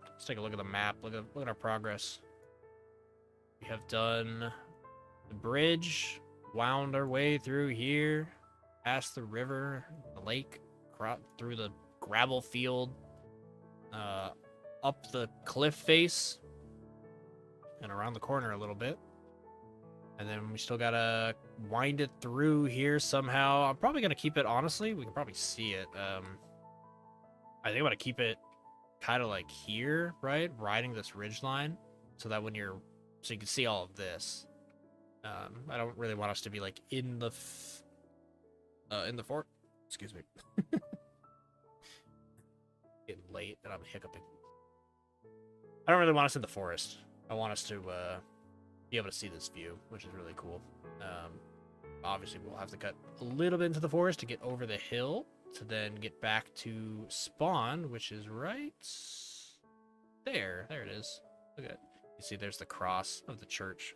Let's take a look at the map. Look at our progress. We have done the bridge, wound our way through here, past the river, the lake, through the gravel field, up the cliff face, and around the corner a little bit. And then we still gotta wind it through here somehow. I'm probably gonna keep it, honestly, we can probably see it. I think I'm gonna keep it kind of like here, right? Riding this ridge line, so that when you're, so you can see all of this. I don't really want us to be like in the fort. Excuse me. Getting late and I'm hiccuping. I don't really want us in the forest. I want us to be able to see this view, which is really cool. Obviously, we'll have to cut a little bit into the forest to get over the hill to then get back to spawn, which is right there. There it is. Look at it. You see, there's the cross of the church.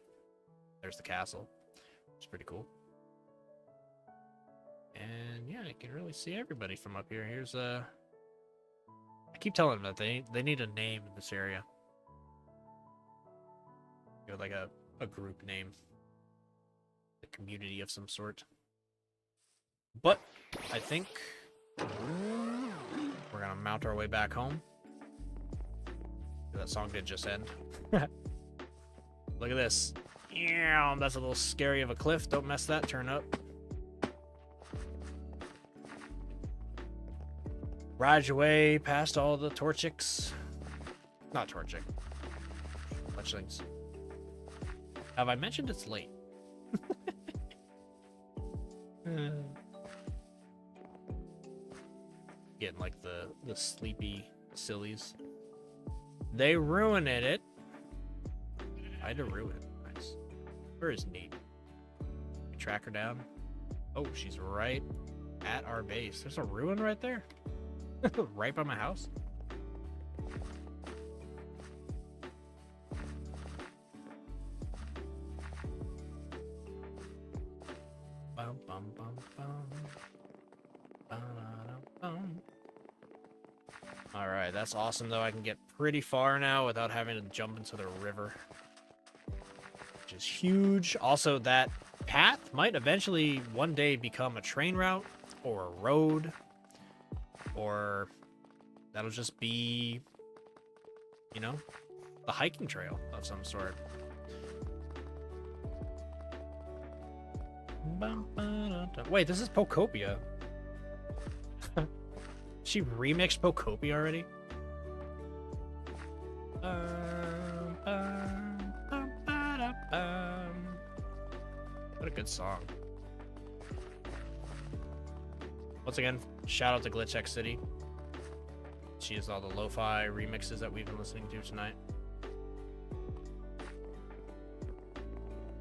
There's the castle. It's pretty cool. And yeah, you can really see everybody from up here. Here's I keep telling them that they need a name in this area. You know, like a group name. A community of some sort. But I think we're gonna mount our way back home. That song did just end. Look at this. Yeah, that's a little scary of a cliff. Don't mess that turn up. Ride your way past all the Torchics. Not Torchic. Fletchlings. Have I mentioned it's late? Getting like the sleepy sillies. They ruined it. I had to ruin it. Nice. Where is Nate? We track her down. Oh, she's right at our base. There's a ruin right there. Right by my house. Bum, bum, bum, bum. Ba-da-dum-bum. All right, that's awesome, though. I can get pretty far now without having to jump into the river, which is huge. Also, that path might eventually one day become a train route or a road, or that'll just be, you know, the hiking trail of some sort. Wait, this is Pokopia. She remixed Pokopia already? What a good song. Once again, shout out to Glitch City. She has all the lo-fi remixes that we've been listening to tonight.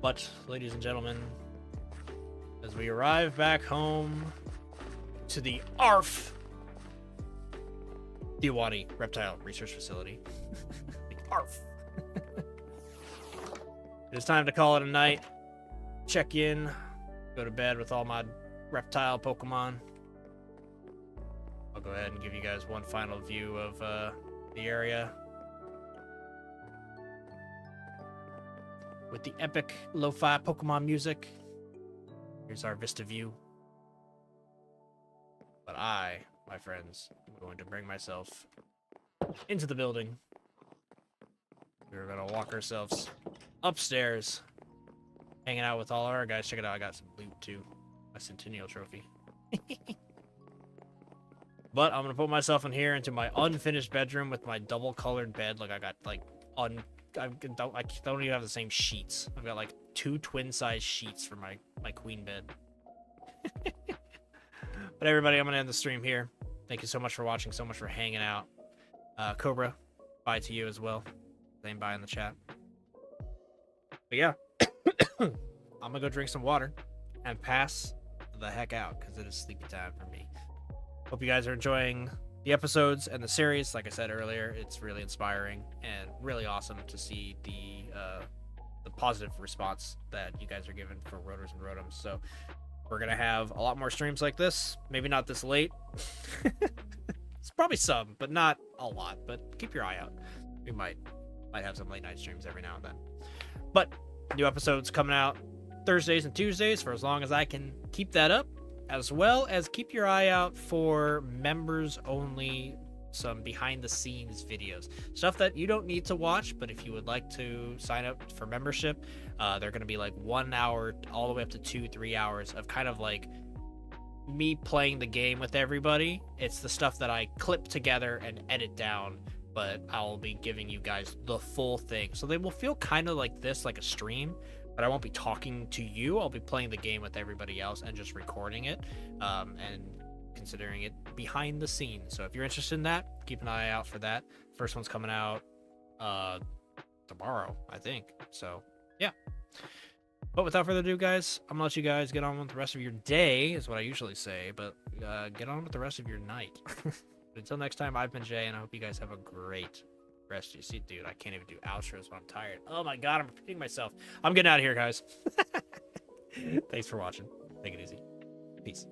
But, ladies and gentlemen, as we arrive back home to the ARF Diwani Reptile Research Facility. The ARF. It's time to call it a night. Check in. Go to bed with all my reptile Pokemon. I'll go ahead and give you guys one final view of the area. With the epic lo-fi Pokemon music. Here's our Vista view. But I, my friends, am going to bring myself into the building. We're going to walk ourselves upstairs. Hanging out with all our guys. Check it out, I got some loot too. My Centennial trophy. But I'm going to put myself in here into my unfinished bedroom with my double-colored bed. Like, I got, like, I don't even have the same sheets. I've got, like, 2 twin-size sheets for my queen bed. But everybody, I'm going to end the stream here. Thank you so much for watching, so much for hanging out. Cobra, bye to you as well. Saying bye in the chat. But yeah, I'm going to go drink some water and pass the heck out because it is sleepy time for me. Hope you guys are enjoying the episodes and the series. Like I said earlier, it's really inspiring and really awesome to see the positive response that you guys are giving for Rotors and Rotoms. So we're gonna have a lot more streams like this. Maybe not this late. It's probably some, but not a lot. But keep your eye out. We might have some late night streams every now and then. But new episodes coming out Thursdays and Tuesdays for as long as I can keep that up. As well as keep your eye out for members only, some behind the scenes videos, stuff that you don't need to watch, but if you would like to sign up for membership, they're going to be like 1 hour all the way up to 2-3 hours of kind of like me playing the game with everybody. It's the stuff that I clip together and edit down, but I'll be giving you guys the full thing, so they will feel kind of like this, like a stream. But I won't be talking to you. I'll be playing the game with everybody else and just recording it and considering it behind the scenes. So if you're interested in that, keep an eye out for that. First one's coming out tomorrow, I think. So, yeah. But without further ado, guys, I'm going to let you guys get on with the rest of your day, is what I usually say. But get on with the rest of your night. But until next time, I've been Jay, and I hope you guys have a great rest. You see, dude, I can't even do outros when I'm tired. Oh my god, I'm repeating myself. I'm getting out of here, guys. Thanks for watching. Take it easy. Peace.